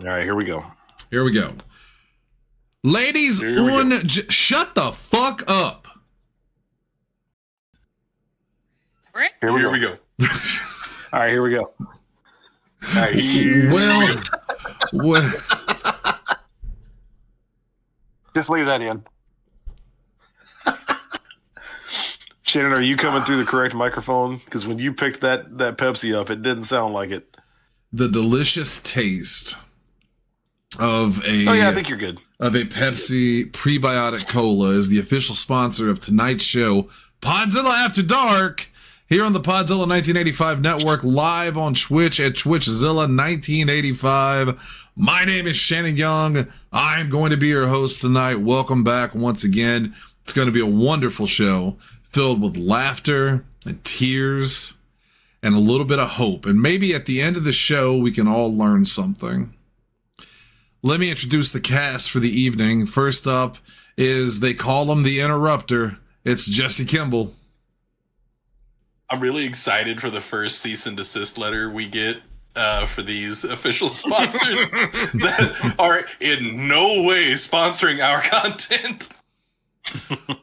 All right, here we go. Here we go. Ladies, shut the fuck up. Here we go. All right, here we go. All right, well. Just leave that in. Shannon, are you coming through the correct microphone? Because when you picked that Pepsi up, it didn't sound like it. The delicious taste of a I think you're good. Of a Pepsi prebiotic cola is the official sponsor of tonight's show, Podzilla After Dark, here on the Podzilla 1985 network, live on Twitch at Twitchzilla 1985. My name is Shannon Young. I'm going to be your host tonight. Welcome back once again. It's going to be a wonderful show filled with laughter and tears and a little bit of hope. And maybe at the end of the show, we can all learn something. Let me introduce the cast for the evening. First up is, they call him the Interrupter. It's Jesse Kimball. I'm really excited for the first cease and desist letter we get for these official sponsors that are in no way sponsoring our content.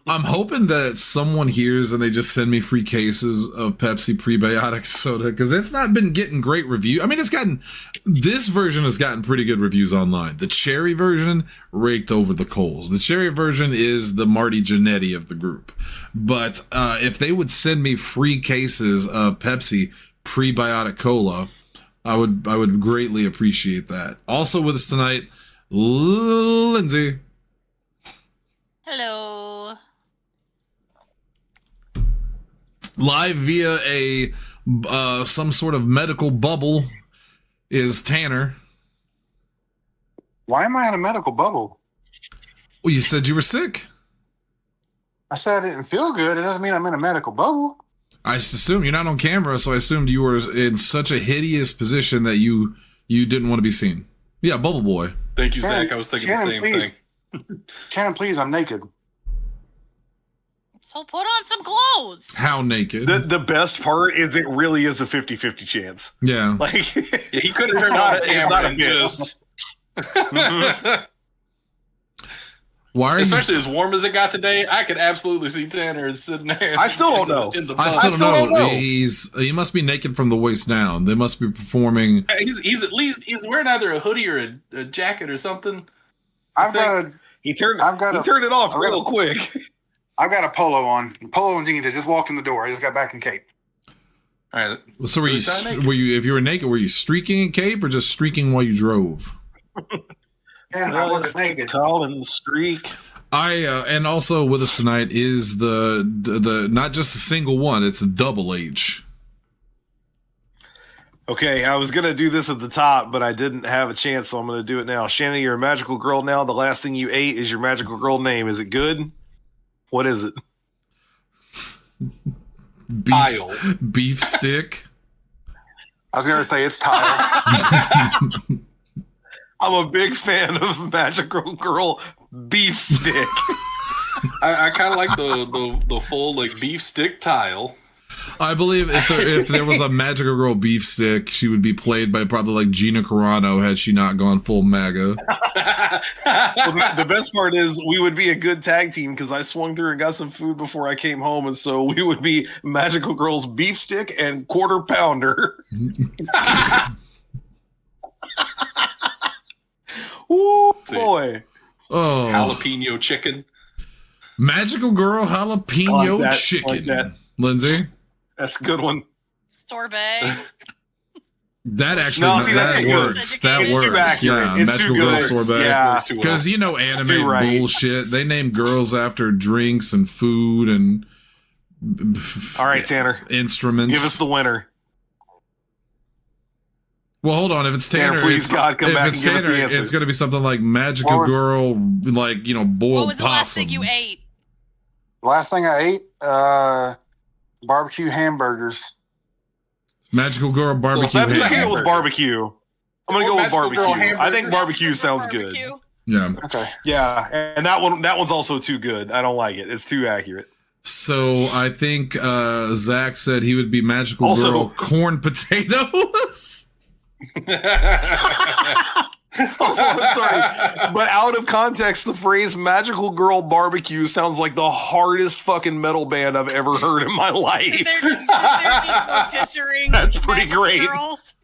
I'm hoping that someone hears and they just send me free cases of Pepsi prebiotic soda, because it's not been getting great reviews. I mean, this version has gotten pretty good reviews online. The cherry version raked over the coals. The cherry version is the Marty Jannetty of the group. But if they would send me free cases of Pepsi prebiotic cola, I would greatly appreciate that. Also with us tonight, Lindsay. Hello. Live via a some sort of medical bubble is Tanner. Why am I in a medical bubble? Well, you said you were sick. I said I didn't feel good. It doesn't mean I'm in a medical bubble. I just assumed you're not on camera, so I assumed you were in such a hideous position that you didn't want to be seen. Yeah, Bubble Boy. Thank you, Shannon, Zach. I was thinking Shannon, the same please. thing. Shannon, please, I'm naked. So put on some clothes. How naked? The best part is it really is a 50-50 chance. Yeah. Like, He could have turned on the camera and just... Why are Especially as warm as it got today, I could absolutely see Tanner sitting there. I still don't know. I still don't know. He must be naked from the waist down. They must be performing. He's at least wearing either a hoodie or a jacket or something. He turned it off real quick. I've got a polo on. Polo and jeans. I just walked in the door. I just got back in cape. All right. So were you if you were naked, were you streaking in cape or just streaking while you drove? And I wasn't naked. Call and streak. And also with us tonight is the not just a single one, it's a double H. Okay, I was gonna do this at the top, but I didn't have a chance, so I'm gonna do it now. Shannon, you're a magical girl now. The last thing you ate is your magical girl name. Is it good? What is it? Beef stick. I was going to say it's tile. I'm a big fan of magical girl beef stick. I kind of like the full like beef stick tile. I believe if there was a magical girl beef stick, she would be played by probably like Gina Carano had she not gone full MAGA. Well, the best part is we would be a good tag team because I swung through and got some food before I came home, and so we would be magical girls beef stick and quarter pounder. Ooh, boy. Oh, jalapeno chicken. Magical girl jalapeno Like chicken. that. Lindsay, That's a good one. Sorbet. that actually that works. That It's too works. accurate. Yeah, It's magical too girl good. sorbet. Yeah. Because you know anime right. bullshit. They name girls after drinks and food and All right, Tanner. instruments. Give us the winner. Well, hold on. If it's Tanner, please, God, come back if it's and give us the Tanner, answer. it's going to be something like magical What was- girl, like boiled What was the last possum. thing you ate? Last thing I ate, barbecue hamburgers. Magical girl barbecue. Let's ham. go with barbecue. I'm gonna Or go with magical girl barbecue. I think hamburger. barbecue sounds good. Barbecue. Yeah. Okay. Yeah, and that one's also too good. I don't like it. It's too accurate. So I think Zach said he would be magical Also- girl corn potatoes. Also, I'm sorry, but out of context, the phrase "magical girl barbecue" sounds like the hardest fucking metal band I've ever heard in my life. They're just rotisserie. That's pretty magical great. Girls.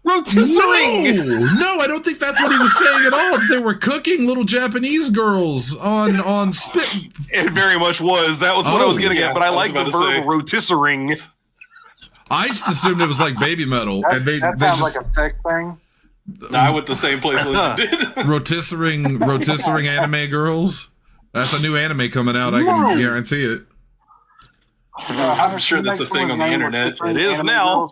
Rotisserie. No, I don't think that's what he was saying at all. They were cooking little Japanese girls on spit. It very much was. That was what I was getting yeah, at. But I I was like the about to verb say. rotisserie. I just assumed it was like baby metal, and they That sounds like a sex thing. I went the same place Lindsay did. rotisserie anime girls. That's a new anime coming out. I can guarantee it. I'm sure that's a thing on the internet. It is now.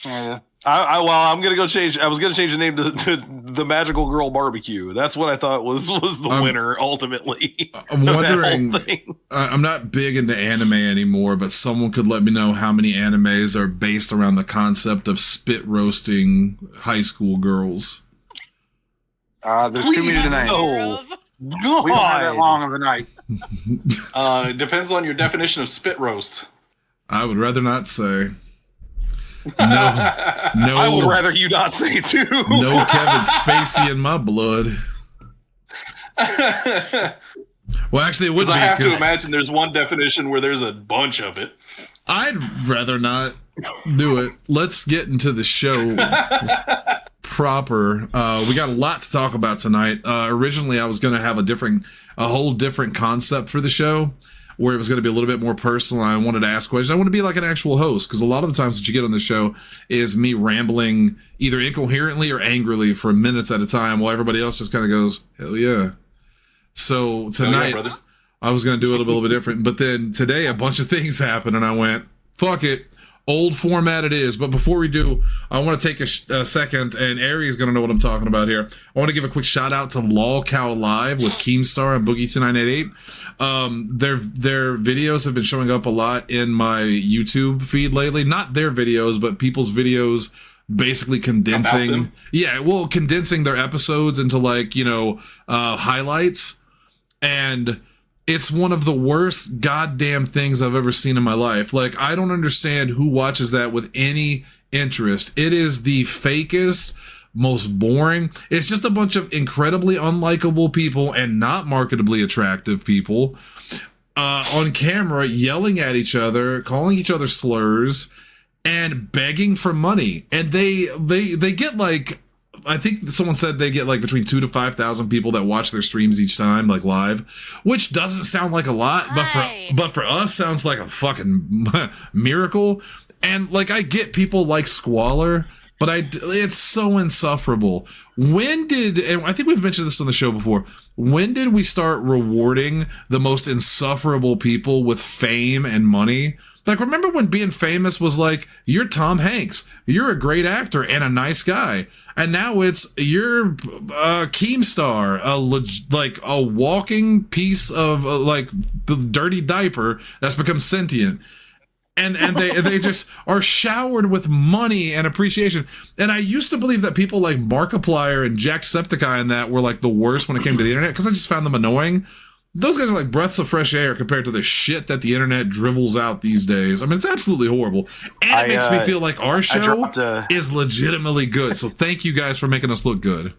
Yeah. I'm gonna go change. I was gonna change the name to the Magical Girl Barbecue. That's what I thought was the winner ultimately. I'm of that whole wondering. thing. I'm not big into anime anymore, but someone could let me know how many animes are based around the concept of spit roasting high school girls. There's too many to name. No. We don't have that God. long of a night. It depends on your definition of spit roast. I would rather not say. No, I would no, rather you not say too. no Kevin Spacey in my blood. Well, actually, it would Because be. I have to 'cause imagine there's one definition where there's a bunch of it. I'd rather not do it. Let's get into the show proper. We got a lot to talk about tonight. Originally, I was going to have a whole different concept for the show, where it was going to be a little bit more personal. I wanted to ask questions. I want to be like an actual host, because a lot of the times what you get on the show is me rambling either incoherently or angrily for minutes at a time, while everybody else just kind of goes, "Hell yeah." So tonight, brother. I was going to do it a little bit different, but then today a bunch of things happened, and I went, "Fuck it." Old format it is. But before we do, I want to take a second, and Ari's going to know what I'm talking about here. I want to give a quick shout out to Lol Cow Live with Keemstar and Boogie2988. Their videos have been showing up a lot in my YouTube feed lately. Not their videos, but people's videos basically condensing. Yeah, well, condensing their episodes into highlights. And it's one of the worst goddamn things I've ever seen in my life. Like, I don't understand who watches that with any interest. It is the fakest, most boring. It's just a bunch of incredibly unlikable people and not marketably attractive people on camera yelling at each other, calling each other slurs, and begging for money. And they get like, I think someone said they get like between 2,000 to 5,000 people that watch their streams each time, like live, which doesn't sound like a lot, but for us sounds like a fucking miracle. And like, I get people like squalor, but it's so insufferable. And I think we've mentioned this on the show before, when did we start rewarding the most insufferable people with fame and money? Like, remember when being famous was like, you're Tom Hanks, you're a great actor and a nice guy. And now it's, you're Keemstar, a walking piece of dirty diaper that's become sentient. And they just are showered with money and appreciation. And I used to believe that people like Markiplier and Jacksepticeye and that were like the worst when it came to the internet, because I just found them annoying. Those guys are like breaths of fresh air compared to the shit that the internet dribbles out these days. I mean, it's absolutely horrible. And it makes me feel like our show is legitimately good. So thank you guys for making us look good.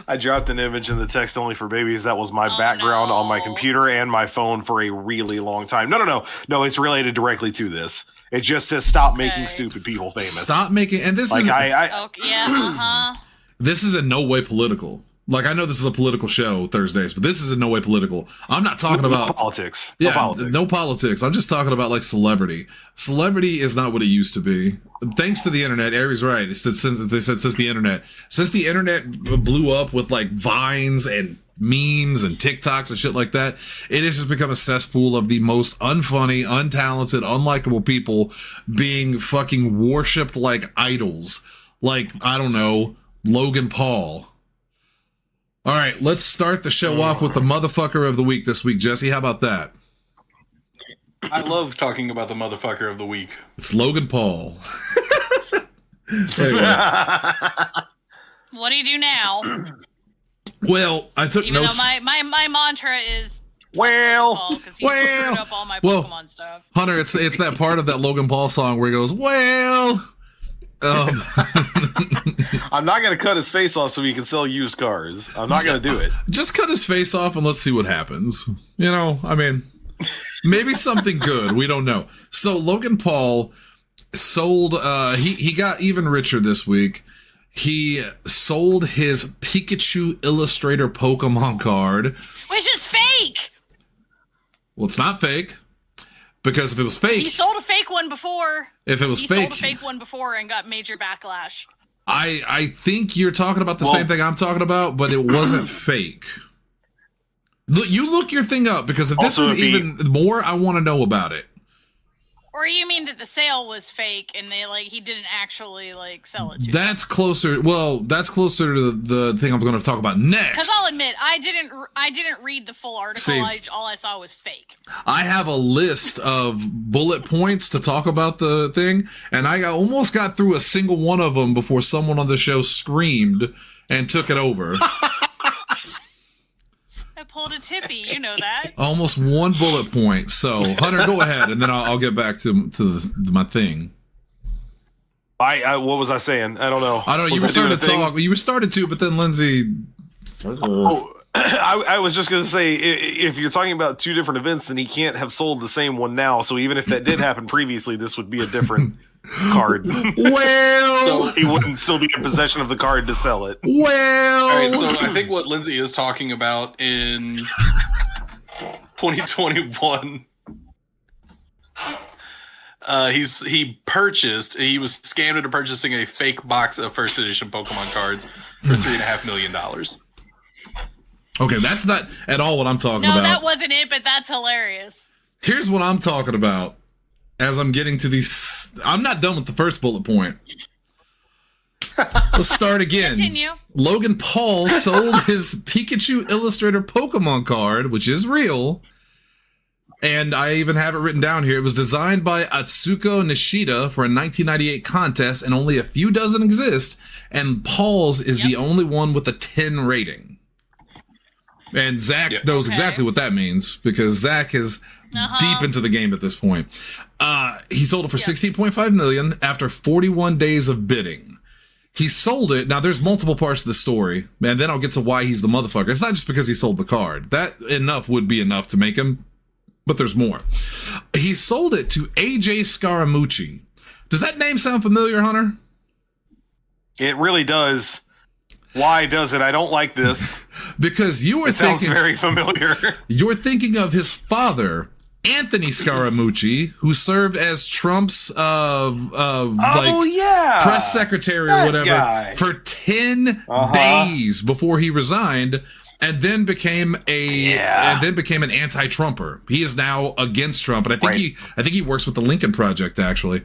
I dropped an image in the text only for babies. That was my background on my computer and my phone for a really long time. No, it's related directly to this. It just says stop making stupid people famous. Stop making, and this Okay, yeah, this is in no way political. Like, I know this is a political show Thursdays, but this is in no way political. I'm not talking about politics. Yeah, no politics. I'm just talking about like celebrity. Celebrity is not what it used to be. Thanks to the internet, Ari's right. Since the internet blew up with like Vines and memes and TikToks and shit like that, it has just become a cesspool of the most unfunny, untalented, unlikable people being fucking worshipped like idols. Like, I don't know, Logan Paul. All right, let's start the show off with the motherfucker of the week this week. Jesse, how about that? I love talking about the motherfucker of the week. It's Logan Paul. Anyway. What do you do now? Well, I took Even notes. though my mantra is Well, because he screwed up all my Pokemon stuff. Hunter, it's that part of that Logan Paul song where he goes, well, I'm not going to cut his face off so he can sell used cars. I'm not going to do it. Just cut his face off and let's see what happens. You know, I mean, maybe something good. We don't know. So Logan Paul sold, he got even richer this week. He sold his Pikachu Illustrator Pokemon card. Which is fake! Well, it's not fake. Because if it was fake... He sold a fake one before. If it was he fake... sold a fake one before and got major backlash. I think you're talking about the same thing I'm talking about, but it wasn't fake. You look your thing up, because if this is even more, I want to know about it. Or you mean that the sale was fake and he didn't actually sell it to That's closer. Well, that's closer to the thing I'm going to talk about next. Because I'll admit, I didn't read the full article. See, all I saw was fake. I have a list of bullet points to talk about the thing, and I almost got through a single one of them before someone on the show screamed and took it over. I pulled a Tippy, you know that. Almost one bullet point. So, Hunter, go ahead, and then I'll get back to my thing. I what was I saying? I don't know. I don't know. You were starting to talk. You were started to, but then Lindsay. I was just going to say, if you're talking about two different events, then he can't have sold the same one now. So even if that did happen previously, this would be a different card. Well, so he wouldn't still be in possession of the card to sell it. Well, all right. So I think what Lindsay is talking about in 2021. He was scammed into purchasing a fake box of first edition Pokemon cards for $3.5 million. Okay, that's not at all what I'm talking about. No, that wasn't it, but that's hilarious. Here's what I'm talking about. As I'm getting to these, I'm not done with the first bullet point. Let's start again. Continue. Logan Paul sold his Pikachu Illustrator Pokemon card, which is real. And I even have it written down here. It was designed by Atsuko Nishida for a 1998 contest, and only a few dozen exist. And Paul's is the only one with a 10 rating. And Zach knows exactly what that means, because Zach is deep into the game at this point. He sold it for $16.5 million after 41 days of bidding. He sold it. Now, there's multiple parts to the story, and then I'll get to why he's the motherfucker. It's not just because he sold the card. That enough would be enough to make him, but there's more. He sold it to AJ Scaramucci. Does that name sound familiar, Hunter? It really does. Why does it? I don't like this. Because you were thinking... sounds very familiar. You're thinking of his father, Anthony Scaramucci, who served as Trump's press secretary or whatever for 10 days before he resigned, and then became an anti-Trumper. He is now against Trump, and I think he works with the Lincoln Project actually.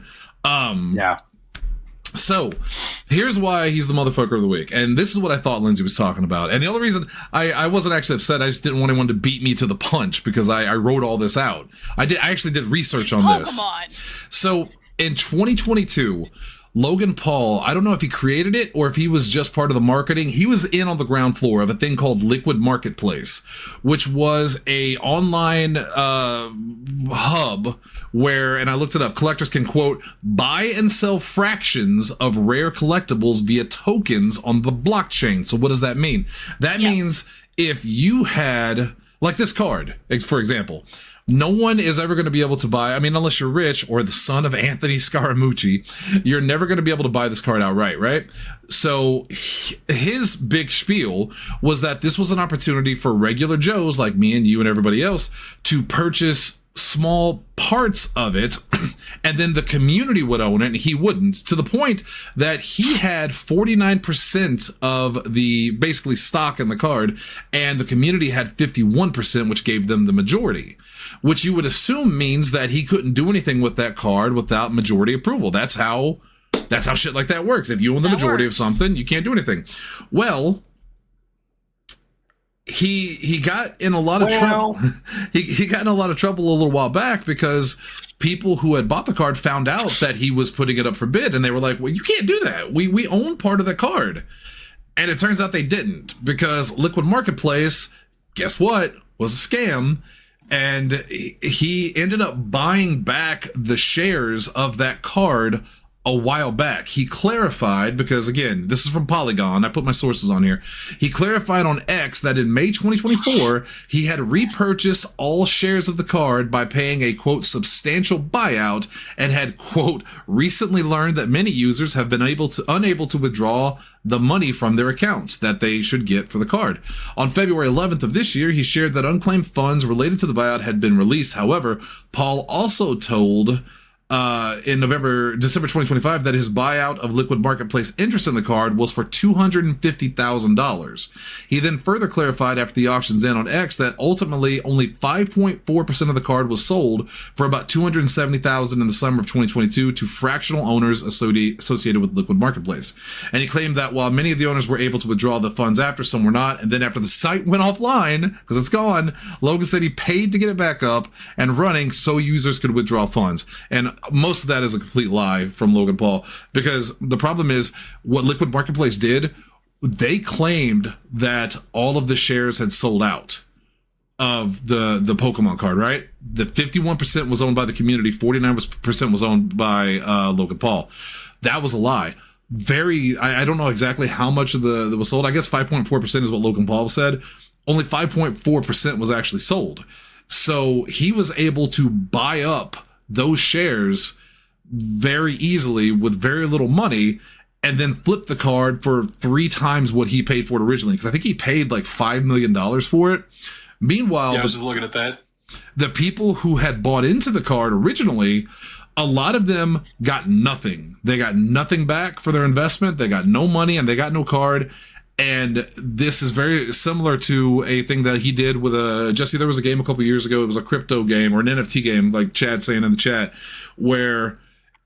So, here's why he's the motherfucker of the week. And this is what I thought Lindsay was talking about. And the only reason I wasn't actually upset, I just didn't want anyone to beat me to the punch, because I wrote all this out. I actually did research on this. Come on. So, in 2022, Logan Paul, I don't know if he created it or if he was just part of the marketing. He was in on the ground floor of a thing called Liquid Marketplace, which was a online hub where, and I looked it up, collectors can, quote, buy and sell fractions of rare collectibles via tokens on the blockchain. So what does that mean? That means if you had, like this card, for example, no one is ever going to be able to buy, I mean, unless you're rich or the son of Anthony Scaramucci, you're never going to be able to buy this card outright, right? So his big spiel was that this was an opportunity for regular Joes like me and you and everybody else to purchase small parts of it, and then the community would own it and he wouldn't, to the point that he had 49% of the basically stock in the card, and the community had 51%, which gave them the majority, which you would assume means that he couldn't do anything with that card without majority approval. That's how shit like that works. If you own the majority of something, you can't do anything. Well, he got in a lot of trouble. He got in a lot of trouble a little while back because people who had bought the card found out that he was putting it up for bid, and they were like, well, you can't do that. We own part of the card. And it turns out they didn't, because Liquid Marketplace, guess what, was a scam. And he ended up buying back the shares of that card a while back. He clarified, because again, this is from Polygon, I put my sources on here. He clarified on X that in May 2024, he had repurchased all shares of the card by paying a, quote, substantial buyout, and had, quote, recently learned that many users have been unable to withdraw the money from their accounts that they should get for the card. On February 11th of this year, he shared that unclaimed funds related to the buyout had been released. However, Paul also told in December 2025 that his buyout of Liquid Marketplace interest in the card was for $250,000. He then further clarified after the auction's end on X that ultimately only 5.4% of the card was sold for about $270,000 in the summer of 2022 to fractional owners associated with Liquid Marketplace. And he claimed that while many of the owners were able to withdraw the funds after, some were not. And then after the site went offline, because it's gone, Logan said he paid to get it back up and running so users could withdraw funds. And most of that is a complete lie from Logan Paul, because the problem is what Liquid Marketplace did, they claimed that all of the shares had sold out of the Pokemon card, right? The 51% was owned by the community, 49% was owned by Logan Paul. That was a lie. I don't know exactly how much of that was sold. I guess 5.4% is what Logan Paul said. Only 5.4% was actually sold. So he was able to buy up those shares very easily with very little money, and then flip the card for 3 times what he paid for it originally. Because I think he paid like $5 million for it. Meanwhile, I was just looking at that. The people who had bought into the card originally, a lot of them got nothing. They got nothing back for their investment. They got no money and they got no card. And this is very similar to a thing that he did with Jesse, there was a game a couple years ago. It was a crypto game or an NFT game, like Chad saying in the chat, where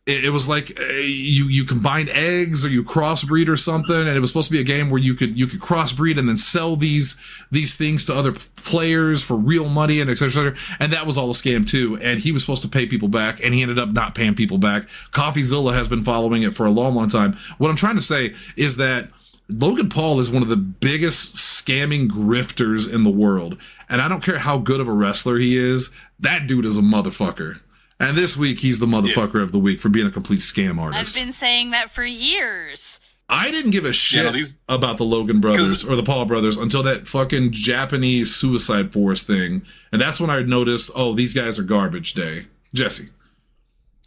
it was like you combined eggs or you crossbreed or something. And it was supposed to be a game where you could crossbreed and then sell these things to other players for real money and et cetera, et cetera. And that was all a scam too. And he was supposed to pay people back, and he ended up not paying people back. Coffeezilla has been following it for a long, long time. What I'm trying to say is that Logan Paul is one of the biggest scamming grifters in the world. And I don't care how good of a wrestler he is, that dude is a motherfucker. And this week, he's the motherfucker of the week for being a complete scam artist. I've been saying that for years. I didn't give a shit about the Logan brothers or the Paul brothers until that fucking Japanese Suicide Force thing. And that's when I noticed, oh, these guys are garbage day. Jesse.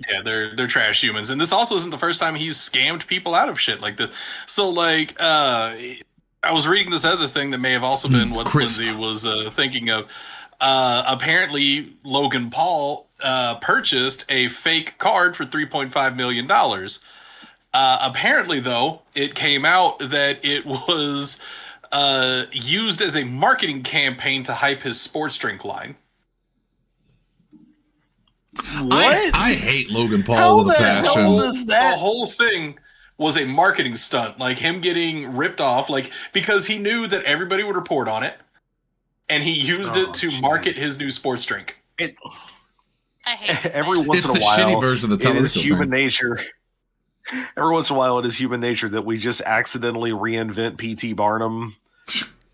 Yeah, they're trash humans, and this also isn't the first time he's scammed people out of shit like this. So, like, I was reading this other thing that may have also been what Lindsay was thinking of. Apparently, Logan Paul purchased a fake card for $3.5 million. Apparently, though, it came out that it was used as a marketing campaign to hype his sports drink line. What? I hate Logan Paul with a passion. The whole thing was a marketing stunt, like him getting ripped off, like because he knew that everybody would report on it, and he used it to market his new sports drink. I hate every once in a while, it's the shitty version of the it is television human nature. Every once in a while, it is human nature that we just accidentally reinvent P.T. Barnum.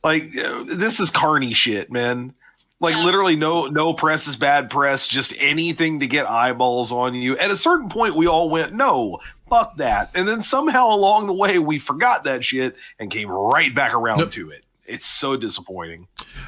Like, this is carny shit, man. Like, literally, no press is bad press, just anything to get eyeballs on you. At a certain point, we all went, no, fuck that. And then somehow along the way, we forgot that shit and came right back around to it. It's so disappointing.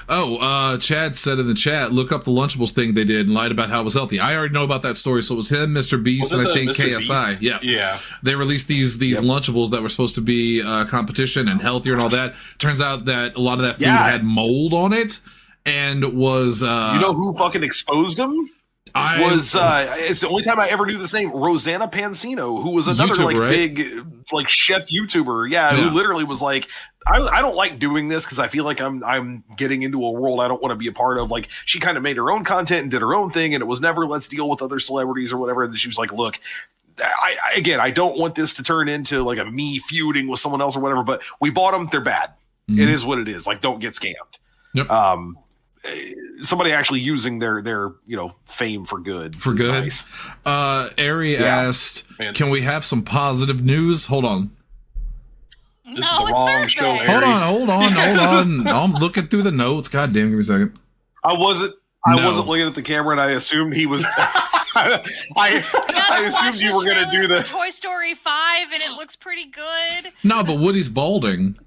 Oh, Chad said in the chat, look up the Lunchables thing they did and lied about how it was healthy. I already know about that story. So it was him, Mr. Beast, and I think Mr. KSI. Beast? Yeah. They released these Lunchables that were supposed to be competition and healthier and all that. Turns out that a lot of that food had mold on it. And was you know who fucking exposed him? It's the only time I ever knew this name, Rosanna Pansino, who was another YouTuber, big like chef YouTuber, who literally was like, I don't like doing this because I feel like I'm getting into a world I don't want to be a part of. Like, she kind of made her own content and did her own thing, and it was never let's deal with other celebrities or whatever. And she was like, look, I don't want this to turn into like a me feuding with someone else or whatever, but we bought them, they're bad. Mm-hmm. It is what it is. Like, don't get scammed. Yep. Somebody actually using their fame for good. For good. Nice. Ari asked, can we have some positive news? Hold on. This is the wrong show, Ari. Hold on. I'm looking through the notes. God damn, give me a second. I I No. wasn't looking at the camera, and I assumed he was. I assumed you were going to do the. Toy Story 5, and it looks pretty good. No, but Woody's balding.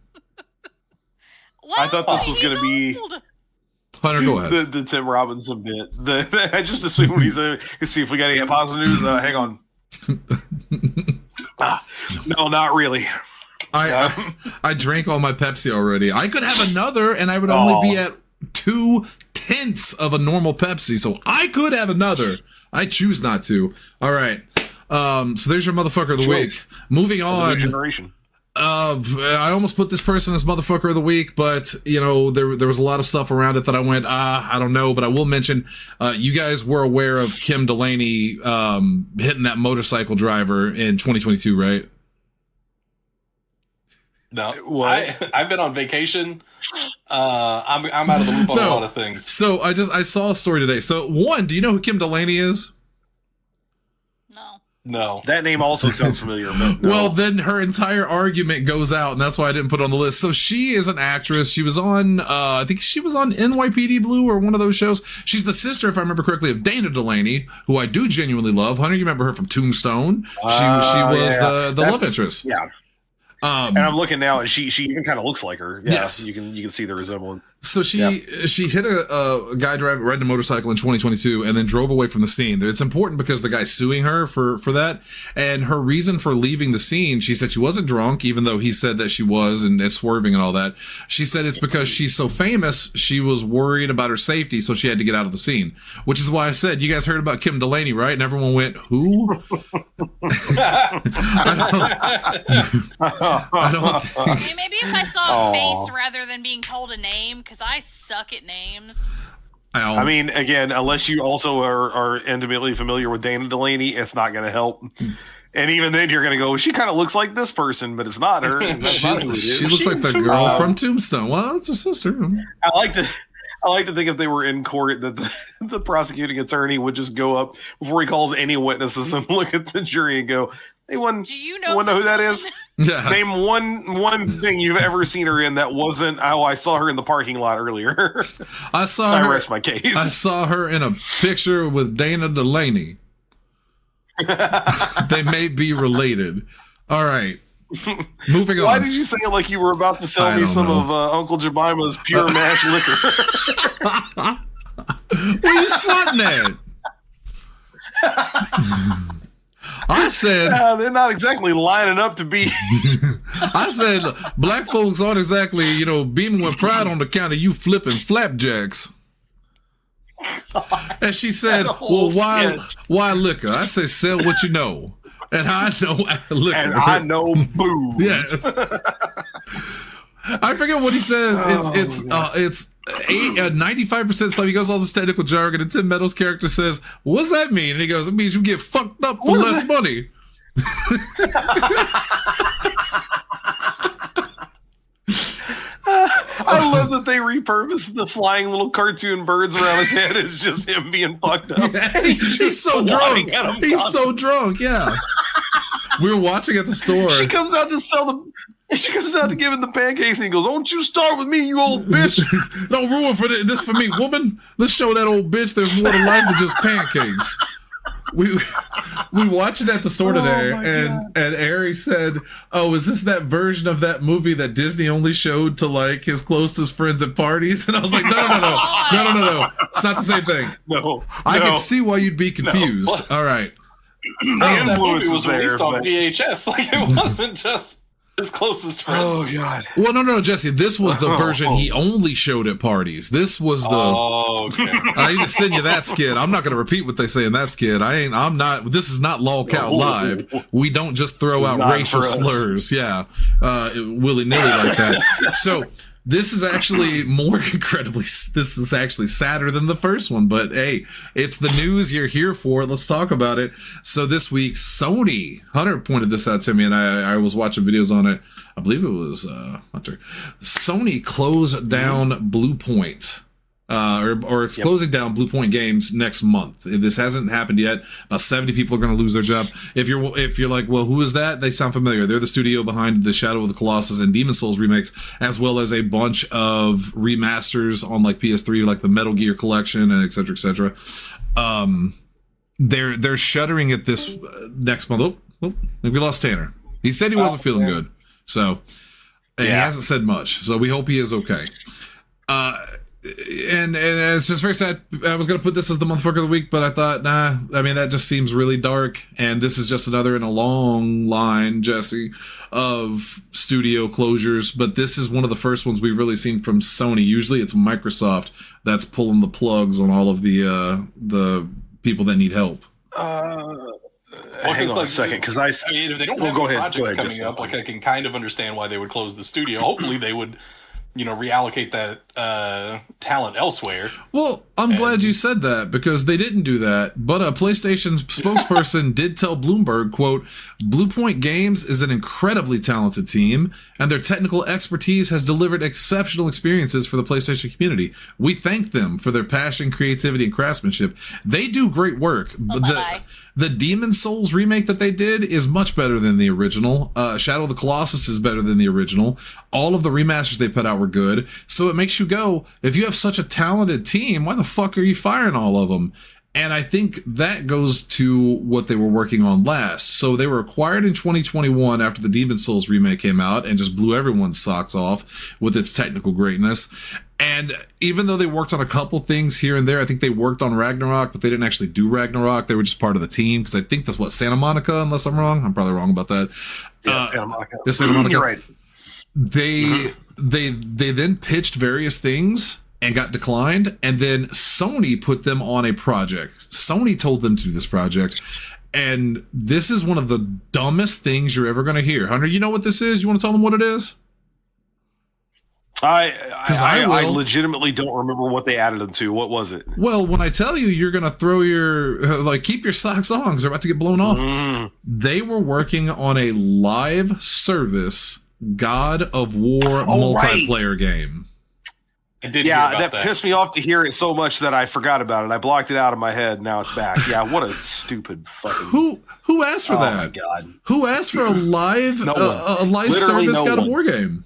Well, I thought this was going to be old. Hunter, go ahead. the Tim Robinson bit. I just assumed he's a. Let's see if we got any positive news. Hang on. No, not really. I drank all my Pepsi already. I could have another, and I would only be at 2/10 of a normal Pepsi, so I could have another. I choose not to. All right. So there's your motherfucker of the week. Moving New on. generation. I almost put this person as motherfucker of the week, but you know there was a lot of stuff around it that I went I don't know, but I will mention you guys were aware of Kim Delaney hitting that motorcycle driver in 2022, right? No, What? I've been on vacation. I'm out of the loop on a lot of things. So I saw a story today. So one, do you know who Kim Delaney is? No. No, That name also sounds familiar. But no. Well, then her entire argument goes out, and that's why I didn't put it on the list. So she is an actress. She was on, I think she was on NYPD Blue or one of those shows. She's the sister, if I remember correctly, of Dana Delaney, who I do genuinely love. Hunter, you remember her from Tombstone? She was the love interest. Yeah. And I'm looking now, and she even kind of looks like her. Yeah, Yes. you can see the resemblance. So she hit a guy riding a motorcycle in 2022 and then drove away from the scene. It's important because the guy's suing her for that. And her reason for leaving the scene, she said she wasn't drunk, even though he said that she was and swerving and all that. She said it's because she's so famous, she was worried about her safety, so she had to get out of the scene. Which is why I said, you guys heard about Kim Delaney, right? And everyone went, who? I don't think... Hey, maybe if I saw a face rather than being told a name, because I suck at names. I mean, again, unless you also are intimately familiar with Dana Delaney, it's not going to help. And even then, you're going to go, she kind of looks like this person, but it's not her. And that's not who it is. She looks like the girl from Tombstone. Well, it's her sister. I like to think if they were in court that the prosecuting attorney would just go up before he calls any witnesses and look at the jury and go, "Anyone, Do you know who that is? Yeah. Name one thing you've ever seen her in that wasn't, oh, I saw her in the parking lot earlier." I rest my case. I saw her in a picture with Dana Delaney. They may be related. All right. Moving Why on. did you say it like you were about to sell I me don't some know. of Uncle Jemima's pure mash liquor? What are you swatting at? I said, They're not exactly lining up to be. I said, black folks aren't exactly, beaming with pride on the count of you flipping flapjacks. And she said, whole well, sketch. why liquor? I said, sell what you know. And I know liquor. And I know booze. Yes. I forget what he says. It's 95%. So he goes all this technical jargon, and Tim Meadows' character says, "What's that mean?" And he goes, "It means you get fucked up for less money." I love that they repurposed the flying little cartoon birds around his head as just him being fucked up. He's so drunk. He's so drunk. Yeah. We were watching at the store. She comes out to sell them. She comes out to give him the pancakes, and he goes, "Don't you start with me, you old bitch." Don't ruin this for me, woman. Let's show that old bitch there's more to life than just pancakes. We watched it at the store today, and Ari said, "Oh, is this that version of that movie that Disney only showed to like his closest friends at parties?" And I was like, no, it's not the same thing. No, I can see why you'd be confused. All right, that movie was there, released on but- VHS. Like it wasn't just his closest friends. Oh God. well, no, Jesse, this was the version he only showed at parties. This was the. Oh, okay. I need to send you that skit. I'm not going to repeat what they say in that skit. I'm not. This is not Lolcow Live. We don't just throw out Not racial for us. slurs. Yeah, willy nilly like that. So this is actually more incredibly. This is actually sadder than the first one. But hey, it's the news. You're here for it. Let's talk about it. So this week, Sony. Hunter pointed this out to me, and I was watching videos on it. I believe it was Hunter. Sony closed down Blue Point. or it's closing down Blue Point Games next month. This hasn't happened yet. About 70 people are going to lose their job. If you're like, well, who is that? They sound familiar. They're the studio behind the Shadow of the Colossus and Demon Souls remakes, as well as a bunch of remasters on like PS3, like the Metal Gear collection and et cetera, et cetera. They're shuttering it this next month. Oh, we lost Tanner. He said he wasn't feeling good, so he hasn't said much. So we hope he is okay. And it's just very sad. I was going to put this as the motherfucker of the week, but I thought, nah, I mean, that just seems really dark. And this is just another in a long line, Jesse, of studio closures. But this is one of the first ones we've really seen from Sony. Usually it's Microsoft that's pulling the plugs on all of the people that need help. Hang on a second, because I mean, if they don't have go any ahead, projects coming up, like I can kind of understand why they would close the studio. Hopefully they would, reallocate that talent elsewhere. Well, I'm glad you said that, because they didn't do that. But a PlayStation spokesperson did tell Bloomberg, quote, Blue Point Games is an incredibly talented team, and their technical expertise has delivered exceptional experiences for the PlayStation community. We thank them for their passion, creativity, and craftsmanship. They do great work. The Demon Souls remake that they did is much better than the original. Shadow of the Colossus is better than the original. All of the remasters they put out were good. So it makes you go, if you have such a talented team, why the fuck are you firing all of them? And I think that goes to what they were working on last. So they were acquired in 2021 after the Demon Souls remake came out and just blew everyone's socks off with its technical greatness. And even though they worked on a couple things here and there, I think they worked on Ragnarok, but they didn't actually do Ragnarok. They were just part of the team, because I think that's Santa Monica, unless I'm wrong. I'm probably wrong about that. Yeah, Santa Monica. Yeah, Santa Monica. You're right. They then pitched various things and got declined, and then Sony put them on a project. Sony told them to do this project, and this is one of the dumbest things you're ever going to hear. Hunter, you know what this is? You want to tell them what it is? I legitimately don't remember what they added them to. What was it? Well, when I tell you, you're going to throw your, keep your socks on because they're about to get blown off. They were working on a live service God of War multiplayer game. I did hear about that pissed me off to hear it so much that I forgot about it. I blocked it out of my head. Now it's back. Yeah, what a stupid fucking... Who asked for that? Oh, my God. Who asked for a live service God of War game?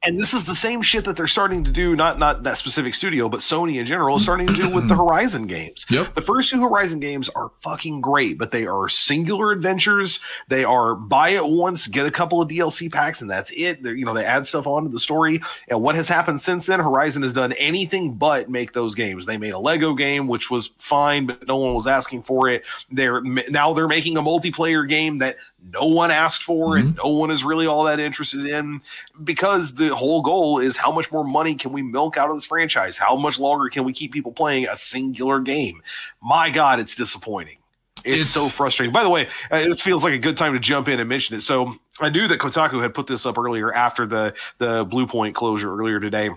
And this is the same shit that they're starting to do, not that specific studio, but Sony in general is starting to do with the Horizon games. Yep. The first two Horizon games are fucking great, but they are singular adventures. They are buy it once, get a couple of DLC packs, and that's it. They add stuff onto the story. And what has happened since then, Horizon has done anything but make those games. They made a Lego game, which was fine, but no one was asking for it. Now they're making a multiplayer game that no one asked for and no one is really all that interested in, because the whole goal is how much more money can we milk out of this franchise? How much longer can we keep people playing a singular game? My God, it's disappointing. It's so frustrating. By the way, this feels like a good time to jump in and mention it. So I knew that Kotaku had put this up earlier after the Blue Point closure earlier today.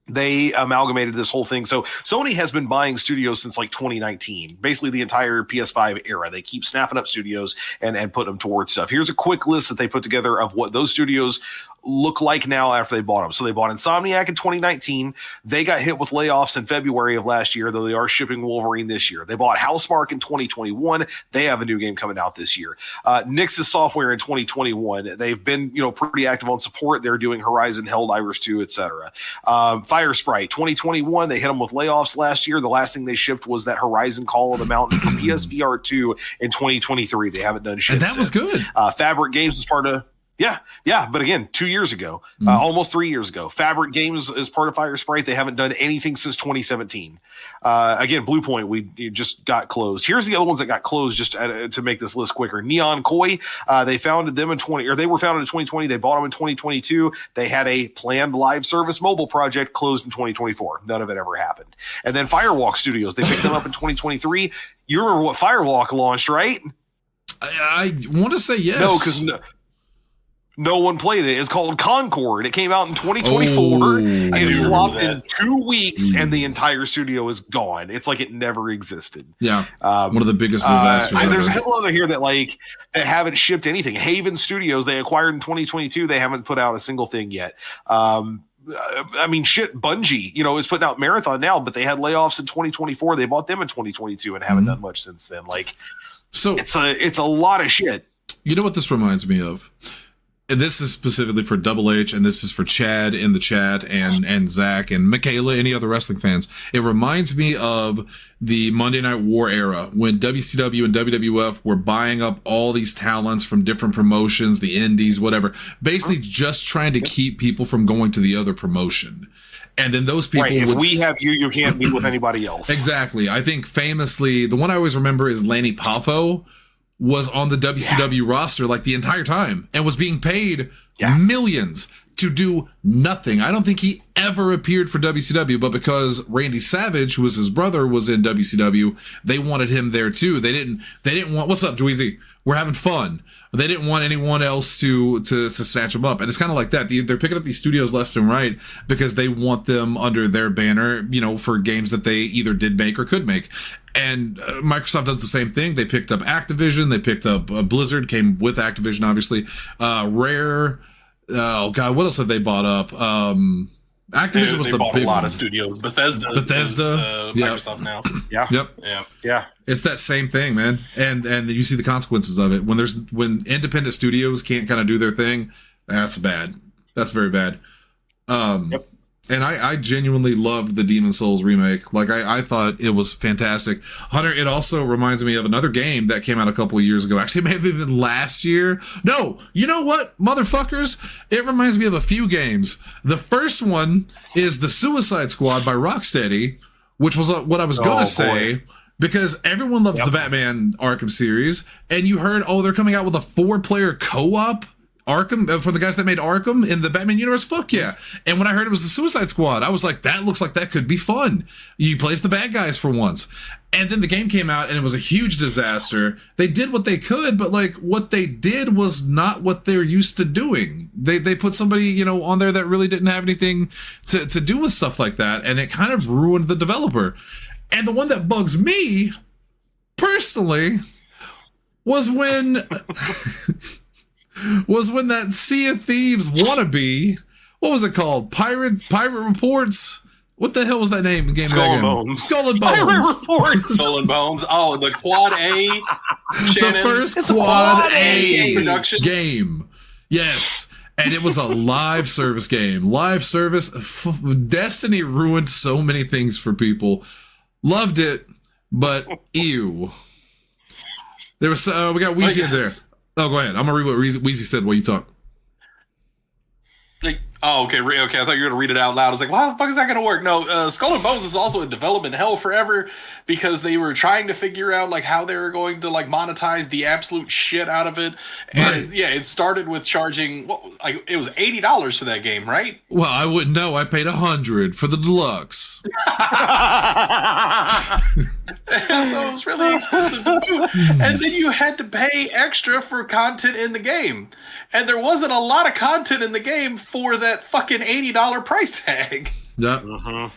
They amalgamated this whole thing. So Sony has been buying studios since like 2019, basically the entire PS5 era. They keep snapping up studios and put them towards stuff. Here's a quick list that they put together of what those studios look like now after they bought them. So they bought Insomniac in 2019. They got hit with layoffs in February of last year, though they are shipping Wolverine this year. They bought Housemarque in 2021. They have a new game coming out this year. Nixus Software in 2021. They've been, pretty active on support. They're doing Horizon, Helldivers 2, etc. Fire Sprite 2021. They hit them with layoffs last year. The last thing they shipped was that Horizon Call of the Mountain for PSVR 2 in 2023. They haven't done shit and that since. Was good. Fabric Games is part of... Yeah, but again, 2 years ago, almost 3 years ago. Fabric Games is part of Fire Sprite. They haven't done anything since 2017. Again, Blue Point, we just got closed. Here's the other ones that got closed, just to make this list quicker. Neon Koi, they founded them they were founded in 2020. They bought them in 2022. They had a planned live service mobile project closed in 2024. None of it ever happened. And then Firewalk Studios, they picked them up in 2023. You remember what Firewalk launched, right? I want to say yes. No, because No one played it. It's called Concord. It came out in 2024. Oh. It flopped in that. 2 weeks, and the entire studio is gone. It's like it never existed. Yeah, one of the biggest disasters and there's a ever. couple other here that haven't shipped anything. Haven Studios, they acquired in 2022. They haven't put out a single thing yet. I mean, shit, Bungie, is putting out Marathon now, but they had layoffs in 2024. They bought them in 2022 and haven't done much since then. So it's a lot of shit. You know what this reminds me of? And this is specifically for Double H, and this is for Chad in the chat, and Zach and Michaela, any other wrestling fans. It reminds me of the Monday Night War era when WCW and WWF were buying up all these talents from different promotions, the indies, whatever, basically just trying to keep people from going to the other promotion. And then those people Right, if would... we have you can't be with anybody else. Exactly. I think famously, the one I always remember is Lanny Poffo was on the WCW roster like the entire time and was being paid millions to do nothing. I don't think he ever appeared for WCW, but because Randy Savage, who was his brother, was in WCW, they wanted him there too. They didn't want, what's up, Dweezy? We're having fun. They didn't want anyone else to snatch them up. And it's kind of like that. They're picking up these studios left and right because they want them under their banner, for games that they either did make or could make. And Microsoft does the same thing. They picked up Activision. They picked up Blizzard, came with Activision, obviously. Rare. Oh, God, what else have they bought up? Activision was they the bought big a lot one. of studios. Bethesda. Microsoft now. Yeah. It's that same thing, man. And you see the consequences of it. When independent studios can't kind of do their thing, that's bad. That's very bad. And I genuinely loved the Demon Souls remake. I thought it was fantastic. Hunter, it also reminds me of another game that came out a couple of years ago. Actually, it may have been last year. No, you know what, motherfuckers? It reminds me of a few games. The first one is The Suicide Squad by Rocksteady, which was what I was going to say. Because everyone loves the Batman Arkham series. And you heard, they're coming out with a 4-player co-op Arkham for the guys that made Arkham in the Batman universe. Fuck yeah. And when I heard it was the Suicide Squad, I was like, that looks like that could be fun. You play as the bad guys for once. And then the game came out and it was a huge disaster. They did what they could, but what they did was not what they're used to doing. They put somebody, on there that really didn't have anything to do with stuff like that. And it kind of ruined the developer. And the one that bugs me personally was when that Sea of Thieves wannabe, what was it called? Pirate Reports? What the hell was that name in game? Skull and Bones. Skull and Pirate Bones. Reports. Skull and Bones. Oh, the Quad A. Shannon. The first It's a Quad Quad A A production. game. Yes. And it was a live service game. Live service. Destiny ruined so many things for people. Loved it, but ew. There was we got Weezy in there. Oh, go ahead. I'm gonna read what Weezy said while you talk. Okay. I thought you were gonna read it out loud. I was like, well, how the fuck is that gonna work? No, Skull and Bones is also in development hell forever because they were trying to figure out how they were going to monetize the absolute shit out of it. And Right. it started with charging it was $80 for that game, right? Well, I wouldn't know. I paid $100 for the deluxe. So it was really expensive to boot. And then you had to pay extra for content in the game. And there wasn't a lot of content in the game for that fucking $80 price tag. Yeah.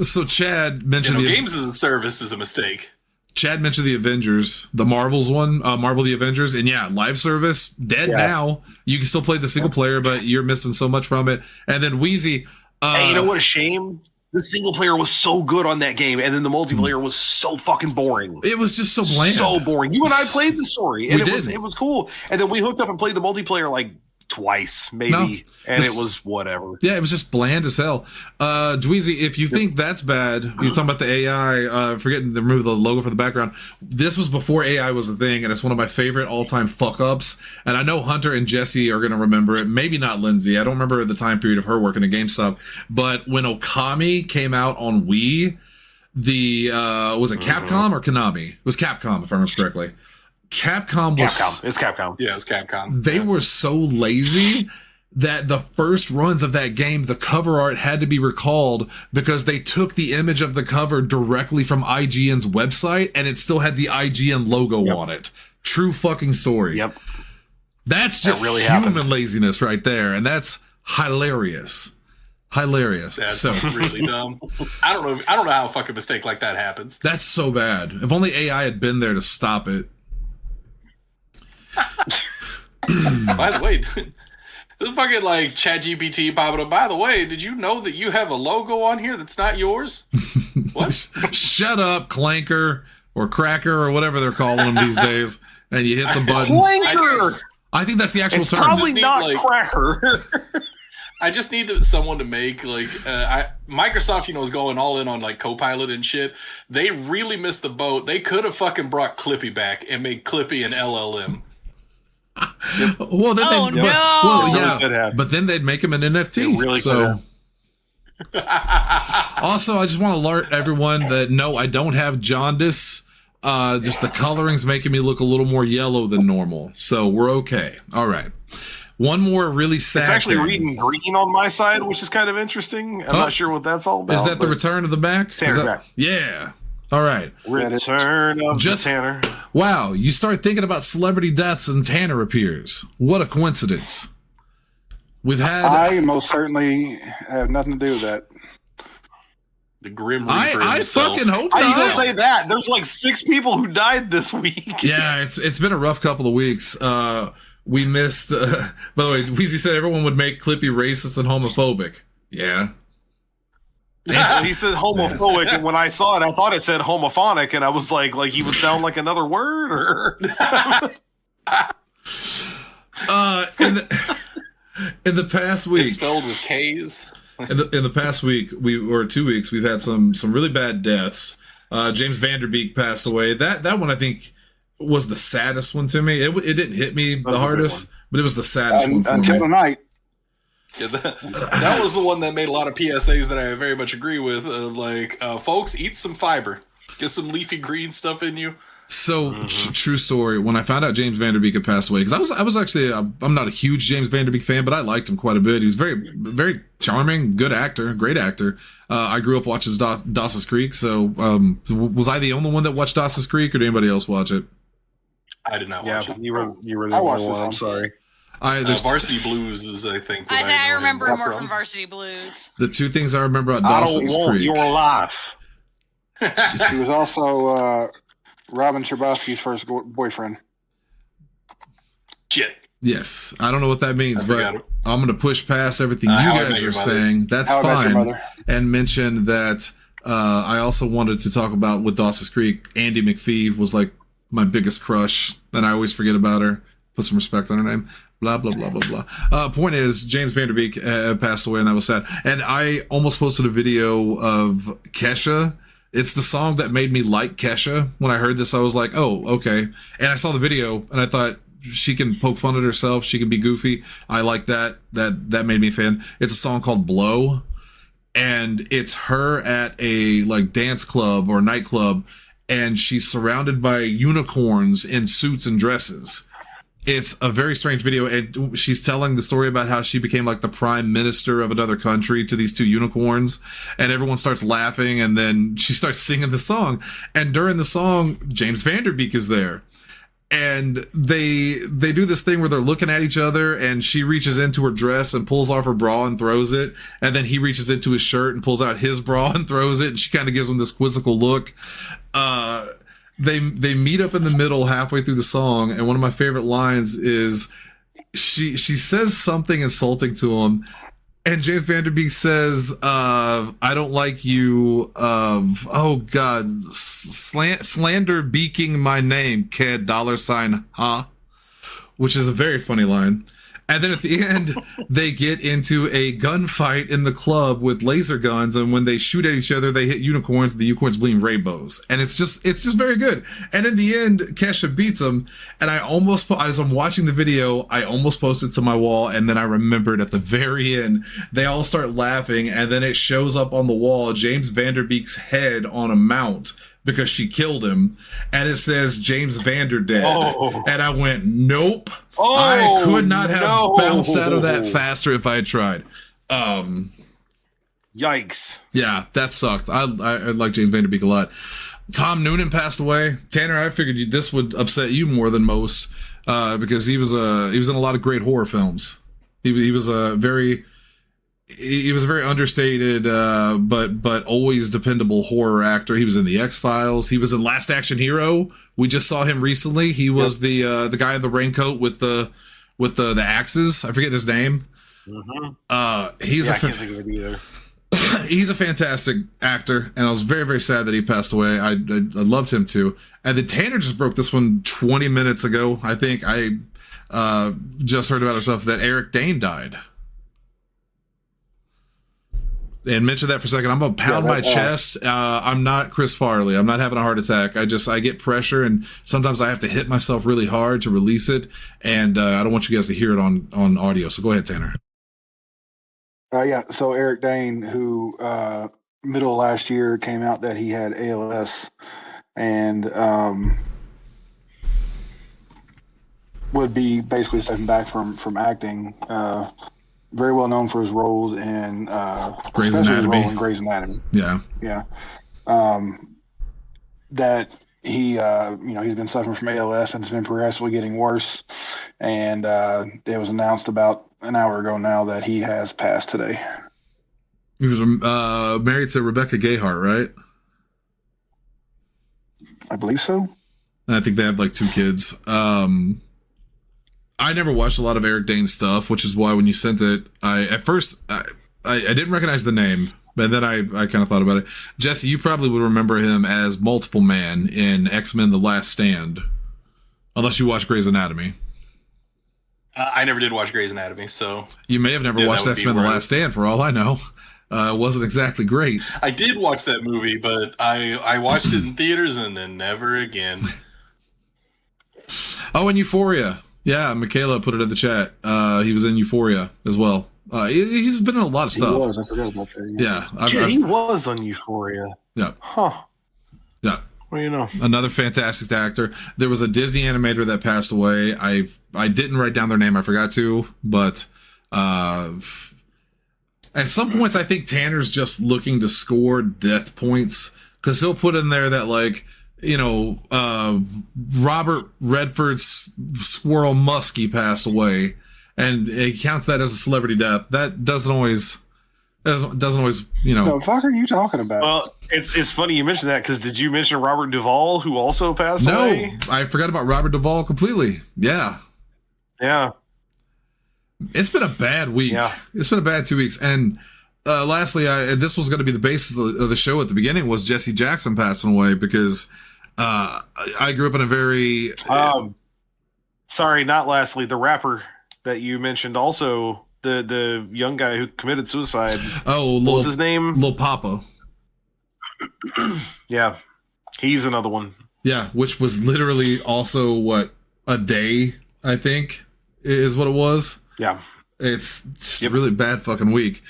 So Chad mentioned the games as a service is a mistake. Chad mentioned the Avengers, the Marvels one, Marvel the Avengers, and live service, dead now. You can still play the single player, but you're missing so much from it. And then Wheezy. Hey, you know what a shame? The single player was so good on that game, and then the multiplayer was so fucking boring. It was just so bland. So boring. You and I played the story, and We did. it was cool. And then we hooked up and played the multiplayer twice, maybe, and it was whatever. Yeah, it was just bland as hell. Dweezy, if you think that's bad, you're talking about the AI, forgetting to remove the logo from the background. This was before AI was a thing, and it's one of my favorite all-time fuck-ups. And I know Hunter and Jesse are going to remember it. Maybe not Lindsay. I don't remember the time period of her working at GameStop. But when Okami came out on Wii, was it Capcom or Konami? It was Capcom, if I remember correctly. Capcom. It's Capcom. Yeah, it's Capcom. They were so lazy that the first runs of that game, the cover art had to be recalled because they took the image of the cover directly from IGN's website and it still had the IGN logo on it. True fucking story. Yep. That's just really human happened. laziness right there, and that's hilarious. That's So really dumb. I don't know how a fucking mistake like that happens. that's so bad. If only AI had been there to stop it. By the way, this fucking like ChatGPT popping up. By the way, did you know that you have a logo on here that's not yours? What? Shut up, Clanker or Cracker or whatever they're calling them these days, and you hit the button. Clanker! I think that's the actual It's term. probably Just need, not like- Cracker. I just need someone to make like Microsoft, is going all in on like Copilot and shit. They really missed the boat. They could have fucking brought Clippy back and made Clippy an LLM. Well, then Oh, they, no. well, It really yeah, could have. but then they'd make him an NFT. It really so. could have. Also, I just want to alert everyone that no, I don't have jaundice. Just the coloring's making me look a little more yellow than normal, so we're okay. All right. One more really sad. It's actually thing. reading green on my side, which is kind of interesting. I'm not sure what that's all about. Is that the but return of the Mac? Tanner Is that- Mac. Yeah. All right. Return of Just- the Tanner. Wow. You start thinking about celebrity deaths and Tanner appears. What a coincidence. We've had. I most certainly have nothing to do with that. The Grim Reaper I himself. fucking hope How you gonna not. say that? There's like 6 people who died this week. Yeah, it's been a rough couple of weeks. We missed. By the way, Weezy said everyone would make Clippy racist and homophobic. Yeah. He said homophobic, and when I saw it, I thought it said homophonic, and I was like he would sound like another word, or In the past It's week, spelled with K's. in the past week, 2 weeks, we've had some really bad deaths. James Vanderbeek passed away. That one I think was the saddest one to me. It didn't hit me the a good hardest, but it was the saddest one for Until me. tonight. Yeah, that was the one that made a lot of PSAs that I very much agree with. Like, folks, eat some fiber. Get some leafy green stuff in you. So true story. When I found out James Vanderbeek had passed away, because I was actually I'm not a huge James Vanderbeek fan, but I liked him quite a bit. He was very very charming, good actor, great actor. I grew up watching Dawson's Creek. So was I the only one that watched Dawson's Creek, or did anybody else watch it? I did not yeah, watch it. you were the I only watched one. this I'm one. sorry. Varsity Blues is, I think. I what say I know remember him more from Varsity Blues. The two things I remember about I don't Dawson's want Creek. your life. He was also Robin Scherbatsky's first boyfriend. Shit. Yes, I don't know what that means, I but forgot it. I'm going to push past everything you How I guys Met are Your Mother. saying. That's How I Met Your fine, Mother. and mention that I also wanted to talk about with Dawson's Creek. Andy McPhee was like my biggest crush, and I always forget about her. Put some respect on her name. Blah blah blah blah blah. Point is, James Vanderbeek passed away, and that was sad. And I almost posted a video of Kesha. It's the song that made me like Kesha. When I heard this, I was like, oh, okay. And I saw the video, and I thought she can poke fun at herself. She can be goofy. I like that. That made me a fan. It's a song called Blow, and it's her at a like dance club or nightclub, and she's surrounded by unicorns in suits and dresses. It's a very strange video, and she's telling the story about how she became like the prime minister of another country to these two unicorns, and everyone starts laughing, and then she starts singing the song, and during the song, James Vanderbeek is there, and they do this thing where they're looking at each other, and she reaches into her dress and pulls off her bra and throws it, and then he reaches into his shirt and pulls out his bra and throws it, and she kind of gives him this quizzical look. They meet up in the middle halfway through the song, and one of my favorite lines is she says something insulting to him, and James Vanderbeek says, "I don't like you." Oh God, slander beaking my name, kid. $, huh? Which is a very funny line. And then at the end, they get into a gunfight in the club with laser guns, and when they shoot at each other, they hit unicorns, and the unicorns bleed rainbows. And it's just very good. And in the end, Kesha beats them, and I almost, as I'm watching the video, I almost posted to my wall, and then I remembered at the very end, they all start laughing, and then it shows up on the wall, James Vanderbeek's head on a mount, because she killed him, and it says James Vanderdead. Oh. And I went, nope. Oh, I could not have no. bounced out of that faster if I had tried. Yikes. Yeah, that sucked. I like James Vanderbeek a lot. Tom Noonan passed away. Tanner, I figured this would upset you more than most. because he was in a lot of great horror films. He was a very understated but always dependable horror actor. He was in the X-Files. He was in Last Action Hero. We just saw him recently. He was the guy in the raincoat with the axes. I forget his name. Mm-hmm. I can't think of it either. He's a fantastic actor, and I was very, very sad that he passed away. I loved him too. And then Tanner just broke this one 20 minutes ago. I think I just heard about herself that Eric Dane died. And mention that for a second. I'm gonna pound my chest. I'm not Chris Farley. I'm not having a heart attack. I get pressure, and sometimes I have to hit myself really hard to release it. And I don't want you guys to hear it on audio. So go ahead, Tanner. So Eric Dane, who middle of last year came out that he had ALS, and would be basically stepping back from acting. Very well known for his roles in Grey's Anatomy. Grey's Anatomy. Yeah. That he, he's been suffering from ALS and it's been progressively getting worse. And it was announced about an hour ago now that he has passed today. He was married to Rebecca Gayheart, right? I believe so. I think they have like 2 kids. I never watched a lot of Eric Dane's stuff, which is why when you sent it, at first I didn't recognize the name, but then I kind of thought about it. Jesse, you probably would remember him as Multiple Man in X-Men: The Last Stand, unless you watched Grey's Anatomy. I never did watch Grey's Anatomy, so you may have never watched X-Men: The Last Stand, for all I know. It wasn't exactly great. I did watch that movie, but I watched it in theaters and then never again. Oh, and Euphoria. Yeah, Michaela put it in the chat. He was in Euphoria as well. He's been in a lot of stuff. He was. I forgot about that. Yeah, he was on Euphoria. Yeah. Huh. Yeah. Well, you know. Another fantastic actor. There was a Disney animator that passed away. I didn't write down their name. I forgot to. But at some points, I think Tanner's just looking to score death points. Because he'll put in there that, like, Robert Redford's Squirrel Muskie passed away, and it counts that as a celebrity death. That doesn't always. The fuck are you talking about? Well, it's funny you mentioned that, because did you mention Robert Duvall, who also passed away? No, I forgot about Robert Duvall completely. Yeah. It's been a bad week. Yeah. It's been a bad 2 weeks, and. Lastly, this was going to be the basis of the show at the beginning, was Jesse Jackson passing away, because I grew up in a very... sorry, not lastly, the rapper that you mentioned also, the young guy who committed suicide. Oh, what was his name? Lil Papa. Yeah, he's another one. Yeah, which was literally also, a day, I think, is what it was. Yeah. It's just a really bad fucking week.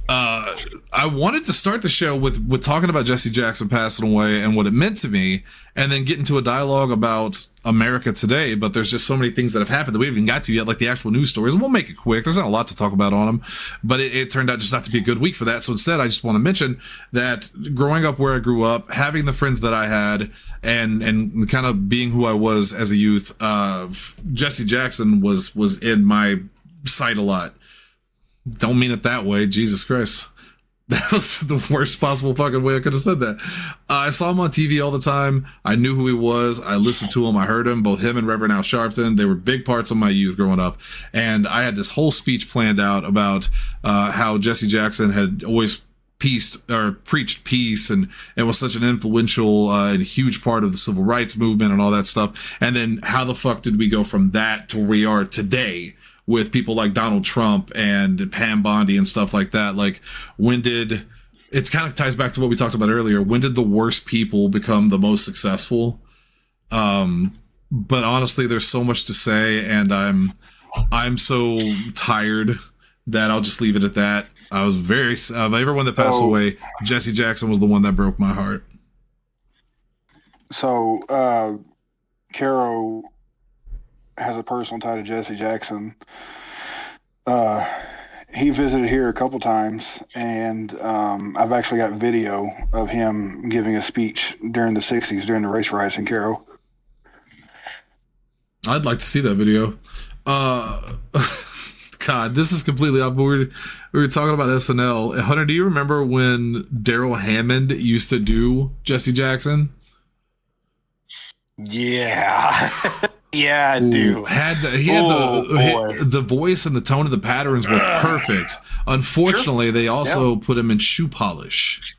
I wanted to start the show with talking about Jesse Jackson passing away and what it meant to me, and then get into a dialogue about America today. But there's just so many things that have happened that we haven't even got to yet, like the actual news stories. And we'll make it quick. There's not a lot to talk about on them, but it turned out just not to be a good week for that. So instead, I just want to mention that growing up where I grew up, having the friends that I had, and kind of being who I was as a youth, Jesse Jackson was in my sight a lot. Don't mean it that way. Jesus Christ. That was the worst possible fucking way I could have said that. I saw him on TV all the time. I knew who he was. I listened to him. I heard him. Both him and Reverend Al Sharpton. They were big parts of my youth growing up. And I had this whole speech planned out about how Jesse Jackson had always preached peace and was such an influential and huge part of the civil rights movement and all that stuff. And then how the fuck did we go from that to where we are today, with people like Donald Trump and Pam Bondi and stuff like that? Like, it kind of ties back to what we talked about earlier. When did the worst people become the most successful? But honestly, there's so much to say, and I'm so tired that I'll just leave it at that. I was everyone that passed away, Jesse Jackson was the one that broke my heart. So, Caro has a personal tie to Jesse Jackson. He visited here a couple times, and I've actually got video of him giving a speech during the 60s, during the race riots in Caro. I'd like to see that video. God, this is completely off. We were talking about SNL. Hunter, do you remember when Daryl Hammond used to do Jesse Jackson? Yeah. Yeah, I do. He had the voice and the tone of the patterns were perfect. Unfortunately, they also put him in shoe polish.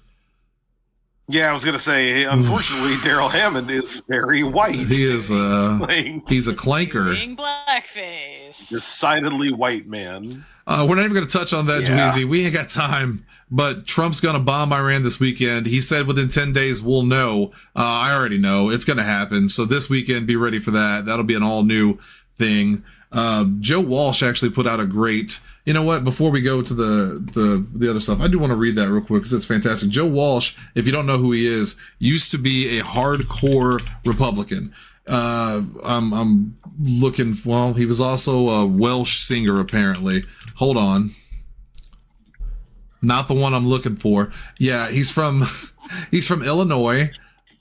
Yeah, I was gonna say, unfortunately, Daryl Hammond is very white. He is he's a clanker. Being blackface. Decidedly white man. We're not even gonna touch on that, Yeah. Dweezy. We ain't got time. But Trump's gonna bomb Iran this weekend. He said within 10 days we'll know. I already know it's gonna happen. So this weekend, be ready for that. That'll be an all new thing. Joe Walsh actually put out a great. You know what? Before we go to the other stuff, I do want to read that real quick because it's fantastic. Joe Walsh, if you don't know who he is, used to be a hardcore Republican. I'm looking. Well, he was also a Welsh singer, apparently. Hold on. Not the one I'm looking for. Yeah, he's from Illinois.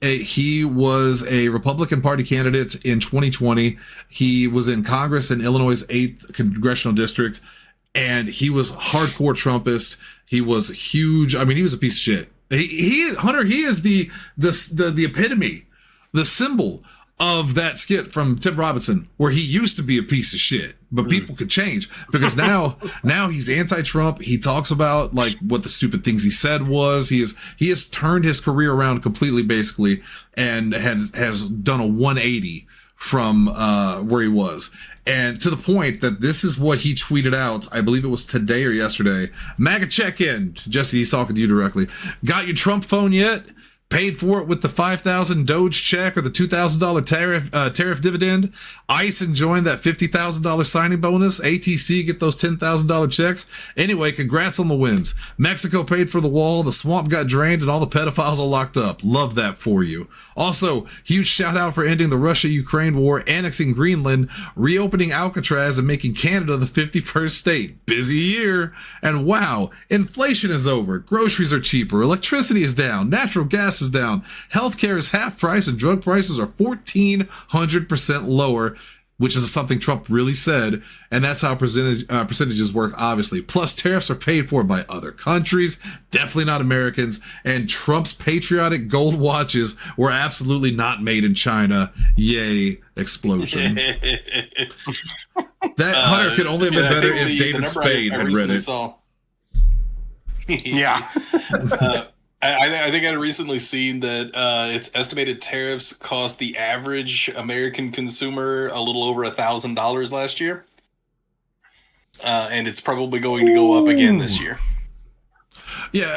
He was a Republican Party candidate in 2020. He was in Congress in Illinois' 8th congressional district, and he was hardcore Trumpist. He was huge. I mean, he was a piece of shit. Hunter, he is the epitome, the symbol of that skit from Tim Robinson, where he used to be a piece of shit, but people could change because now he's anti-Trump. He talks about like what the stupid things he said was. He has turned his career around completely, basically, and has done a 180 from where he was, and to the point that this is what he tweeted out. I believe it was today or yesterday. MAGA check-in. Jesse, he's talking to you directly. Got your Trump phone yet? Paid for it with the $5,000 Doge check or the $2,000 tariff dividend. ICE enjoying that $50,000 signing bonus. ATC get those $10,000 checks. Anyway, congrats on the wins. Mexico paid for the wall. The swamp got drained and all the pedophiles are locked up. Love that for you. Also, huge shout out for ending the Russia-Ukraine war, annexing Greenland, reopening Alcatraz, and making Canada the 51st state. Busy year. And wow, inflation is over. Groceries are cheaper. Electricity is down. Natural gas is down. Healthcare is half price and drug prices are 1,400% lower, which is something Trump really said. And that's how percentages work, obviously. Plus, tariffs are paid for by other countries, definitely not Americans. And Trump's patriotic gold watches were absolutely not made in China. Yay, explosion. That Hunter could only have been better if David Spade had read it. Yeah. I think I'd recently seen that its estimated tariffs cost the average American consumer a little over $1,000 last year, and it's probably going to go up again this year. Yeah,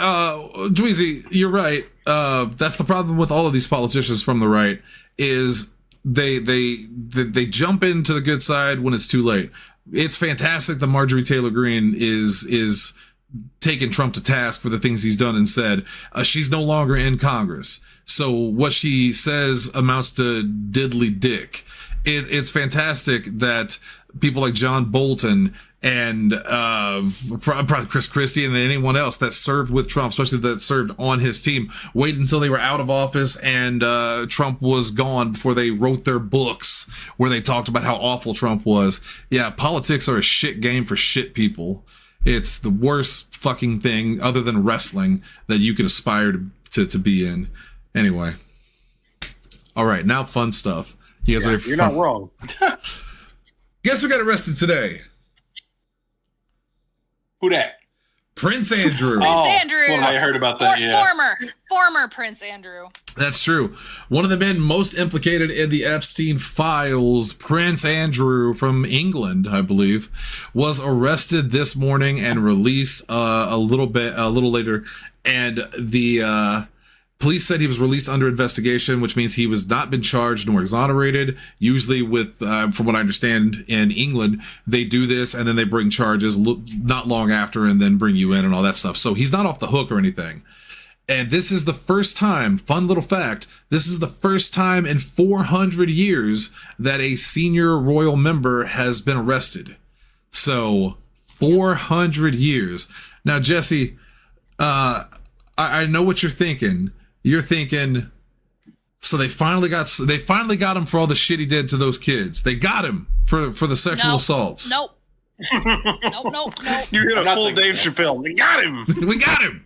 Dweezy, you're right. That's the problem with all of these politicians from the right is they jump into the good side when it's too late. It's fantastic that Marjorie Taylor Greene is taking Trump to task for the things he's done and said. She's no longer in Congress. So what she says amounts to diddly dick. It's fantastic that people like John Bolton and probably Chris Christie and anyone else that served with Trump, especially that served on his team, waited until they were out of office and Trump was gone before they wrote their books where they talked about how awful Trump was. Yeah, politics are a shit game for shit people. It's the worst fucking thing other than wrestling that you could aspire to be in. Anyway. All right, now fun stuff. You guys ready for You're fun? not wrong. Guess who got arrested today? Who dat? Prince Andrew. Prince Andrew. Well, I heard about that. Yeah. Former Prince Andrew. That's true. One of the men most implicated in the Epstein files, Prince Andrew from England, I believe, was arrested this morning and released a little later. And the police said he was released under investigation, which means he was not been charged nor exonerated. Usually with, from what I understand, in England, they do this and then they bring charges not long after and then bring you in and all that stuff. So he's not off the hook or anything. And this is the first time, fun little fact, this is the first time in 400 years that a senior royal member has been arrested. So 400 years. Now, Jesse, I know what you're thinking. You're thinking, So they finally got him for all the shit he did to those kids. They got him for the sexual assaults. Nope. Nope. You hit a full Dave Chappelle. They got him. We got him.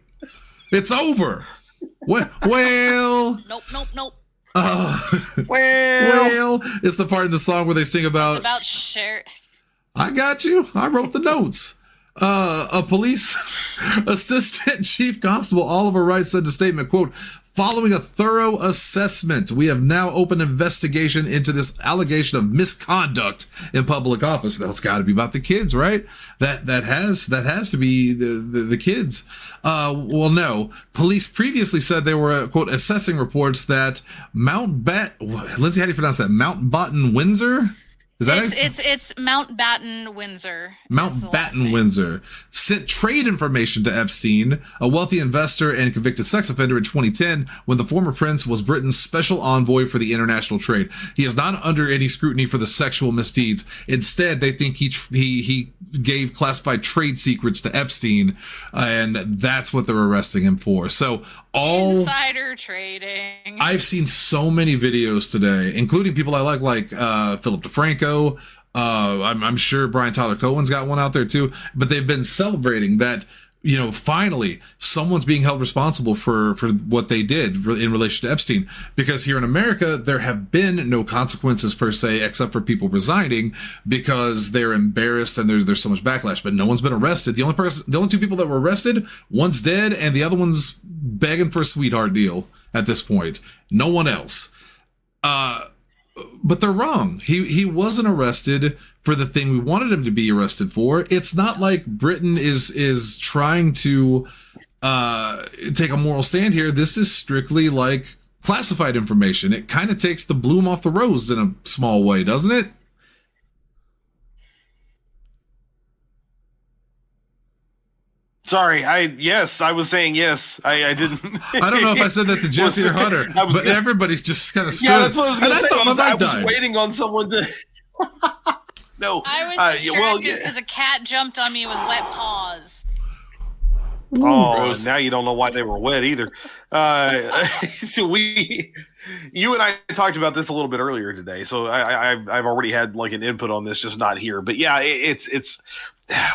It's over. Well. Nope. Well, it's the part in the song where they sing about share. I got you. I wrote the notes. A police assistant chief constable Oliver Wright said in a statement, quote, "Following a thorough assessment, we have now opened investigation into this allegation of misconduct in public office." That's got to be about the kids, right? That has to be the kids. Well, no. Police previously said they were, quote, assessing reports that Lindsay, how do you pronounce that? Mountbatten Windsor? Is that it's Mountbatten Windsor. Mountbatten Windsor sent trade information to Epstein, a wealthy investor and convicted sex offender, in 2010 when the former prince was Britain's special envoy for the international trade. He is not under any scrutiny for the sexual misdeeds. Instead, they think he gave classified trade secrets to Epstein, and that's what they're arresting him for. So insider trading. I've seen so many videos today, including people I like Philip DeFranco. I'm sure Brian Tyler Cohen's got one out there too, but they've been celebrating that, you know, finally someone's being held responsible for what they did in relation to Epstein. Because here in America, there have been no consequences per se, except for people resigning because they're embarrassed and there's so much backlash, but no one's been arrested. The only two people that were arrested, one's dead and the other one's begging for a sweetheart deal at this point. No one else. But they're wrong. He wasn't arrested for the thing we wanted him to be arrested for. It's not like Britain is trying to take a moral stand here. This is strictly like classified information. It kind of takes the bloom off the rose in a small way, doesn't it? Sorry, I was saying yes. I didn't. I don't know if I said that to Jesse or Hunter, but everybody's just kind of stood. Yeah, that's what I was going to say. I was waiting on someone to. No, I was distracted because a cat jumped on me with wet paws. Oh, gross. Now you don't know why they were wet either. So you and I talked about this a little bit earlier today. So I've already had like an input on this, just not here. But yeah, it's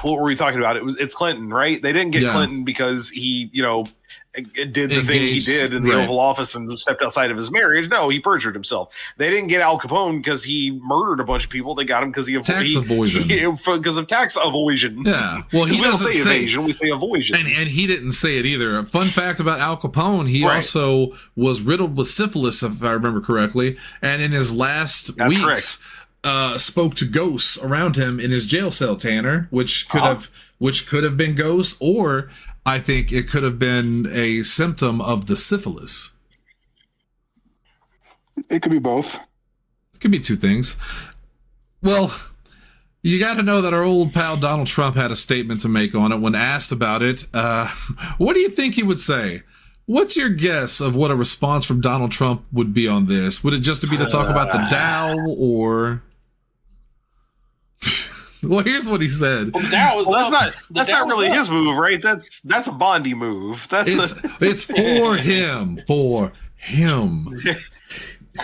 what were we talking about? It's Clinton, right? They didn't get Clinton because he, did the thing he did in the Oval Office and stepped outside of his marriage. No, he perjured himself. They didn't get Al Capone because he murdered a bunch of people. They got him because tax avoidance. Because of tax avoidance. Yeah. Well, he doesn't say evasion. We say avoidance. And he didn't say it either. A fun fact about Al Capone, he also was riddled with syphilis, if I remember correctly. And in his last weeks, spoke to ghosts around him in his jail cell, Tanner, which could have been ghosts, or I think it could have been a symptom of the syphilis. It could be both. It could be two things. Well, you got to know that our old pal Donald Trump had a statement to make on it when asked about it. What do you think he would say? What's your guess of what a response from Donald Trump would be on this? Would it just be to talk about the Dow, or... Well, here's what he said. Well, that's not really his move, right? That's a Bondy move. It's for him. For him.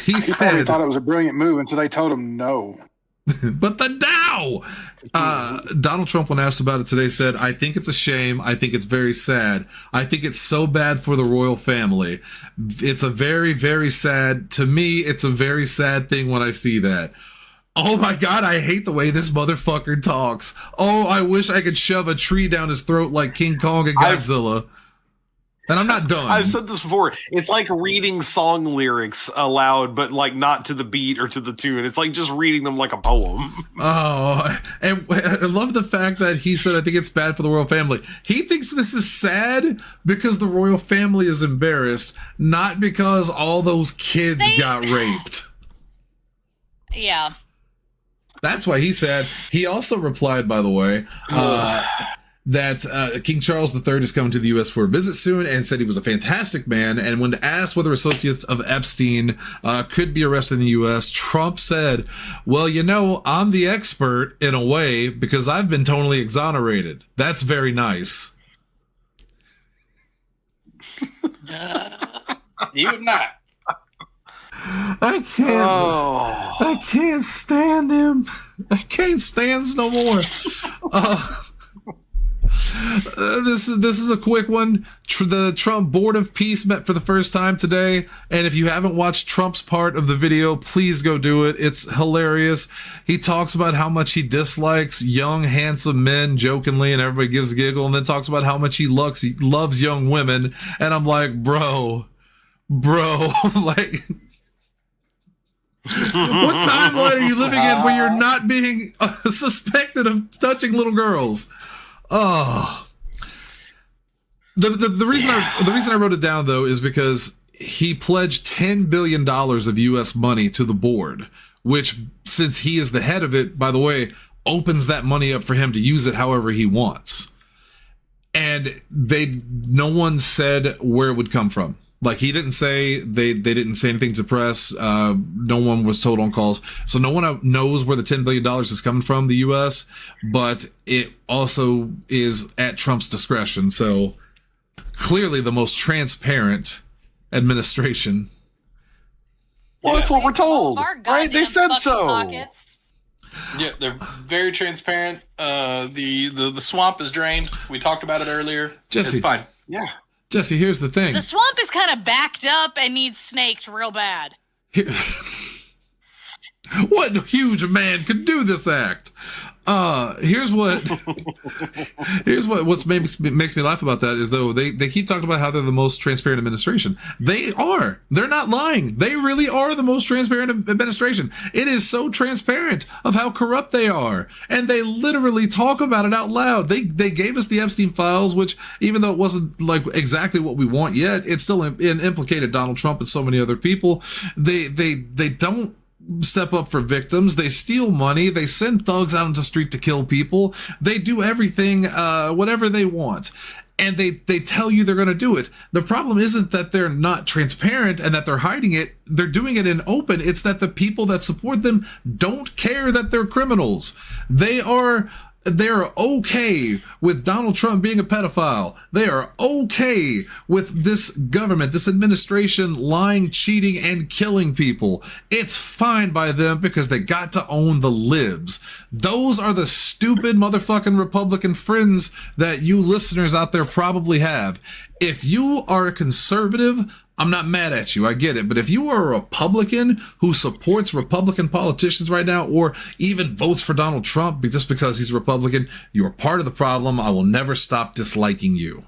He said thought it was a brilliant move until they told him no. But the Dow! Donald Trump, when asked about it today, said, "I think it's a shame. I think it's very sad. I think it's so bad for the royal family. It's a very, very sad, to me, it's a very sad thing when I see that. Oh my God, I hate the way this motherfucker talks. Oh, I wish I could shove a tree down his throat like King Kong and Godzilla." And I'm not done. I've said this before. It's like reading song lyrics aloud, but like not to the beat or to the tune. It's like just reading them like a poem. Oh, and I love the fact that he said, "I think it's bad for the royal family." He thinks this is sad because the royal family is embarrassed, not because all those kids got raped. Yeah. That's why he said. He also replied, by the way, that King Charles III is coming to the U.S. for a visit soon, and said he was a fantastic man. And when asked whether associates of Epstein could be arrested in the U.S., Trump said, "Well, I'm the expert in a way because I've been totally exonerated. That's very nice." You're not. I can't. Oh. I can't stand him. I can't stand no more. This is a quick one. The Trump Board of Peace met for the first time today, and if you haven't watched Trump's part of the video, please go do it. It's hilarious. He talks about how much he dislikes young, handsome men, jokingly, and everybody gives a giggle, and then talks about how much he loves young women, and I'm like, bro, like... What timeline are you living in where you're not being suspected of touching little girls? Oh, the reason I wrote it down though is because he pledged $10 billion of U.S. money to the board, which, since he is the head of it, by the way, opens that money up for him to use it however he wants. And no one said where it would come from. Like, he didn't say, they didn't say anything to press. No one was told on calls. So no one knows where the $10 billion is coming from, the U.S., but it also is at Trump's discretion. So clearly the most transparent administration. Well, that's what we're told, right? They said so. Pockets. Yeah, they're very transparent. The swamp is drained. We talked about it earlier. Jesse. It's fine. Yeah. Jesse, here's the thing. The swamp is kind of backed up and needs snaked real bad. What huge man could do this act? Here's what makes me laugh about that is, though, they keep talking about how they're the most transparent administration. They are. They're not lying. They really are the most transparent administration. It is so transparent of how corrupt they are, and they literally talk about it out loud. They gave us the Epstein files, which, even though it wasn't like exactly what we want yet, it still implicated Donald Trump and so many other people. They don't step up for victims. They steal money. They send thugs out into the street to kill people. They do everything, whatever they want. And they tell you they're going to do it. The problem isn't that they're not transparent and that they're hiding it. They're doing it in open. It's that the people that support them don't care that they're criminals. They're okay with Donald Trump being a pedophile. They are okay with this government, this administration lying, cheating, and killing people. It's fine by them because they got to own the libs. Those are the stupid motherfucking Republican friends that you listeners out there probably have. If you are a conservative, I'm not mad at you. I get it. But if you are a Republican who supports Republican politicians right now, or even votes for Donald Trump just because he's a Republican, you're part of the problem. I will never stop disliking you.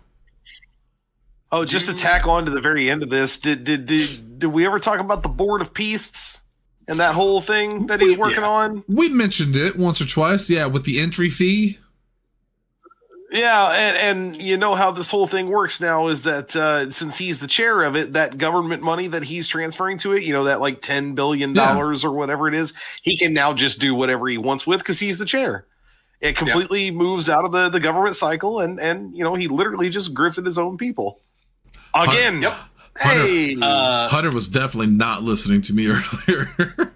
Oh, just to tack on to the very end of this, did we ever talk about the Board of Peace and that whole thing that he's working on? We mentioned it once or twice. Yeah, with the entry fee. Yeah, and you know how this whole thing works now is that since he's the chair of it, that government money that he's transferring to it, you know, that like $10 billion or whatever it is, he can now just do whatever he wants with because he's the chair. It completely moves out of the government cycle, and you know, he literally just grifted his own people. Again, Hunter was definitely not listeing to me earlier.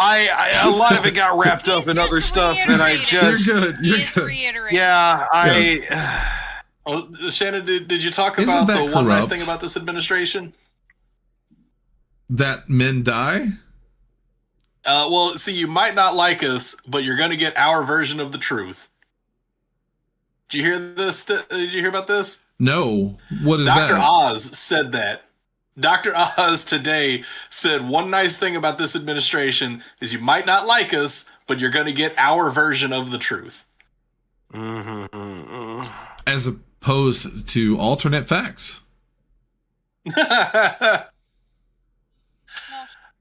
A lot of it got wrapped up in other stuff, and I just... You're good. Yeah, Shannon, did you talk about the one nice thing about this administration? That men die? Well, see, you might not like us, but you're going to get our version of the truth. Did you hear this? Did you hear about this? No. What is that? Dr. Oz said that. Dr. Oz today said one nice thing about this administration is you might not like us, but you're going to get our version of the truth. As opposed to alternate facts. That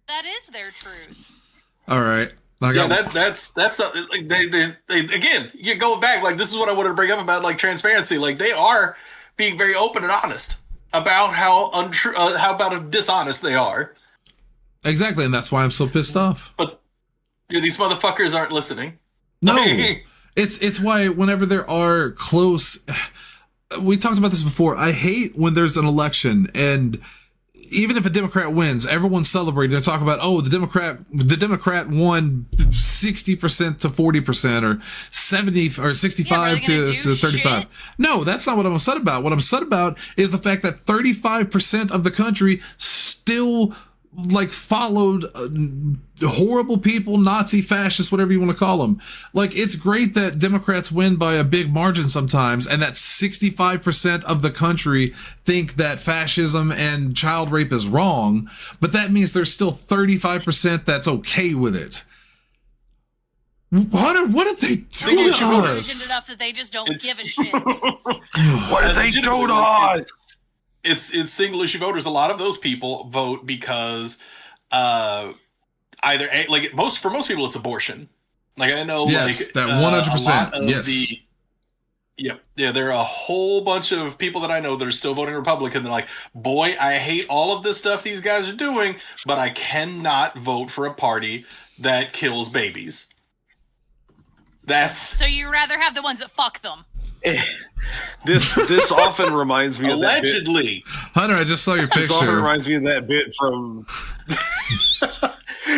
is their truth. All right. That's like they again, you go back, like, this is what I wanted to bring up about, like, transparency. Like, they are being very open and honest about how untrue, how about dishonest they are. Exactly, and that's why I'm so pissed off. But these motherfuckers aren't listening. No, it's why whenever there are close, we talked about this before. I hate when there's an election and even if a Democrat wins, everyone's celebrating. They're talking about, oh, the Democrat won 60% to 40% or 70 or 65 to 35. Shit? No, that's not what I'm upset about. What I'm upset about is the fact that 35% of the country still like followed horrible people, Nazi, fascists, whatever you want to call them. Like, it's great that Democrats win by a big margin sometimes, and that 65% of the country think that fascism and child rape is wrong, but that means there's still 35% that's okay with it. What did they do to us? Enough that they just don't give a shit. What did they do to us? It's single issue voters. A lot of those people vote because either like for most people it's abortion. Like I know, yes, like that 100%. Yes. Yeah, there are a whole bunch of people that I know that are still voting Republican. They're like, boy, I hate all of this stuff these guys are doing, but I cannot vote for a party that kills babies. So you rather have the ones that fuck them. This often reminds me of allegedly. Hunter, I just saw your picture. This often reminds me of that bit from.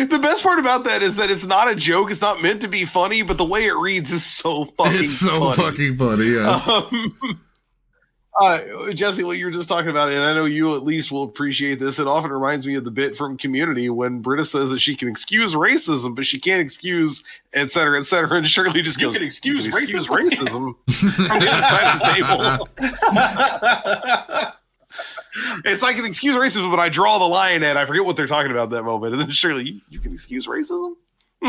The best part about that is that it's not a joke. It's not meant to be funny, but the way it reads is so fucking. It's so fucking funny. Yes. Jesse, what you were just talking about, and I know you at least will appreciate this. It often reminds me of the bit from Community when Britta says that she can excuse racism, but she can't excuse et cetera, and Shirley just goes, "You can excuse racism from the other side of the table." It's like an excuse racism, but I draw the line at I forget what they're talking about at that moment, and then Shirley, you can excuse racism.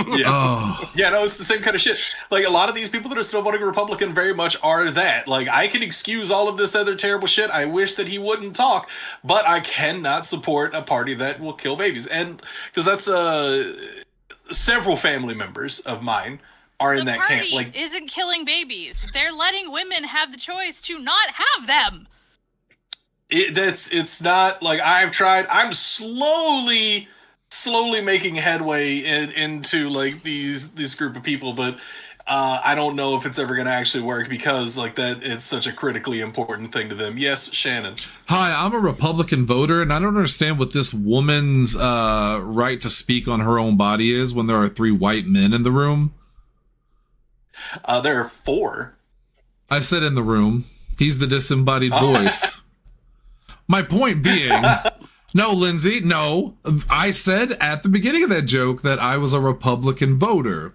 Yeah. Oh. Yeah, no, it's the same kind of shit. Like, a lot of these people that are still voting Republican very much are that. Like, I can excuse all of this other terrible shit. I wish that he wouldn't talk, but I cannot support a party that will kill babies. And, because that's, several family members of mine are in that camp. The party isn't killing babies. They're letting women have the choice to not have them. It's not, like, I've tried, I'm slowly making headway into like these group of people, but I don't know if it's ever going to actually work because like that it's such a critically important thing to them. Yes, Shannon. Hi, I'm a Republican voter, and I don't understand what this woman's right to speak on her own body is when there are 3 white men in the room. There are 4. I said in the room. He's the disembodied voice. My point being. No, Lindsay, no. I said at the beginning of that joke that I was a Republican voter.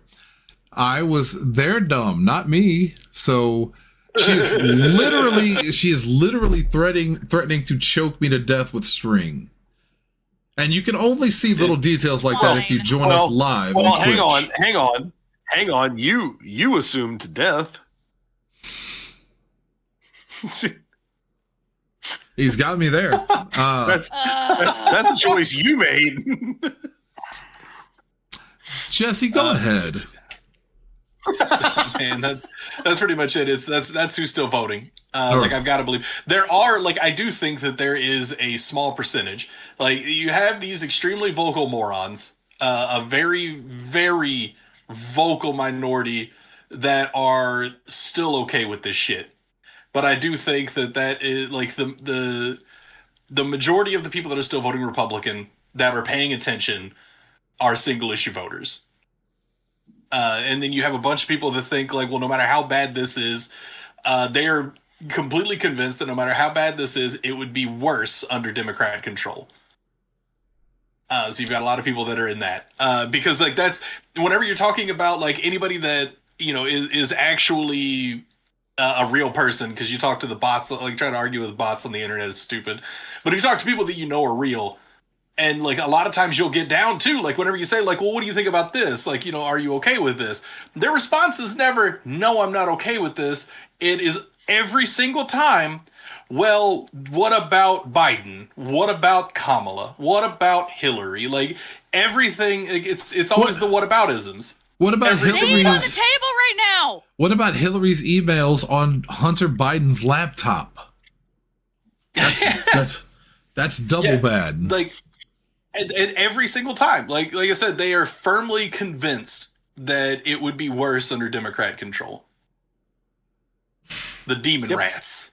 They're dumb, not me. So she is literally threatening to choke me to death with string. And you can only see little details like that if you join us live on Twitch. Hang on. You assumed death. He's got me there. That's a choice you made. Jesse, go ahead. Man, that's pretty much it. That's who's still voting. Right. Like I've got to believe there are. Like I do think that there is a small percentage. Like you have these extremely vocal morons, a very very vocal minority that are still okay with this shit. But I do think that is like the majority of the people that are still voting Republican that are paying attention are single issue voters. And then you have a bunch of people that think like, well, no matter how bad this is, they are completely convinced that no matter how bad this is, it would be worse under Democrat control. So you've got a lot of people that are in that because like that's whenever you're talking about like anybody that you know is actually a real person, because you talk to the bots, like trying to argue with bots on the internet is stupid. But if you talk to people that you know are real, and like a lot of times you'll get down too, like whenever you say like, well, what do you think about this? Like, you know, are you okay with this? Their response is never, no, I'm not okay with this. It is every single time, well, what about Biden? What about Kamala? What about Hillary? Like everything, it's always the whataboutisms. What about Hillary's on the table right now? What about Hillary's emails on Hunter Biden's laptop? That's double bad. Like, and every single time, like I said, they are firmly convinced that it would be worse under Democrat control. The demon rats.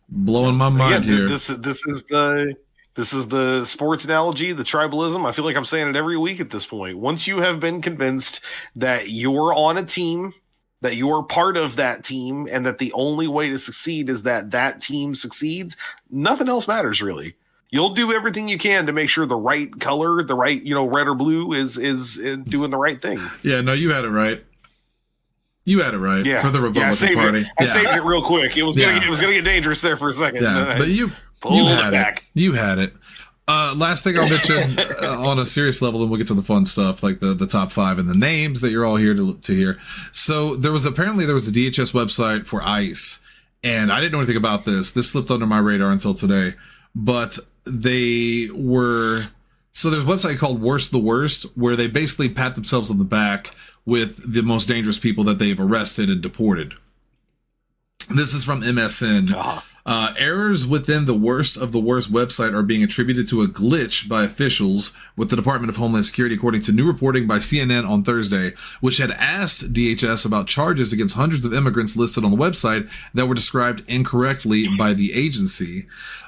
Blowing my mind here. This is the sports analogy, the tribalism. I feel like I'm saying it every week at this point. Once you have been convinced that you're on a team, that you're part of that team, and that the only way to succeed is that that team succeeds, nothing else matters really. You'll do everything you can to make sure the right color, the right, red or blue is doing the right thing. Yeah, no, you had it right. You had it right for the Republican Party. I saved it real quick. It was gonna get dangerous there for a second. Yeah, but you had it. You had it. Last thing I'll mention on a serious level, then we'll get to the fun stuff like the top 5 and the names that you're all here to hear. So there was a DHS website for ICE, and I didn't know anything about this. This slipped under my radar until today, but there's a website called Worst the Worst, where they basically pat themselves on the back with the most dangerous people that they've arrested and deported. This is from MSN. Errors within the worst of the worst website are being attributed to a glitch by officials with the Department of Homeland Security, according to new reporting by CNN on Thursday, which had asked DHS about charges against hundreds of immigrants listed on the website that were described incorrectly by the agency.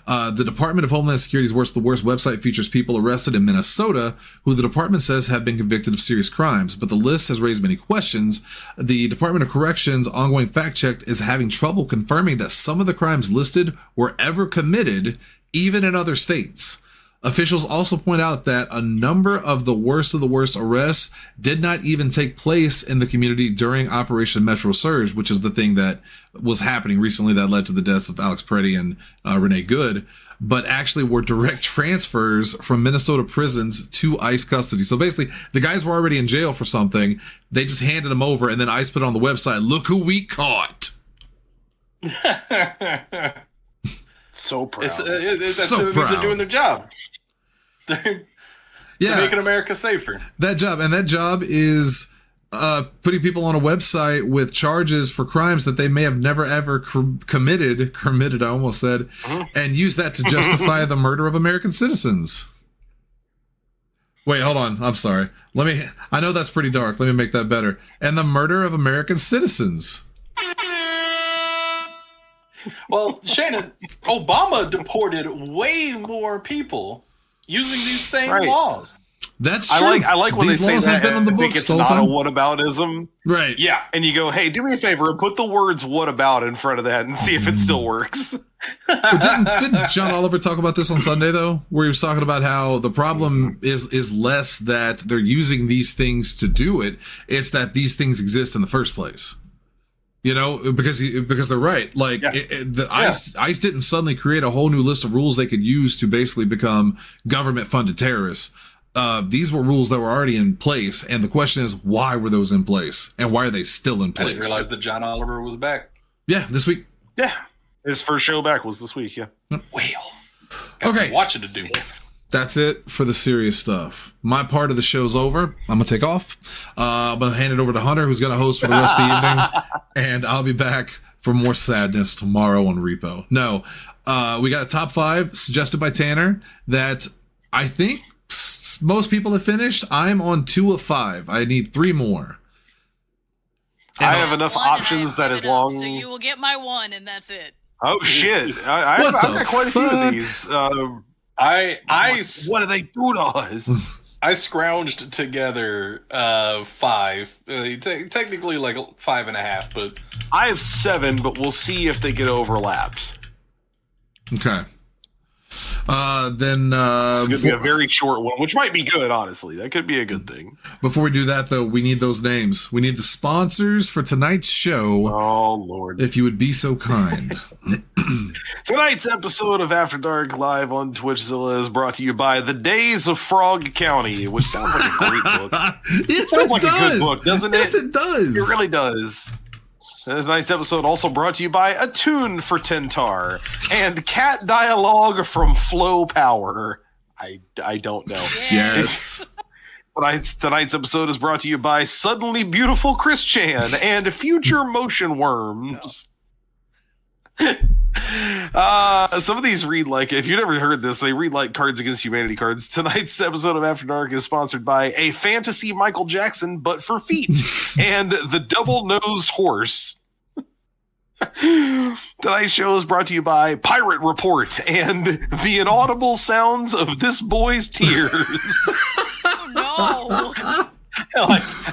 The Department of Homeland Security's Worst the Worst website features people arrested in Minnesota who the department says have been convicted of serious crimes, but the list has raised many questions. The Department of Corrections ongoing fact check is having trouble confirming that some of the crimes listed were ever committed, even in other states. Officials also point out that a number of the worst arrests did not even take place in the community during Operation Metro Surge, which is the thing that was happening recently that led to the deaths of Alex Preddy and Renee Good, but actually were direct transfers from Minnesota prisons to ICE custody. So basically, the guys were already in jail for something. They just handed them over, and then ICE put it on the website, "Look who we caught." So proud. So proud. They're doing their job. They're making America safer. That job is putting people on a website with charges for crimes that they may have never ever committed, I almost said, and use that to justify the murder of American citizens. Wait, hold on. I'm sorry. I know that's pretty dark. Let me make that better. And the murder of American citizens. Well, Shannon, Obama deported way more people using these same laws. That's true. I like when these they say laws that. have been on the books it's the whole not time. a whataboutism, right? Yeah, and you go, "Hey, do me a favor and put the words 'what about' in front of that and see if it still works." But didn't John Oliver talk about this on Sunday though, where he was talking about how the problem is less that they're using these things to do it; it's that these things exist in the first place. Because they're right. Like ICE didn't suddenly create a whole new list of rules they could use to basically become government-funded terrorists. These were rules that were already in place, and the question is, why were those in place, and why are they still in place? I didn't realize that John Oliver was back. Yeah, this week. Yeah, his first show back was this week. Yeah. Well, okay. Watching to do. That's it for the serious stuff. My part of the show's over. I'm gonna take off. I'm gonna hand it over to Hunter, who's gonna host for the rest of the evening, and I'll be back for more sadness tomorrow on Repo. No, we got a top 5 suggested by Tanner that I think most people have finished. I'm on 2 of 5. I need 3 more. And I have enough options that as long. So you will get my 1, and that's it. Oh shit! I've got quite a few of these. What do they do to us? I scrounged together 5, technically like 5.5, but I have 7, but we'll see if they get overlapped. Okay. Then it's gonna be a very short one, which might be good. Honestly, that could be a good thing. Before we do that, though, we need those names. We need the sponsors for tonight's show. Oh Lord! If you would be so kind. Tonight's episode of After Dark live on Twitchzilla is brought to you by The Days of Frog County, which sounds like a great book. Yes, sounds it like does. a good book, doesn't it? Yes, it does. It really does. Tonight's episode also brought to you by A Tune for Tentar and cat dialogue from Flow Power. I don't know. Yes. Tonight's episode is brought to you by Suddenly Beautiful Chris Chan and Future Motion Worms. Some of these read like, if you've never heard this, they read like Cards Against Humanity cards. Tonight's episode of After Dark is sponsored by A Fantasy Michael Jackson, but for feet, and The Double-Nosed Horse. Tonight's show is brought to you by Pirate Report and The Inaudible Sounds of This Boy's Tears. Oh, no.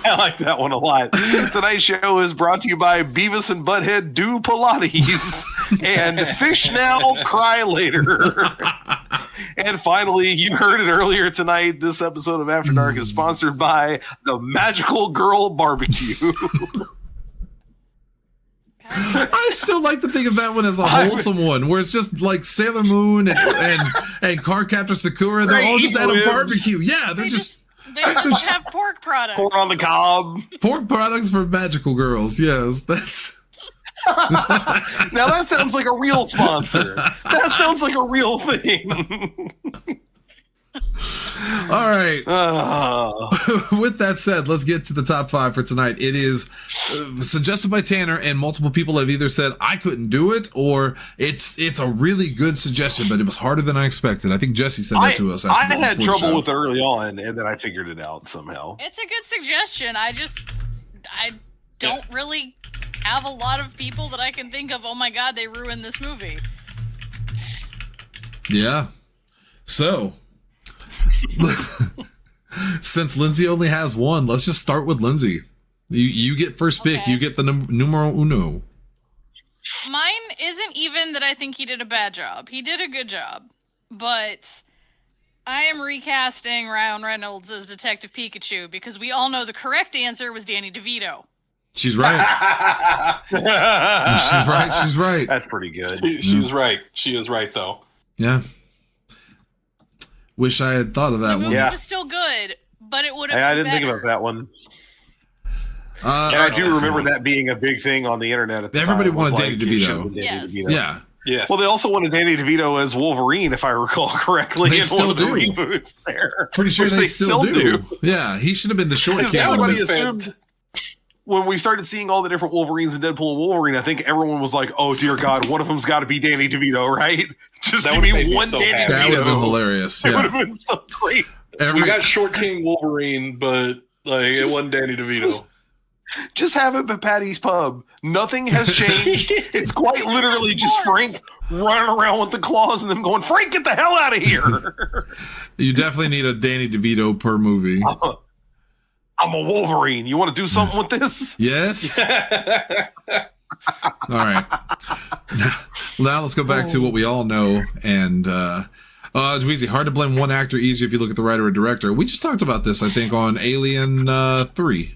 I like that one a lot. Tonight's show is brought to you by Beavis and Butthead Do Pilates and Fish Now, Cry Later. And finally, you heard it earlier tonight. This episode of After Dark is sponsored by the Magical Girl Barbecue. I still like to think of that one as a wholesome one, where it's just like Sailor Moon and Cardcaptor Sakura. They're all just at a barbecue. Yeah, They just have pork products. Pork on the cob. pork products for magical girls. Yes, that's. Now that sounds like a real sponsor. That sounds like a real thing. All right. Oh. With that said, let's get to the top 5 for tonight. It is suggested by Tanner, and multiple people have either said I couldn't do it, or it's a really good suggestion, but it was harder than I expected. I think Jesse said that to us. I had trouble with it early on, and then I figured it out somehow. It's a good suggestion. I don't really have a lot of people that I can think of. Oh my god, they ruined this movie. Yeah. So, since Lindsay only has one, let's just start with Lindsay. You get first pick. Okay. You get the numero uno. Mine isn't even that I think he did a bad job. He did a good job. But I am recasting Ryan Reynolds as Detective Pikachu because we all know the correct answer was Danny DeVito. She's right. She's right. That's pretty good. She's right. She is right, though. Yeah. Wish I had thought of that The one. movie Yeah. was still good, but it would have Hey, I been didn't think better. about that one. And I do remember that being a big thing on the internet at the Everybody time. It was wanted Danny like, DeVito. it should have been Yes. Danny DeVito. Yeah. Yes. Well, they also wanted Danny DeVito as Wolverine, if I recall correctly. They in still one of the do. reboots there. Pretty sure Which they still do. Yeah, he should have been the short Because kid. everybody one. assumed when we started seeing all the different Wolverines and Deadpool and Wolverine, I think everyone was like, "Oh dear God, one of them's got to be Danny DeVito, right? Just That give would've made me me one so Danny happy. That would have been DeVito. hilarious. It would Yeah. have been so great. we got Short King Wolverine, but like it wasn't Danny DeVito. Just have it at Patty's Pub. Nothing has changed. It's quite literally just Frank running around with the claws and them going, "Frank, get the hell out of here!" You definitely need a Danny DeVito per movie. I'm a Wolverine. You want to do something with this? Yes. All right. Now let's go back to what we all know. And it's easy. Hard to blame one actor. Easier if you look at the writer or director. We just talked about this, I think, on Alien 3.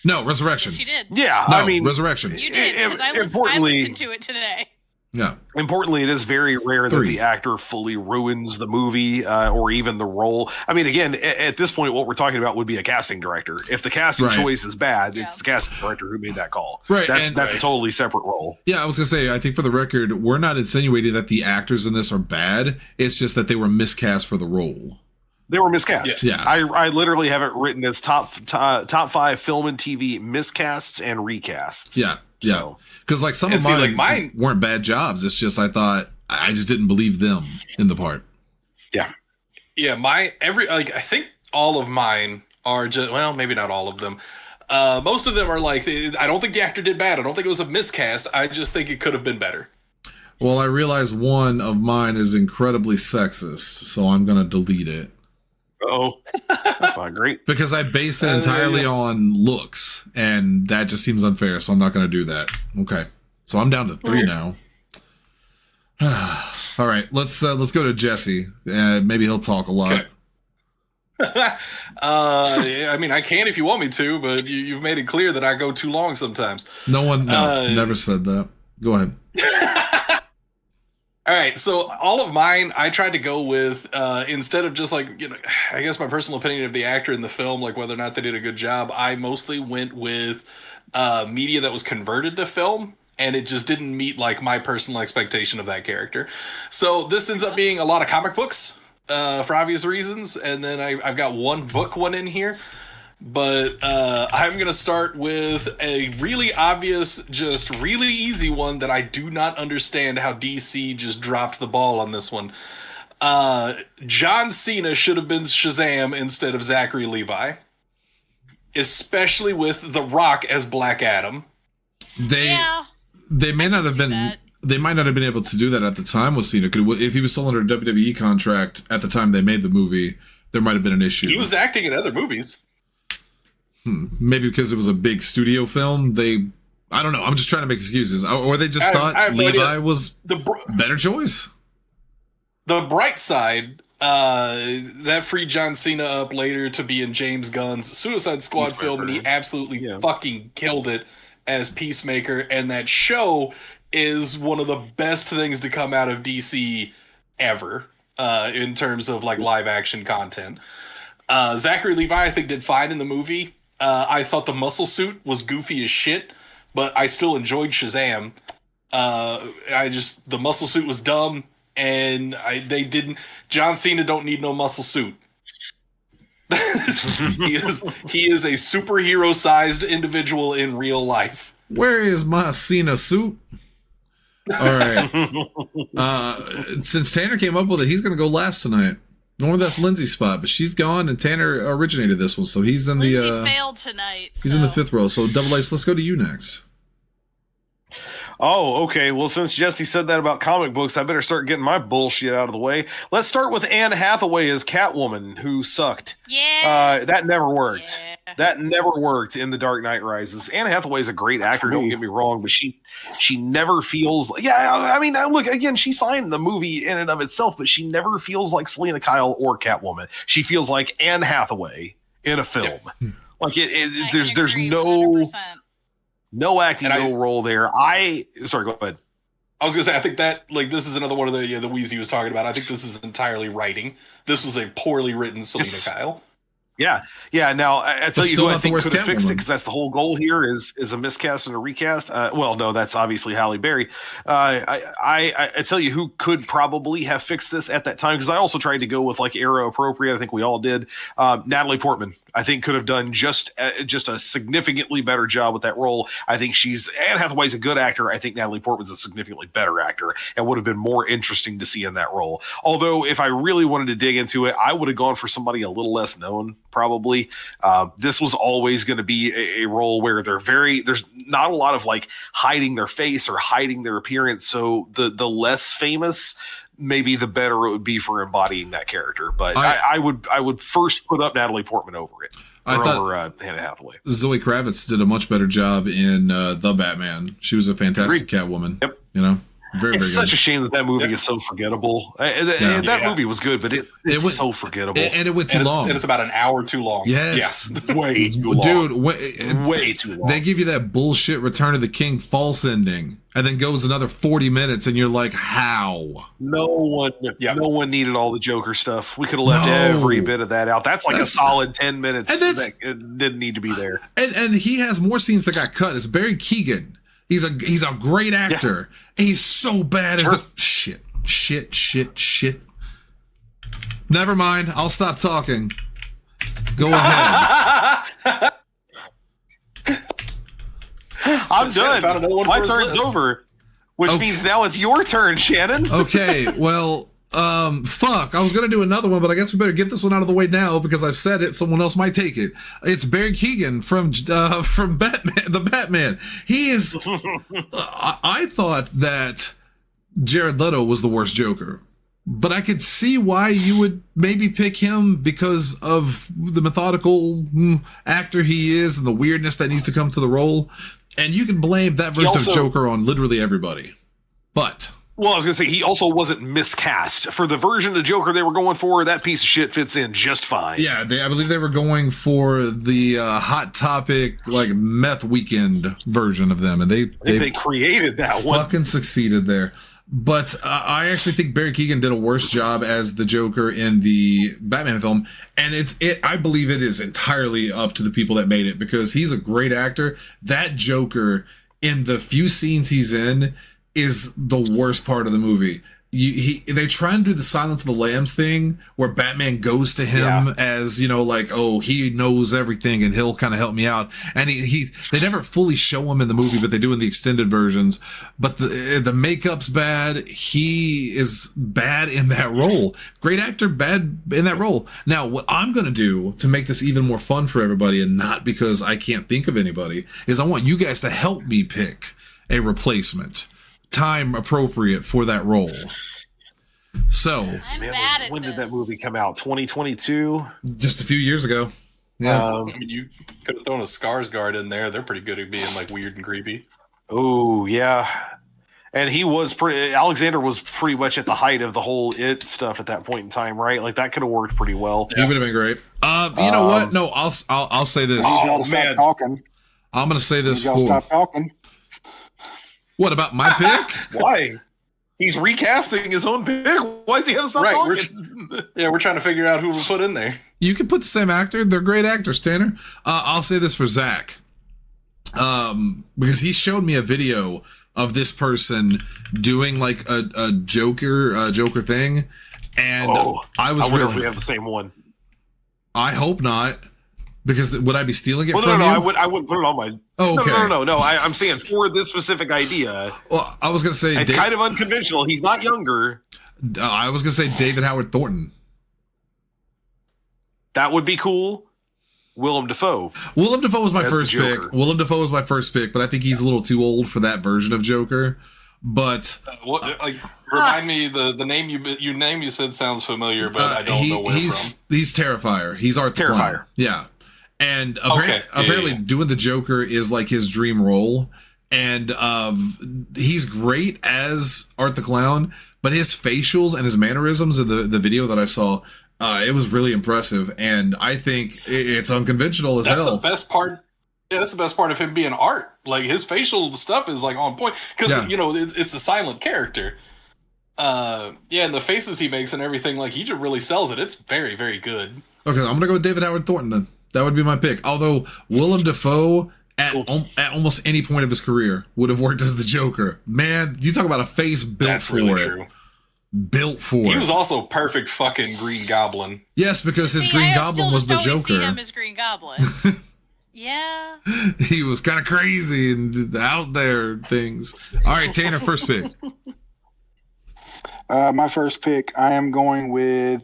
No, Resurrection. She did. Yeah, No, I mean, Resurrection. You did, because I importantly- listened to it today. Yeah. importantly, it is very rare that 3. the actor fully ruins the movie or even the role. I mean, again, at this point, what we're talking about would be a casting director. If the casting Right. choice is bad, Yeah. it's the casting director who made that call. Right, That's, and- that's a totally separate role. Yeah, I was going to say, I think for the record, we're not insinuating that the actors in this are bad. It's just that they were miscast for the role. They were miscast. Yes. Yeah. I literally have it written as top 5 film and TV miscasts and recasts. Yeah. Yeah. So- Because like some And of see, mine, like, mine- weren't bad jobs. It's just I thought I just didn't believe them in the part. Yeah. Yeah, I think all of mine are just, well, maybe not all of them. Most of them are like, I don't think the actor did bad. I don't think it was a miscast. I just think it could have been better. Well, I realize one of mine is incredibly sexist, so I'm going to delete it. Oh, that's not great. Because I based it entirely on looks, and that just seems unfair, so I'm not going to do that. Okay. So I'm down to 3 now. All right, let's go to Jesse. Maybe he'll talk a lot. Yeah, I mean, I can if you want me to, but you've made it clear that I go too long sometimes. No, never said that. Go ahead. All right, so all of mine, I tried to go with, instead of just like, I guess my personal opinion of the actor in the film, like whether or not they did a good job, I mostly went with media that was converted to film, and it just didn't meet like my personal expectation of that character. So this ends up being a lot of comic books, for obvious reasons, and then I've got one book one in here. But I'm going to start with a really obvious, just really easy one that I do not understand how DC just dropped the ball on this one. John Cena should have been Shazam instead of Zachary Levi. Especially with The Rock as Black Adam. They may not have been... that. They might not have been able to do that at the time with Cena. If he was still under a WWE contract at the time they made the movie, there might have been an issue. He was acting in other movies. Maybe because it was a big studio film. I don't know. I'm just trying to make excuses. Or they just I thought have no Levi idea. was The better choice. The bright side, that freed John Cena up later to be in James Gunn's Suicide Squad film, and he absolutely fucking killed it as Peacemaker. And that show is one of the best things to come out of DC ever, in terms of like live action content. Zachary Levi, I think, did fine in the movie. I thought the muscle suit was goofy as shit, but I still enjoyed Shazam. The muscle suit was dumb. And John Cena don't need no muscle suit. he is a superhero-sized individual in real life. Where is my Cena suit? All right. Since Tanner came up with it, he's going to go last tonight. Normally that's Lindsay's spot, but she's gone, and Tanner originated this one, so he's in Lindsay the. failed tonight. He's in the fifth row. So Double H, let's go to you next. Oh, okay. Well, since Jesse said that about comic books, I better start getting my bullshit out of the way. Let's start with Anne Hathaway as Catwoman, who sucked. Yeah. That never worked. Yeah. That never worked in The Dark Knight Rises. Anne Hathaway is a great actor, don't get me wrong, but she never feels... Yeah, I mean, look, again, she's fine in the movie in and of itself, but she never feels like Selena Kyle or Catwoman. She feels like Anne Hathaway in a film. Yeah. Like, there's agree no... 100%. No acting, no role there. Sorry, go ahead. I was gonna say, I think that this is another one of the Wheezy was talking about. I think this is entirely writing. This was a poorly written Selena Kyle. Yeah. Now I tell you who I think could have fixed it, because that's the whole goal here is a miscast and a recast. Well, no, that's obviously Halle Berry. I tell you who could probably have fixed this at that time, because I also tried to go with era appropriate. I think we all did. Natalie Portman, I think, could have done just a significantly better job with that role. I think Anne Hathaway's a good actor. I think Natalie Portman's a significantly better actor and would have been more interesting to see in that role. Although, if I really wanted to dig into it, I would have gone for somebody a little less known, probably. This was always going to be a role where there's not a lot of hiding their face or hiding their appearance. So the less famous, maybe the better it would be for embodying that character. But I would first put up Natalie Portman over it. Over Anne Hathaway. Zoe Kravitz did a much better job in The Batman. She was a fantastic Catwoman. Yep. You know? Very, it's very such good. a shame that movie is so forgettable. That movie was good, but it's so forgettable. And it went too long. And it's about an hour too long. Yes. Yeah. Way too long. Dude, way too long. They give you that bullshit Return of the King false ending, and then goes another 40 minutes, and you're like, how? No one needed all the Joker stuff. We could have left every bit of that out. That's a solid 10 minutes that didn't need to be there. And he has more scenes that got cut. It's Barry Keoghan. He's a great actor. Yeah. He's so bad as shit. Never mind. I'll stop talking. Go ahead. I'm done. My turn's over. Which means now it's your turn, Shannon. Okay, well, fuck. I was gonna do another one, but I guess we better get this one out of the way now because I've said it. Someone else might take it. It's Barry Keoghan from Batman, the Batman. He is. I thought that Jared Leto was the worst Joker, but I could see why you would maybe pick him because of the methodical actor he is and the weirdness that needs to come to the role. And you can blame that version of Joker on literally everybody. But. Well, I was going to say, he also wasn't miscast. For the version of Joker they were going for, that piece of shit fits in just fine. Yeah, I believe they were going for the Hot Topic, meth weekend version of them. And they created that one. Fucking succeeded there. But I actually think Barry Keoghan did a worse job as the Joker in the Batman film. And I believe it is entirely up to the people that made it because he's a great actor. That Joker, in the few scenes he's in, is the worst part of the movie. They try and do the Silence of the Lambs thing where Batman goes to him as, he knows everything and he'll kind of help me out. And they never fully show him in the movie, but they do in the extended versions. But the makeup's bad. He is bad in that role. Great actor, bad in that role. Now, what I'm going to do to make this even more fun for everybody, and not because I can't think of anybody, is I want you guys to help me pick a replacement. Time appropriate for that role. So, when did that movie come out? 2022? Just a few years ago. Yeah. You could have thrown a Skarsgård in there. They're pretty good at being weird and creepy. Oh, yeah. And he was Alexander was pretty much at the height of the whole It stuff at that point in time, right? Like that could have worked pretty well. He would have been great. You know what? No, I'll say this. Y'all stop talking. I'm going to say this Y'all for stop talking. what about my pick? Why? He's recasting his own pick. Why is he have to stop talking? We're trying to figure out who to put in there. You can put the same actor. They're great actors, Tanner. I'll say this for Zach. Because he showed me a video of this person doing like a Joker thing, and I wonder if we have the same one. I hope not, because would I be stealing it from you? I wouldn't put it on my. Oh, okay. No. I'm saying for this specific idea. Well, I was gonna say it's kind of unconventional. He's not younger. I was gonna say David Howard Thornton. That would be cool. Willem Dafoe. Willem Dafoe was my first pick. Willem Dafoe was my first pick, but I think he's a little too old for that version of Joker. But remind me the name you said sounds familiar, but I don't know where from. He's Terrifier. He's Art the Clown. Yeah, and apparently doing the Joker is like his dream role, and he's great as Art the Clown. But his facials and his mannerisms in the video that I saw. It was really impressive, and I think it's unconventional as hell. That's the best part. Yeah, that's the best part of him being Art. Like his facial stuff is like on point because it's a silent character. And the faces he makes and everything, like he just really sells it. It's very, very good. Okay, I'm gonna go with David Howard Thornton then. That would be my pick. Although Willem Dafoe at almost any point of his career would have worked as the Joker. Man, you talk about a face built that's for really it. True. Built for He was also perfect fucking Green Goblin. Yes, because his Green Goblin was the Joker. See him as Green Goblin. Yeah. He was kind of crazy and out there things. All right, Tanner, first pick. My first pick, I am going with.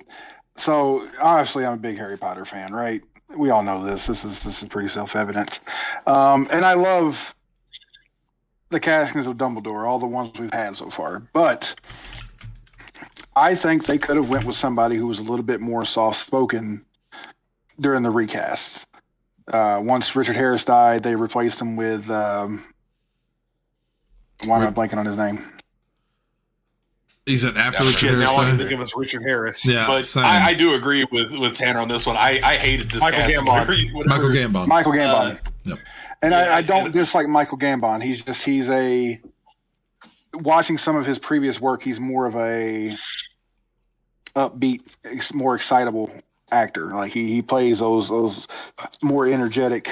So obviously, I'm a big Harry Potter fan, right? We all know this. This is pretty self-evident. And I love the castings of Dumbledore, all the ones we've had so far, but I think they could have went with somebody who was a little bit more soft-spoken during the recast. Once Richard Harris died, they replaced him with why am I blanking on his name? He said after Richard Harris now I can died? think of as Richard Harris. Yeah, but I do agree with Tanner on this one. I hated this Michael cast. Gambon. Michael Gambon. Yep. And I don't dislike Michael Gambon. He's a watching some of his previous work, he's more of a upbeat, more excitable actor. Like he plays those more energetic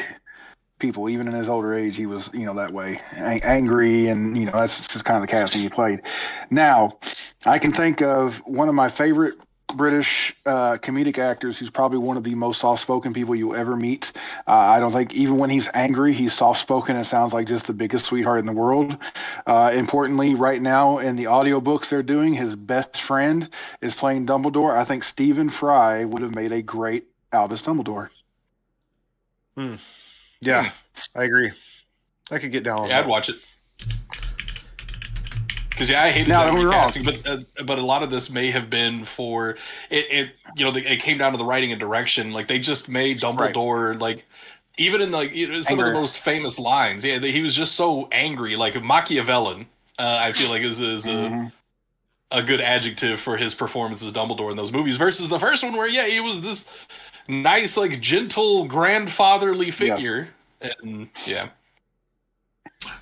people. Even in his older age, he was that way, angry, and that's just kind of the casting he played. Now, I can think of one of my favorite British comedic actors who's probably one of the most soft-spoken people you'll ever meet. I don't think even when he's angry, he's soft-spoken and sounds like just the biggest sweetheart in the world. Importantly, right now in the audiobooks they're doing, his best friend is playing Dumbledore. I think Stephen Fry would have made a great Albus Dumbledore. Yeah, I agree. I could get down on that. I'd watch it. Because I hated that recasting, but a lot of this may have been for it. It came down to the writing and direction. Like they just made Dumbledore like even in like some of the most famous lines. Yeah, he was just so angry, like Machiavellian. I feel like is a good adjective for his performance as Dumbledore in those movies. Versus the first one, where he was this nice, like gentle grandfatherly figure, and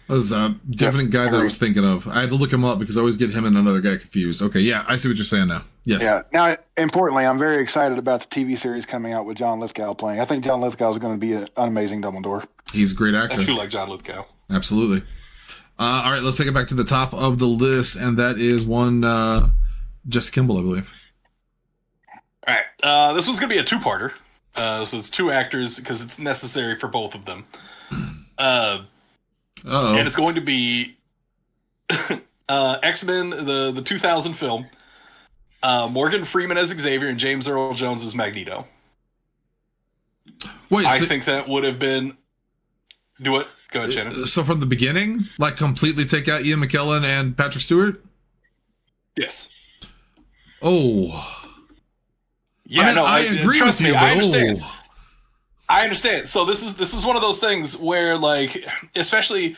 That was a different guy that I was thinking of. I had to look him up because I always get him and another guy confused. Okay, yeah, I see what you're saying now. Yes. Yeah. Now, importantly, I'm very excited about the TV series coming out with John Lithgow playing. I think John Lithgow is going to be an amazing Dumbledore. He's a great actor. I do like John Lithgow. Absolutely. All right, let's take it back to the top of the list, and that is one Jessica Kimball, I believe. All right, this one's going to be a two-parter. So it's two actors because it's necessary for both of them. And it's going to be X-Men, the 2000 film. Morgan Freeman as Xavier and James Earl Jones as Magneto. Wait, I think that would have been. Do it. Go ahead, Shannon. So from the beginning, like completely take out Ian McKellen and Patrick Stewart? Yes. Oh. Yeah, I agree with you. I understand. I understand. So this is one of those things where, like, especially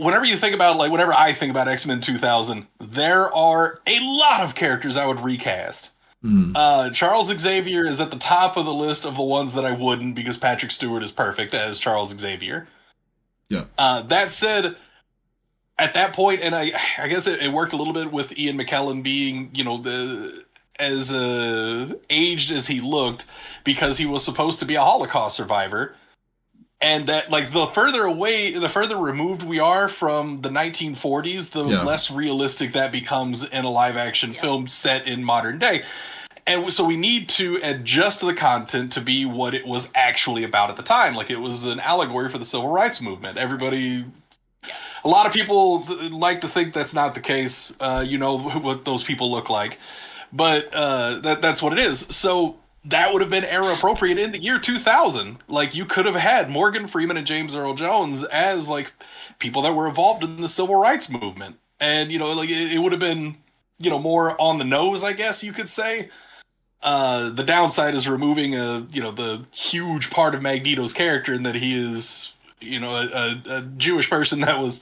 whenever you think about, like, whenever I think about X-Men 2000, there are a lot of characters I would recast. Charles Xavier is at the top of the list of the ones that I wouldn't, because Patrick Stewart is perfect as Charles Xavier. Yeah. That said, at that point, and I guess it worked a little bit with Ian McKellen being, as aged as he looked, because he was supposed to be a Holocaust survivor. And that, like, the further removed we are from the 1940s, the less realistic that becomes in a live-action film set in modern day. And so we need to adjust the content to be what it was actually about at the time. Like, it was an allegory for the civil rights movement. A lot of people like to think that's not the case. What those people look like. But that's what it is. So that would have been era appropriate in the year 2000. Like, you could have had Morgan Freeman and James Earl Jones as, like, people that were involved in the civil rights movement. And, it would have been, more on the nose, I guess you could say. The downside is removing the huge part of Magneto's character, and that he is, a Jewish person that was...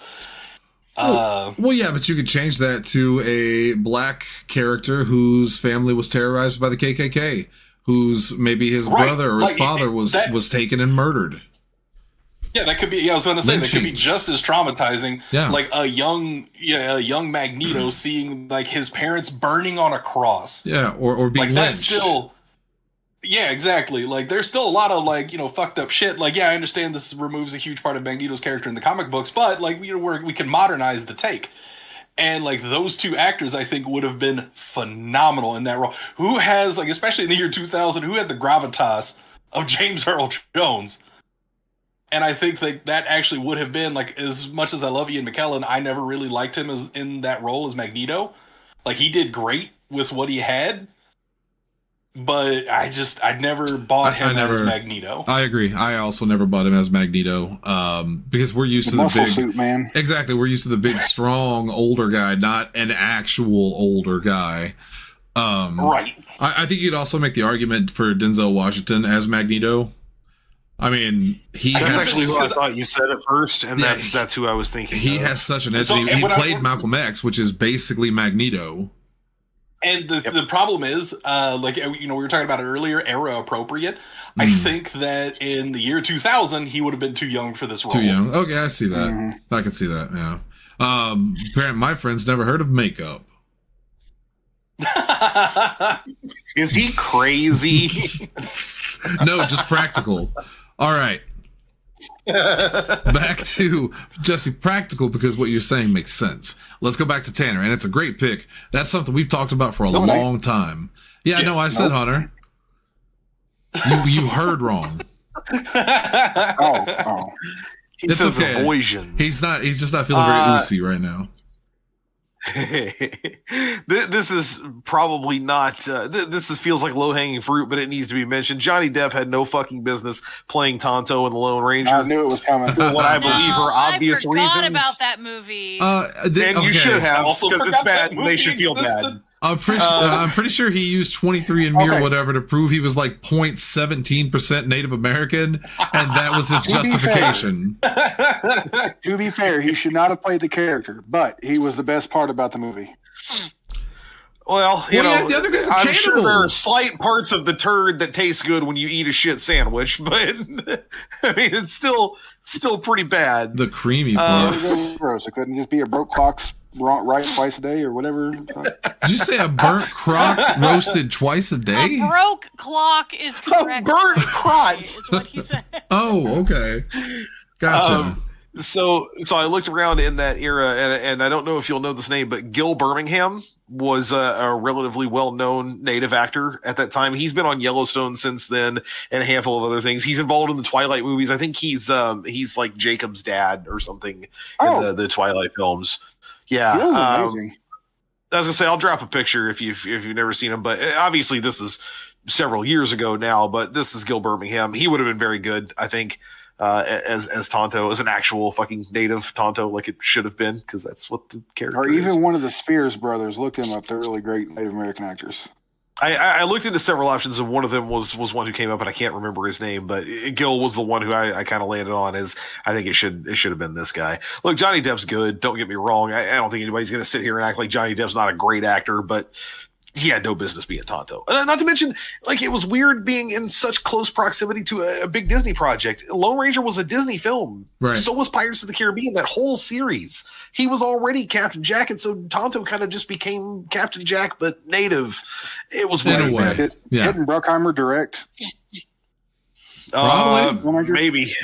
Well, yeah, but you could change that to a black character whose family was terrorized by the KKK. Whose maybe his brother or his father was taken and murdered. Yeah, that could be. Yeah, I was going to say that could be just as traumatizing. Yeah. Like a young Magneto seeing, like, his parents burning on a cross. Yeah, or being lynched. That's still. Yeah, exactly. Like, there's still a lot of, like, fucked up shit. Like, yeah, I understand this removes a huge part of Magneto's character in the comic books, but, like, we can modernize the take. And, like, those two actors, I think, would have been phenomenal in that role. Who has, like, especially in the year 2000, who had the gravitas of James Earl Jones? And I think that actually would have been, like, as much as I love Ian McKellen, I never really liked him as in that role as Magneto. Like, he did great with what he had, but I never bought him as Magneto. I agree. I also never bought him as Magneto, because we're used to the big suit, man. Exactly, we're used to the big, strong, older guy, not an actual older guy. Right. I think you'd also make the argument for Denzel Washington as Magneto. I mean, that's actually who I thought you said at first, and that's who I was thinking. He has such an edge. He played Malcolm X, which is basically Magneto. And the problem is, we were talking about it earlier, era appropriate. I think that in the year 2000, he would have been too young for this role. Too young. Okay, I see that. I can see that. Yeah. Apparently, my friend's never heard of makeup. Is he crazy? No, just practical. All right. Back to Jesse, practical, because what you're saying makes sense. Let's go back to Tanner, and it's a great pick. That's something we've talked about for a long time. Yeah, no, I said Hunter. You heard wrong. Oh. It's okay. He's just not feeling very oozy right now. This is probably not. Feels like low hanging fruit, but it needs to be mentioned. Johnny Depp had no fucking business playing Tonto in The Lone Ranger. I knew it was coming. For what I believe are obvious reasons. I forgot about that movie. And you should have, because it's bad. And they should feel bad. I'm pretty sure he used 23andMe or whatever to prove he was like 0.17% Native American, and that was his justification. To be fair, he should not have played the character, but he was the best part about the movie. Well, the other guy's a I'm cannibal. sure there are slight parts of the turd that taste good when you eat a shit sandwich, but I mean, it's still pretty bad. The creamy parts. Gross. It couldn't just be a broke clock right twice a day or whatever. Did you say a burnt crock roasted twice a day? A broke clock is correct. A burnt crock is what he said. Oh, okay. Gotcha. So I looked around in that era, and I don't know if you'll know this name, but Gil Birmingham was a relatively well-known native actor at that time. He's been on Yellowstone since then, and a handful of other things. He's involved in the Twilight movies. I think he's like Jacob's dad or something in the Twilight films. Yeah. Amazing. I was gonna say, I'll drop a picture if you've never seen him, but obviously this is several years ago now, but this is Gil Birmingham. He would have been very good, I think, as Tonto, as an actual fucking native Tonto, like it should have been, because that's what the character or even is. one of the Spears brothers. Look him up. They're really great Native American actors. I looked into several options, and one of them was one who came up, and I can't remember his name, but Gil was the one who I kind of landed on. As I think it should have been this guy. Look, Johnny Depp's good. Don't get me wrong. I don't think anybody's going to sit here and act like Johnny Depp's not a great actor, but he had no business being Tonto. Not to mention, like, it was weird being in such close proximity to a big Disney project. Lone Ranger was a Disney film. Right. So was Pirates of the Caribbean, that whole series. He was already Captain Jack, and so Tonto kind of just became Captain Jack, but native. It was In a weird, way. man. Yeah. Didn't Bruckheimer direct? Probably. Lone Ranger? Maybe.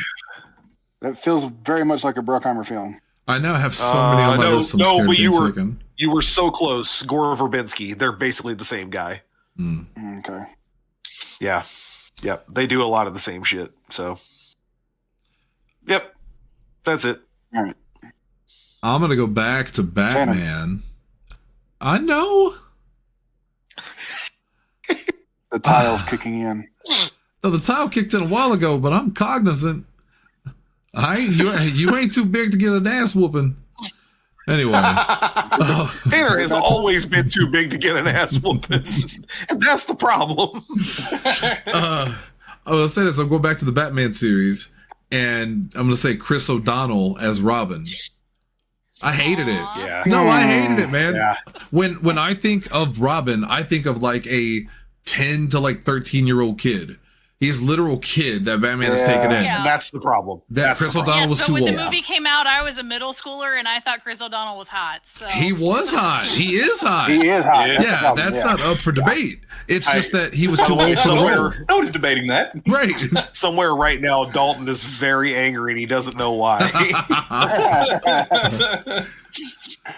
That feels very much like a Bruckheimer film. I now have so many on my list. I'm scared of but being taken. you were so close. Gore Verbinski. They're basically the same guy. Okay. Yeah. Yep. They do a lot of the same shit. So, yep. That's it. All right. I'm gonna go back to Batman. I know. The tile's kicking in. No, the tile kicked in a while ago, but I'm cognizant. You ain't too big to get an ass whooping. Anyway, Tanner has always been too big to get an ass whooping, and that's the problem. I will say this: I'm going back to the Batman series, and I'm going to say Chris O'Donnell as Robin. I hated it. Yeah. No, I hated it, man. Yeah. When I think of Robin, I think of like a 10 to like 13-year-old kid. He's a literal kid that Batman has taken in. Yeah. That's the problem. That Chris O'Donnell was but too when old. the movie came out, I was a middle schooler, and I thought Chris O'Donnell was hot. So He was hot. He is hot. He is hot. Yeah. the Yeah, problem, that's yeah. not up for debate. It's just that he was By the too way, old for the role. somewhere- Nobody's debating that. Right. Somewhere right now, Dalton is very angry, and he doesn't know why.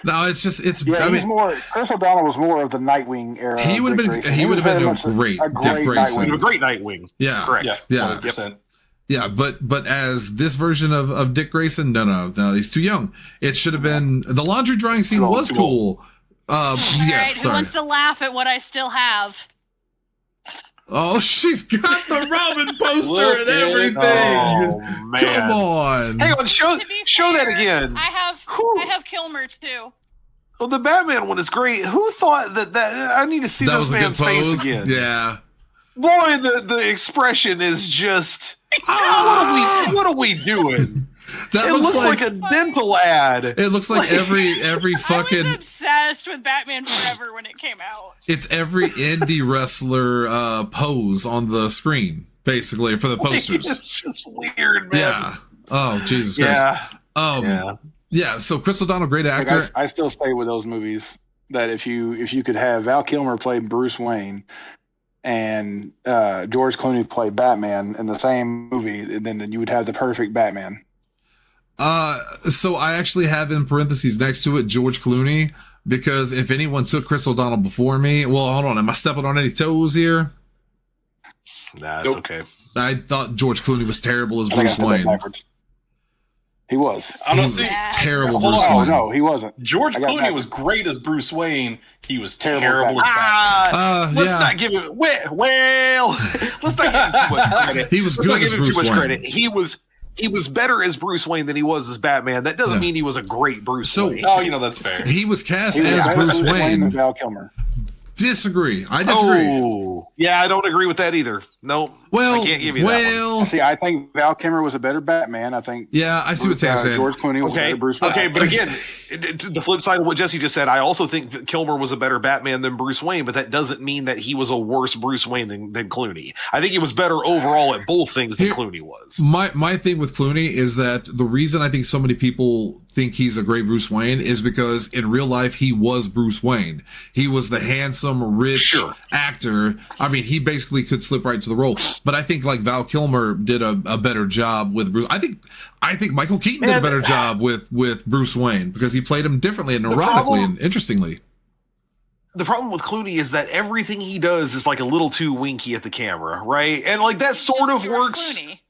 No, it's just Yeah, I he's mean, more. Chris O'Donnell was more of the Nightwing era. He would have Dick been- Grayson. he would have been very a much great Dick Grayson. a Nightwing. great Nightwing. yeah. Correct. Yeah, Yeah. 100%. Yeah, but as this version of Dick Grayson, no, he's too young. It should have been the laundry drying scene Too old, was too cool. all Yes, right, who sorry. wants to laugh at what I still have? Oh, she's got the Robin poster Look and at- everything. Oh, man. Come on. Hang on, show To be that fair, again. I have Kilmer too. Well, the Batman one is great. Who thought that I need to see That this was a good man's face pose. again? Yeah. Boy, the expression is just. What are we doing? That It looks like a dental ad. it looks like every I was fucking obsessed with Batman Forever when it came out. it's every indie wrestler pose on the screen, basically, for the posters. It's just weird, man. Yeah. Oh, Jesus Christ. Yeah. Yeah, so Chris O'Donnell, great Like, actor. I still stay with those movies. That if you could have Val Kilmer play Bruce Wayne and George Clooney play Batman in the same movie, then you would have the perfect Batman. So I actually have in parentheses next to it George Clooney, because if anyone took Chris O'Donnell before me, well, hold on, am I stepping on any toes here? Nah, it's Nope. okay. I thought George Clooney was terrible as I think I Bruce said that Wayne. backwards. He was. I He don't was see. terrible Hold Bruce on. Oh Wayne. no, he wasn't. George I got Clooney backwards. was great as Bruce Wayne. He was Terrible terrible as Batman. Let's Yeah. not give him. Well, let's not give him too much credit. He was Let's good not as give him too Bruce much Wayne. credit. He was better as Bruce Wayne than he was as Batman. That doesn't Yeah. mean he was a great Bruce So- Wayne. Oh, that's fair. He was cast He was as better Bruce than Wayne. Val Kilmer. Disagree. I disagree. Oh, yeah, I don't agree with that either. No, Well, I can't give you that one. well, See, I think Val Kilmer was a better Batman. I think yeah, I see what Tanner's saying. George Clooney was a Okay, better Bruce Wayne. okay, but again, the flip side of what Jesse just said, I also think that Kilmer was a better Batman than Bruce Wayne, but that doesn't mean that he was a worse Bruce Wayne than Clooney. I think he was better overall at both things than Here- Clooney was. My thing with Clooney is that the reason I think so many people think he's a great Bruce Wayne is because in real life he was Bruce Wayne. He was the handsome, rich Sure. actor. I mean, he basically could slip right into the role. But I think like Val Kilmer did a better job with Bruce. I think Michael Keaton did a Man, better job with Bruce Wayne because he played him differently and neurotically problem- and interestingly. The problem with Clooney is that everything he does is like a little too winky at the camera, right? And like that sort of George works. Clooney.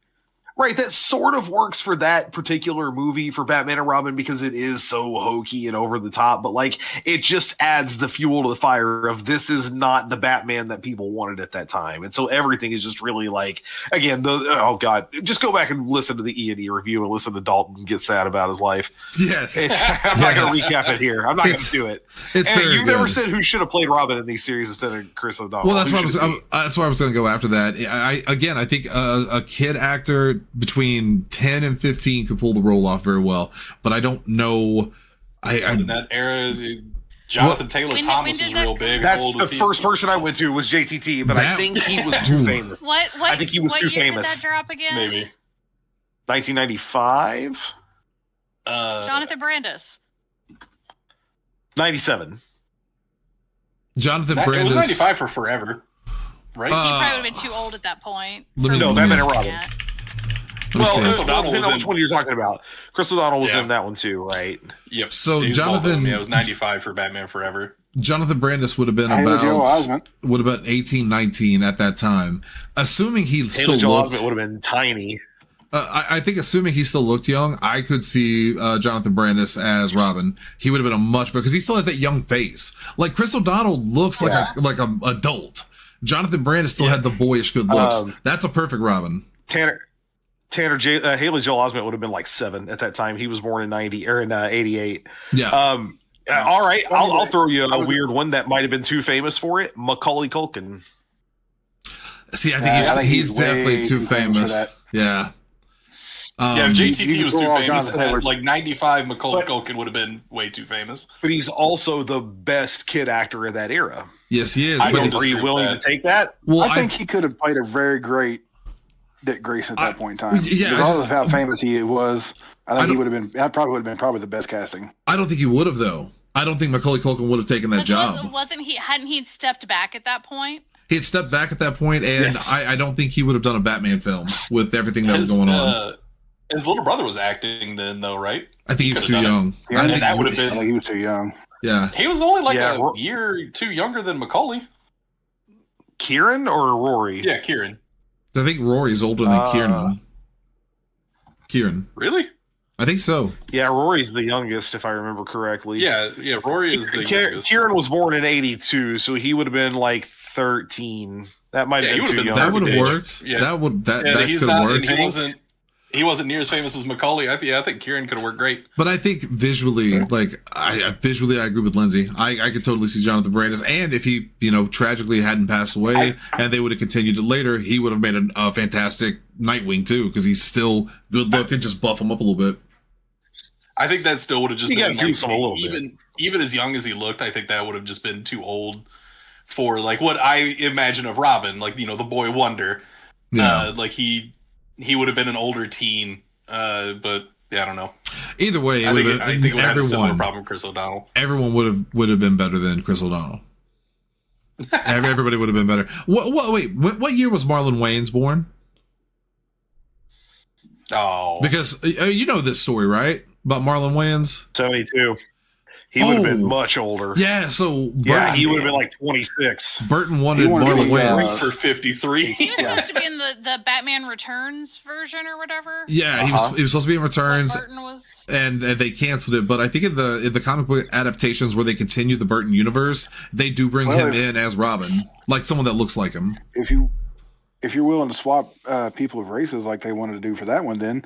Right, that sort of works for that particular movie for Batman and Robin because it is so hokey and over the top, but like it just adds the fuel to the fire of this is not the Batman that people wanted at that time. And so everything is just really like, again, oh god, just go back and listen to the E&E review and listen to Dalton get sad about his life. Yes. I'm not going to recap it here. I'm not going to do it. It's and very you good. never said who should have played Robin in these series instead of Chris O'Donnell. Well, that's why I was going to go after that. I think a kid actor between 10 and 15 could pull the role off very well, but I don't know. In that era, Jonathan Taylor Thomas was real big. That's the first person I went to was JTT, but I think he was too famous. What I think he was too year famous. Did that drop again? Maybe 1995, Jonathan Brandis. 97. Jonathan it was Brandis. 95 for forever, right? He probably would have been too old at that point. No, Batman and Robin. Yeah. Well, Chris O'Donnell depending on was which in- one you're talking about. Chris O'Donnell was Yeah. in that one too, right? Yep. So He was both of them. Jonathan- Yeah, it was 95 for Batman Forever. Jonathan Brandis would have been Haley Joel Osment. would have been 18, 19 at that time, assuming he still Haley Joel looked. Osment would have been tiny. I think assuming he still looked young, I could see Jonathan Brandis as Robin. He would have been a much better because he still has that young face. Like Chris O'Donnell looks like a adult. Jonathan Brandis still had the boyish good looks. That's a perfect Robin. Haley Joel Osment would have been like 7 at that time. He was born in 88. Yeah. All right, I'll throw you a weird one that might have been too famous for it. Macaulay Culkin. See, I think he's way definitely too for famous. that. Yeah. Yeah, if you JTT can was go too all famous. Jonathan Taylor. Like 95, Macaulay Culkin would have been way too famous. But he's also the best kid actor of that era. Yes, he is. I but don't Are you disagree with willing that. to take that? well, I think he could have played a very great Dick Grayson at that point in time. yeah, Regardless of how famous he was, I think he don't- would have been. That probably would have been the best casting. I don't think he would have though. I don't think Macaulay Culkin would have taken that job. Wasn't he? Hadn't he stepped back at that point? He had stepped back at that point, and Yes. I don't think he would have done a Batman film with everything that was going on. His little brother was acting then, though, right? I think he was too could've done young. Yeah, I and think that would have I been. think he was too young. Yeah. He was only like Yeah, a year or two younger than Macaulay. Kieran or Rory? Yeah, Kieran. I think Rory's older than Kieran. Kieran. Really? I think so. Yeah, Rory's the youngest, if I remember correctly. Yeah. Rory is the youngest. Kieran was born in 82, so he would have been like 13. That might Yeah, have he been would've too been young. That would have Yeah. worked. Yeah. That he's could have not. worked. And he wasn't near as famous as Macaulay. I think Kieran could have worked great. But I think visually, I agree with Lindsay. I could totally see Jonathan Brandis, and if he, tragically hadn't passed away, and they would have continued it later, he would have made a fantastic Nightwing too, because he's still good looking. Just buff him up a little bit. I think that still would have just You been gotta like, goose him a little bit. even as young as he looked. I think that would have just been too old for like what I imagine of Robin, like the boy wonder. Yeah. Like he would have been an older teen. But yeah, I don't know. Either way, I think it would have had a similar everyone problem with Chris O'Donnell. would have been better than Chris O'Donnell. Everybody would have been better. What year was Marlon Wayans born? Oh, Because you know this story, right? About Marlon Wayans? 72. He would have been Oh. much older. Yeah, so Yeah, Burton, he would have been like 26. Burton wanted He wanted to Marlon be, Wayans. for 53. He was supposed to be in the Batman Returns version or whatever. Yeah, he was supposed to be in But Returns, Burton was. and they canceled it. But I think in the comic book adaptations where they continue the Burton universe, they do bring Well, him in as Robin, like someone that looks like him. If you're willing to swap people of races like they wanted to do for that one, then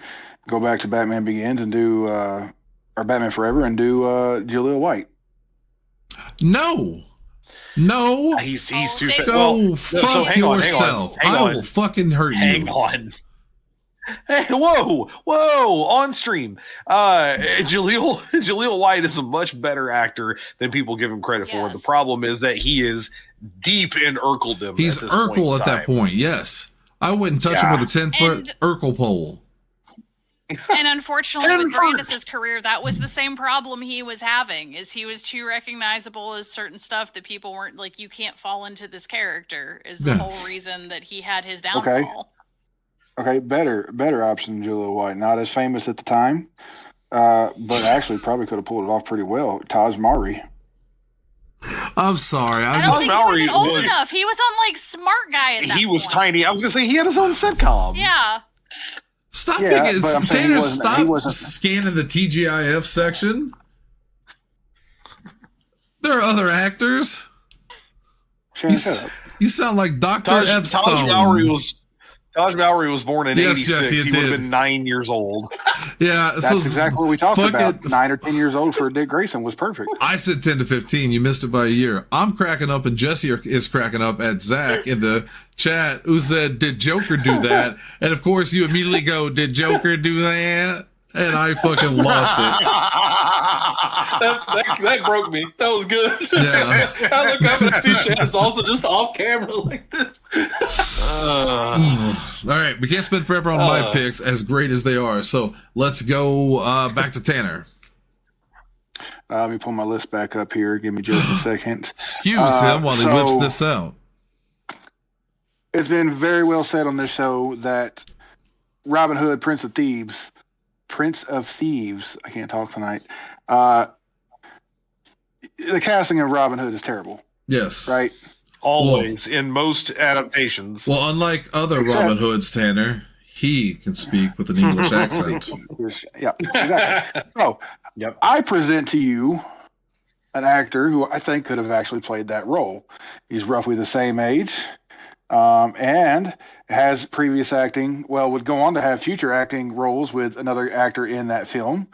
go back to Batman Begins and do or Batman Forever and do Jaleel White. No, He's Oh, too they- fat. go Well, fuck yourself. Hang I on. will fucking hurt Hang you. on. Hey, whoa, on stream. Jaleel White is a much better actor than people give him credit for. Yes. The problem is that he is deep in Urkeldom. He's at this point in Urkel at that time. point. Yes, I wouldn't touch him with a 10-foot And- Urkel pole. And unfortunately, with And Brandis's career, that was the same problem he was having. Is he was too recognizable as certain stuff that people weren't like. You can't fall into this character. Is the Yeah. whole reason that he had his downfall. Okay, better option than Jaleel White. Not as famous at the time, but actually probably could have pulled it off pretty well. Taj Mowry. I'm sorry. I don't Tom think he was Mowry old was- enough. He was on like Smart Guy at that He was point. tiny. I was gonna say he had his own sitcom. Yeah. Stop Yeah, making but I'm saying Tanner. he Stop wasn't. scanning the TGIF section. There are other actors. Shannon, shut up. You sound like Dr. Taj Epstone. Bowery was born in Yes, 86. he He would have did. been 9 years old. Yeah, That's exactly what we talked about. 9 or 10 years old for Dick Grayson was perfect. I said 10 to 15. You missed it by a year. I'm cracking up, and Jesse is cracking up at Zach in the chat, who said, "Did Joker do that?" And of course, you immediately go, "Did Joker do that?" And I fucking lost it. That broke me. That was good. Yeah. I look up and I see Shannon's also just off camera like this. All right, we can't spend forever on my picks, as great as they are. So let's go back to Tanner. Let me pull my list back up here. Give me just a second. Excuse him while he whips this out. It's been very well said on this show that Robin Hood, Prince of Thieves, I can't talk tonight. The casting of Robin Hood is terrible, Yes. right? Always, in most adaptations. Well, unlike other Robin Hoods, Tanner, he can speak with an English accent. Yeah, exactly. So, Yep. I present to you an actor who I think could have actually played that role. He's roughly the same age, and has previous acting. Well, would go on to have future acting roles with another actor in that film,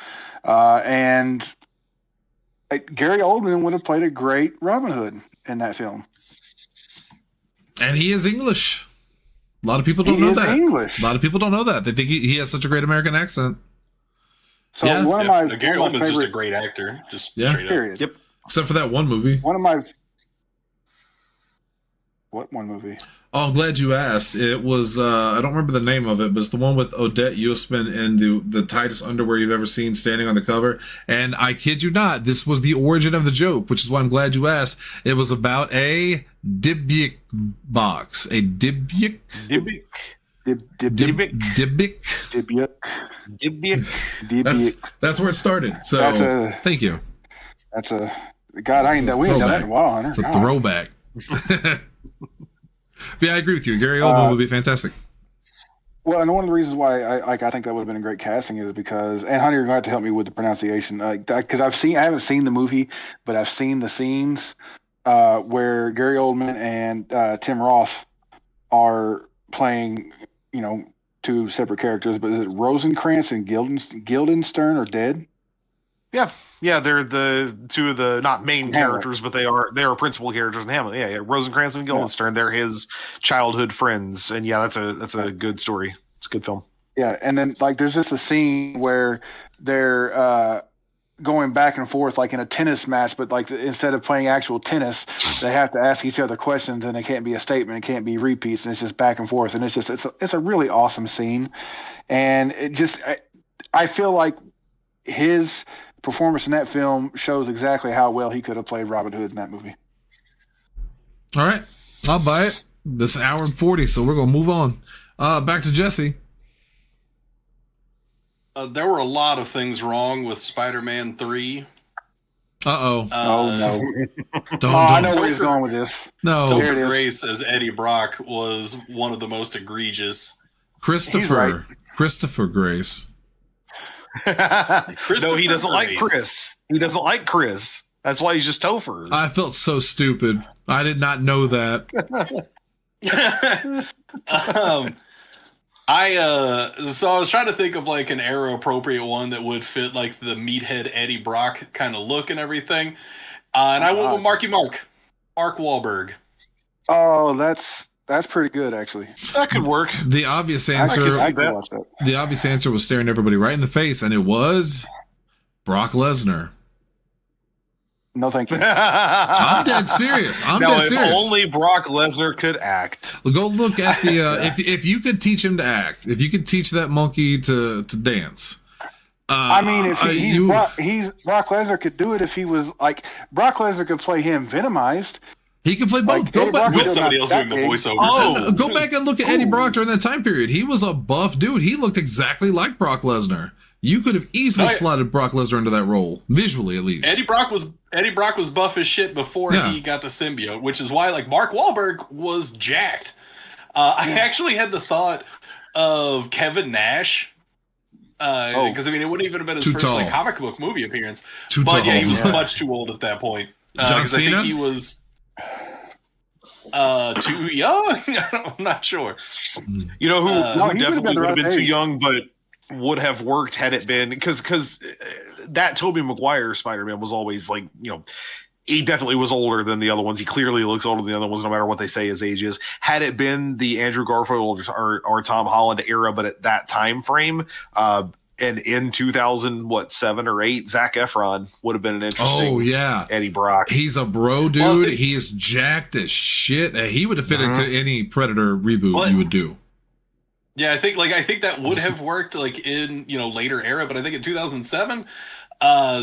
and Gary Oldman would have played a great Robin Hood in that film. And he is English. A lot of people don't know that. English. A lot of people don't know that. They think he has such a great American accent. So Yeah. one of my Gary one of my Oldman's just a favorite great actor. Just Yeah. straight up. period. Yep. Except for that one movie. One of my what one movie? Oh, I'm glad you asked. It was, I don't remember the name of it, but it's the one with Odette Usman in the tightest underwear you've ever seen standing on the cover. And I kid you not, this was the origin of the joke, which is why I'm glad you asked. It was about a Dybbuk box. A Dybbuk? Dybbuk. Dybbuk? Dybbuk. That's where it started. So, thank you. That's a God. We ain't done that in a while, Hunter. It's a God. throwback. But yeah, I agree with you. Gary Oldman would be fantastic. Well, and one of the reasons why I think that would have been a great casting is because, and Hunter, you're going to have to help me with the pronunciation, because I haven't seen the movie, but I've seen the scenes where Gary Oldman and Tim Roth are playing, two separate characters. But is it Rosencrantz and Guildenstern are dead? Yeah, they're the two of the not main Hamlet. characters, but they are principal characters in Hamlet. Yeah, Rosencrantz and Guildenstern. They're his childhood friends, and yeah, that's a good story. It's a good film. Yeah, and then there's just a scene where they're going back and forth like in a tennis match, but instead of playing actual tennis, they have to ask each other questions, and it can't be a statement, it can't be repeats, and it's just back and forth, and it's a really awesome scene, and it just I feel like his performance in that film shows exactly how well he could have played Robin Hood in that movie. All right. I'll buy it. This is an hour and 40, so we're going to move on. Back to Jesse. There were a lot of things wrong with Spider-Man 3. Uh-oh. Oh, no. Don't. I know where he's going with this. No. Here it Topher is. Grace as Eddie Brock was one of the most egregious. Christopher Grace. No, he doesn't like Grace. Chris. He doesn't like Chris. That's why he's just Topher. I felt so stupid. I did not know that. So I was trying to think of an era appropriate one that would fit the meathead Eddie Brock kind of look and everything. And I went with Mark Wahlberg. Oh, that's pretty good, actually. That could work. The obvious answer I could watch that. The obvious answer was staring everybody right in the face, and it was Brock Lesnar. No, thank you. I'm dead serious. I'm now, dead if serious. only Brock Lesnar could act. Go look at the if you could teach him to act, if you could teach that monkey to dance. I mean, if Brock Lesnar could do it if he was Brock Lesnar could play him Venomized. He can play both. Eddie Brock With could somebody do else that doing the big. voiceover. Oh. Go back and look at Eddie Brock during that time period. He was a buff dude. He looked exactly like Brock Lesnar. You could have easily slotted Brock Lesnar into that role, visually at least. Eddie Brock was buff as shit before he got the symbiote, which is why Mark Wahlberg was jacked. I actually had the thought of Kevin Nash. Because I mean, it wouldn't even have been his Too first tall. like comic book movie appearance. Too but tall. yeah, he was Yeah. much too old at that point. John 'Cause I Cena? think he was too young. I'm not sure. You know who, no, he definitely would've would have been been the too right young, but would have worked had it been because that Tobey Maguire Spider-Man was always like, you know, he definitely was older than the other ones. He clearly looks older than the other ones, no matter what they say his age is. Had it been the Andrew Garfield or Tom Holland era, but at that time frame, and in 2007 or 8, Zac Efron would have been an interesting Oh yeah, Eddie Brock. he's a bro, dude. Well, He's jacked as shit. He would have fit into any Predator reboot But- you would do. Yeah, I think that would have worked like in later era, but I think in 2007,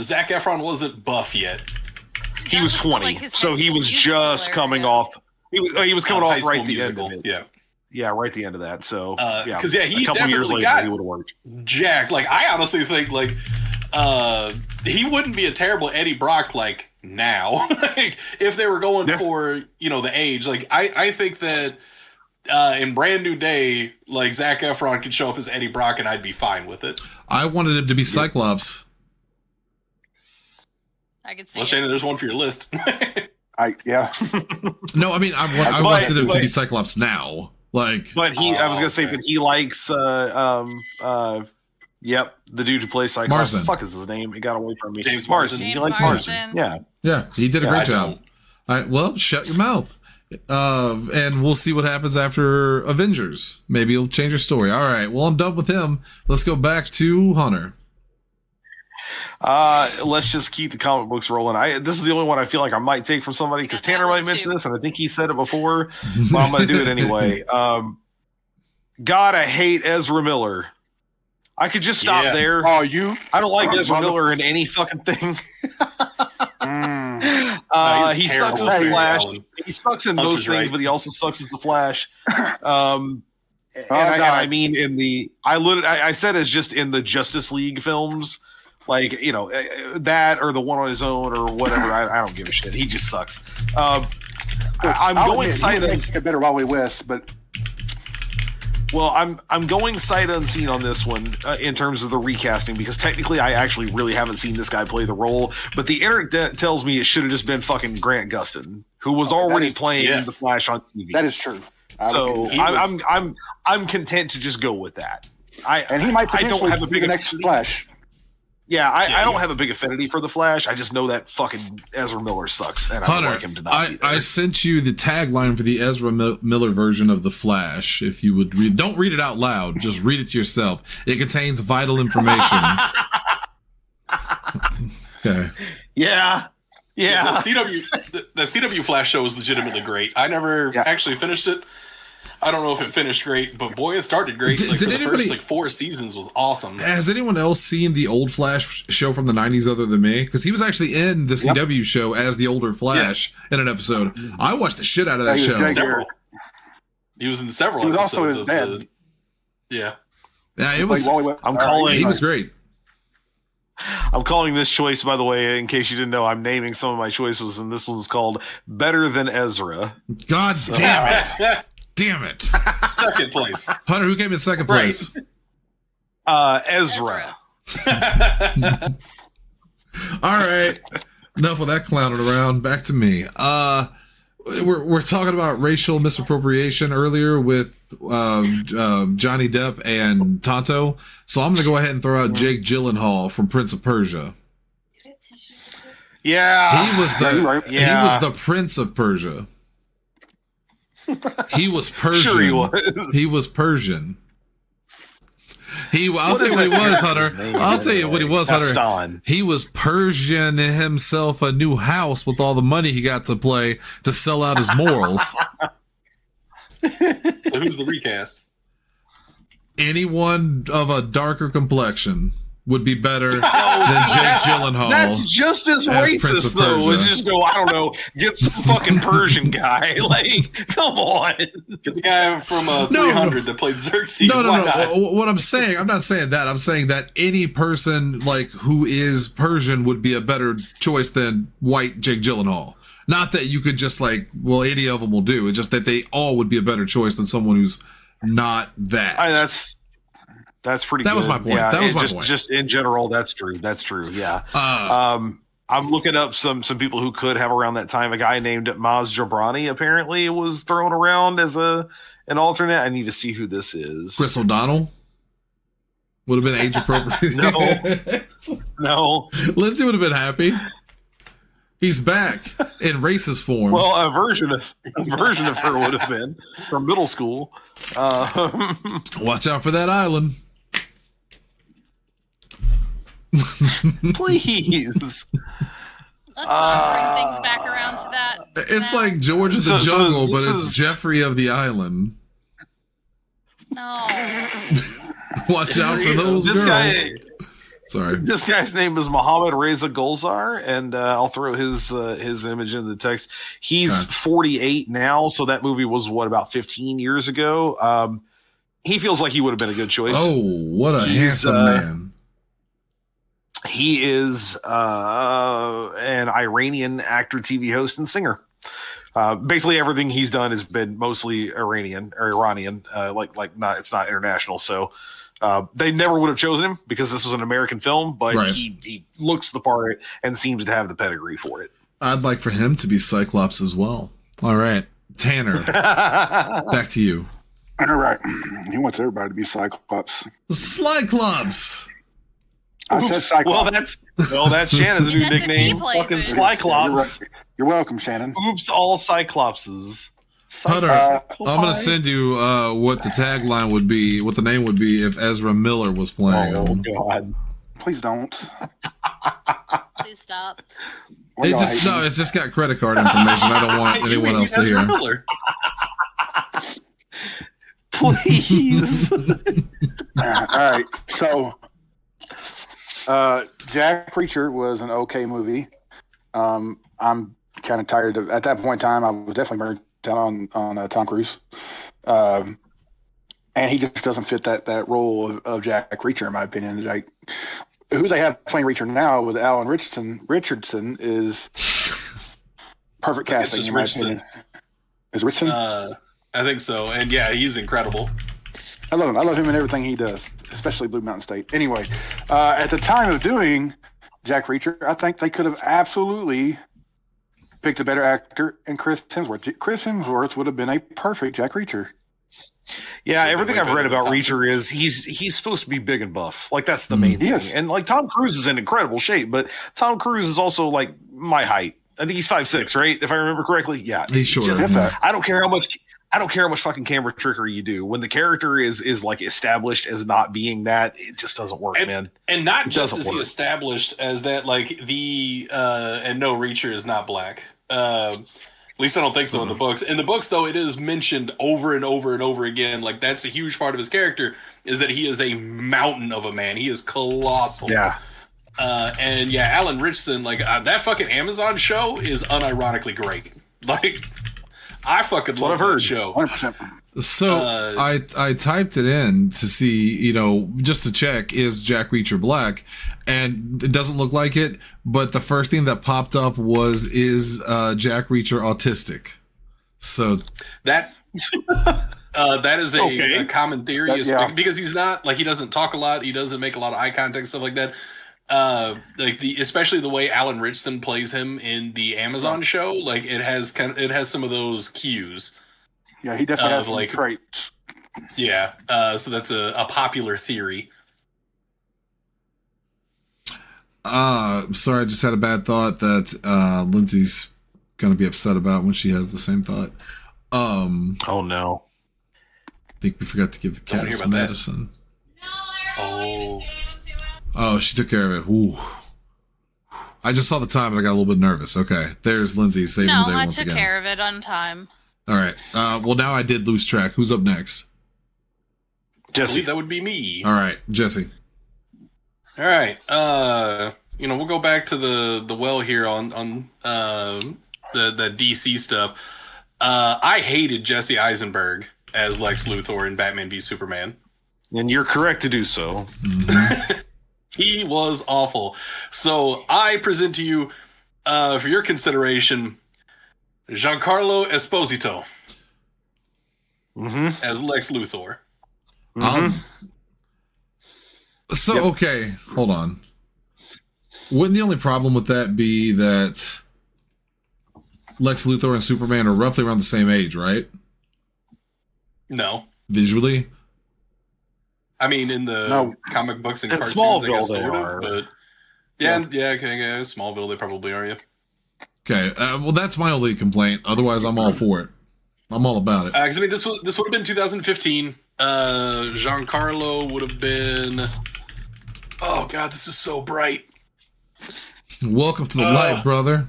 Zac Efron wasn't buff yet. He was That 20, like his so High he School was Musical just era, coming yeah. off. He was coming High off School right at the end Musical, of it. yeah. Yeah, right at the end of that. So yeah, 'cause, yeah, he a couple years definitely later got- he would have worked. Jacked. Like I honestly think like he wouldn't be a terrible Eddie Brock like now. Like if they were going Yeah. for the age. Like I think that in Brand New Day, like Zac Efron could show up as Eddie Brock and I'd be fine with it. I wanted him to be Cyclops. I could see Well, it. Shannon, there's one for your list. Yeah. No, I mean I But- wanted him to but- be Cyclops now. Like, But I was gonna say, okay. but he likes yep, the dude who plays Cyclops. Marsden. What the fuck is his name? It got away from me. James Marsden. Marsden. He James likes Marsden. Marsden. Yeah. yeah, he did a Yeah, great I job. know. All right, well, shut your mouth. And we'll see what happens after Avengers. Maybe he'll change your story. All right, well, I'm done with him. Let's go back to Hunter. Let's just keep the comic books rolling. This is the only one I feel like I might take from somebody because Got that Tanner one might mention too. this, and I think he said it before, but I'm gonna do it anyway. God, I hate Ezra Miller. I could just stop Yeah. there. Oh, you? I don't like Ezra Mother- Miller in any fucking thing. Mm. No, he's He terrible sucks as at the Barry Flash. Allen. He sucks in Hunter's most things, right. but he also sucks as the Flash. And God. I mean, I said it's just in the Justice League films, like that or the one on his own or whatever. I don't give a shit. He just sucks. I'm I'll going admit, sight he would unseen. make a better Wally West, but Well, I'm going sight unseen on this one in terms of the recasting because technically I actually really haven't seen this guy play the role, but the internet tells me it should have just been fucking Grant Gustin, who was already playing yes. the Flash on TV. that is true. I would So agree. I'm content to just go with that. And he might I don't potentially have a be big the next Flash. Yeah, I don't yeah. have a big affinity for the Flash. I just know that fucking Ezra Miller sucks, and I don't Hunter, like him to not be there. I sent you the tagline for the Ezra Miller version of The Flash. If you would read, don't read it out loud. Just read it to yourself. It contains vital information. Okay. Yeah. The CW Flash show was legitimately great. I never Yeah. actually finished it. I don't know if it finished great, but boy, it started great. Did For the anybody- first 4 seasons was awesome. Has anyone else seen the old Flash show from the 90s other than me? Because he was actually in the CW show as the older Flash in an episode. I watched the shit out of that He was show. Jake Several. Garrick. He was in several He was also episodes his of dad. Yeah. Yeah, it Like was. Wally West. I'm calling- He was great. I'm calling this choice, by the way, in case you didn't know, I'm naming some of my choices, and this one's called Better Than Ezra. God damn it. Damn it. Second place. Hunter, who came in second Right. place? Ezra. All right. Enough of that clowning around. Back to me. We're talking about racial misappropriation earlier with Johnny Depp and Tonto. So I'm going to go ahead and throw out Jake Gyllenhaal from Prince of Persia. Yeah. He was the you're right. he Yeah. was the Prince of Persia. He was Persian. Sure he was. He was Persian. I'll What tell you is what he that was, character's Hunter. name I'll tell you what he was, Hunter. Gaston. He was Persian himself a new house with all the money he got to play to sell out his morals. So who's the recast? Anyone of a darker complexion would be better than Jake Gyllenhaal. That's just as as Prince racist, of though. Persia. And just go, I don't know, get some fucking Persian guy. Like, come on. Get the guy from No, 300 that played Xerxes. No. Why not? What I'm saying, I'm not saying that. I'm saying that any person like who is Persian would be a better choice than white Jake Gyllenhaal. Not that you could just like, well, any of them will do. It's just that they all would be a better choice than someone who's not that. That's pretty. That good. was my point. Yeah, that was my just, point. Just in general, that's true. That's true. Yeah. I'm looking up some people who could have around that time. A guy named Maz Jobrani apparently was thrown around as an alternate. I need to see who this is. Chris O'Donnell would have been age appropriate. No. Lindsay would have been happy. He's back in racist form. Well, a version of her would have been from middle school. Watch out for that island. Please. Let's not bring things back around to that. It's like George of the Jungle, but it's Jeffrey of the Island. No. Watch out for those girls. Sorry. This guy's name is Mohammed Reza Gulzar, and I'll throw his image in the text. He's 48 now, so that movie was about 15 years ago. He feels like he would have been a good choice. Oh, what a handsome man. He is an Iranian actor, TV host, and singer. Basically, everything he's done has been mostly Iranian or Iranian. It's not international. So they never would have chosen him because this was an American film. But he looks the part and seems to have the pedigree for it. I'd like for him to be Cyclops as well. All right, Tanner, back to you. All right, he wants everybody to be Cyclops. Cyclops. I said Cyclops. That's Shannon's new That's a nickname. B-placer. Fucking Cyclops. You're welcome, Shannon. Oops, all Cyclopses. Hunter, I'm going to send you what the tagline would be, what the name would be if Ezra Miller was playing. Oh, God. Please don't. Please stop. It's just got credit card information. I don't want anyone else to hear. Please. All right. So, Jack Reacher was an okay movie. I'm kind of tired of. At that point in time, I was definitely burned down on Tom Cruise, and he just doesn't fit that role of Jack Reacher, in my opinion. Like, who they have playing Reacher now with Alan Richardson is perfect casting, in my opinion. Is Richardson? I think so, and yeah, he's incredible. I love him. I love him in everything he does, especially Blue Mountain State. Anyway, at the time of doing Jack Reacher, I think they could have absolutely picked a better actor in Chris Hemsworth. Chris Hemsworth would have been a perfect Jack Reacher. Yeah, everything I've read about Reacher is he's supposed to be big and buff. Like, that's the main thing. Yes. And like, Tom Cruise is in incredible shape, but Tom Cruise is also like my height. I think he's 5'6", right? If I remember correctly. Yeah. He's short. I don't care how much fucking camera trickery you do. When the character is like established as not being that, it just doesn't work, man. And not just as he established as that, like and no, Reacher is not black. At least I don't think so in the books. In the books, though, it is mentioned over and over and over again. Like, that's a huge part of his character, is that he is a mountain of a man. He is colossal. Yeah. And yeah, Alan Richardson, like that fucking Amazon show is unironically great. Like, I fucking love that show. 100%. So I typed it in to see, just to check, is Jack Reacher black? And it doesn't look like it, but the first thing that popped up is Jack Reacher autistic? So that is a common theory, because he's not, like, he doesn't talk a lot, he doesn't make a lot of eye contact, stuff like that. Especially the way Alan Richardson plays him in the Amazon show, like, it has some of those cues. Yeah, he definitely has some traits. Yeah, so that's a popular theory. Sorry, I just had a bad thought that Lindsay's gonna be upset about when she has the same thought. Oh no! I think we forgot to give the cat some medicine. Oh, she took care of it. Ooh. I just saw the time and I got a little bit nervous. Okay, there's Lindsay saving the day once again. No, I took care of it on time. All right. Well, now I did lose track. Who's up next? Jesse. I believe that would be me. All right, Jesse. All right. We'll go back to the well here on the DC stuff. I hated Jesse Eisenberg as Lex Luthor in Batman v Superman. And you're correct to do so. Mm-hmm. He was awful. So I present to you, for your consideration, Giancarlo Esposito. as Lex Luthor. Okay, hold on. Wouldn't the only problem with that be that Lex Luthor and Superman are roughly around the same age, right? No. Visually? I mean, in the comic books and In cartoons, Smallville, I guess, they sort are. of, but okay, Smallville, they probably are, yeah. Okay, well, that's my only complaint. Otherwise, I'm all for it. I'm all about it. Because I mean, this would have been 2015. Giancarlo would have been. Oh God, this is so bright. Welcome to the light, brother.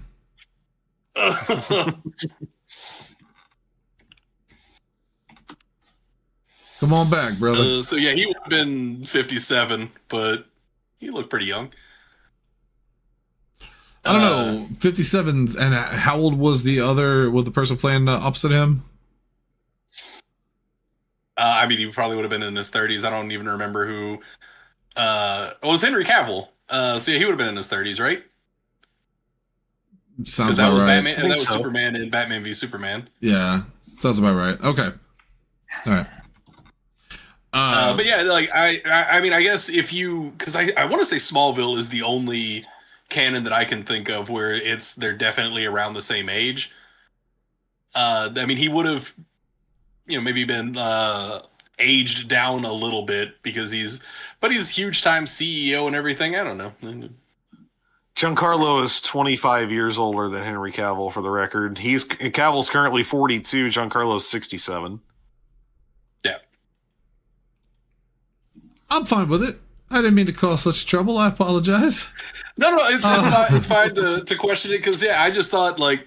Come on back, brother. So yeah, he would have been 57, but he looked pretty young. I don't know, 57, and how old was the person playing opposite him? I mean, he probably would have been in his 30s. I don't even remember who. It was Henry Cavill. So yeah, he would have been in his 30s, right? Sounds that about was right. Batman, that was Superman in Batman v Superman. Yeah, sounds about right. Okay, all right. But yeah, like I mean, I guess if you, because I want to say Smallville is the only canon that I can think of where they're definitely around the same age. I mean, he would have, maybe been aged down a little bit because he's huge time CEO and everything. I don't know. Giancarlo is 25 years older than Henry Cavill, for the record. Cavill's currently 42. Giancarlo's 67. Yeah. I'm fine with it. I didn't mean to cause such trouble. I apologize. No, it's fine to question it because, I just thought, like,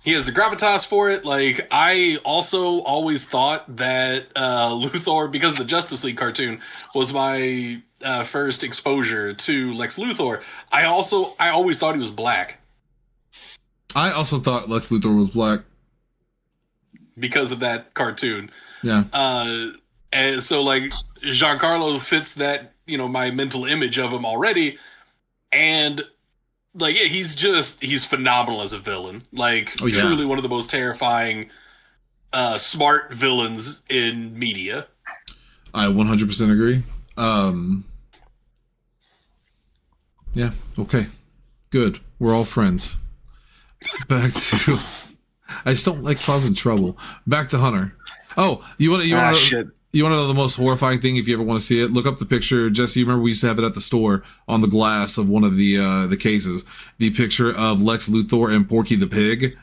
he has the gravitas for it. Like, I also always thought that Luthor, because of the Justice League cartoon, was my first exposure to Lex Luthor. I always thought he was black. I also thought Lex Luthor was black. Because of that cartoon. Yeah. And so, like, Giancarlo fits that, my mental image of him already. And, like, yeah, he's phenomenal as a villain. Like, truly one of the most terrifying, smart villains in media. I 100% agree. Yeah, okay. Good. We're all friends. Back to... I just don't like causing trouble. Back to Hunter. Oh, you want to know the most horrifying thing if you ever want to see it? Look up the picture. Jesse, you remember we used to have it at the store on the glass of one of the cases. The picture of Lex Luthor and Porky the Pig.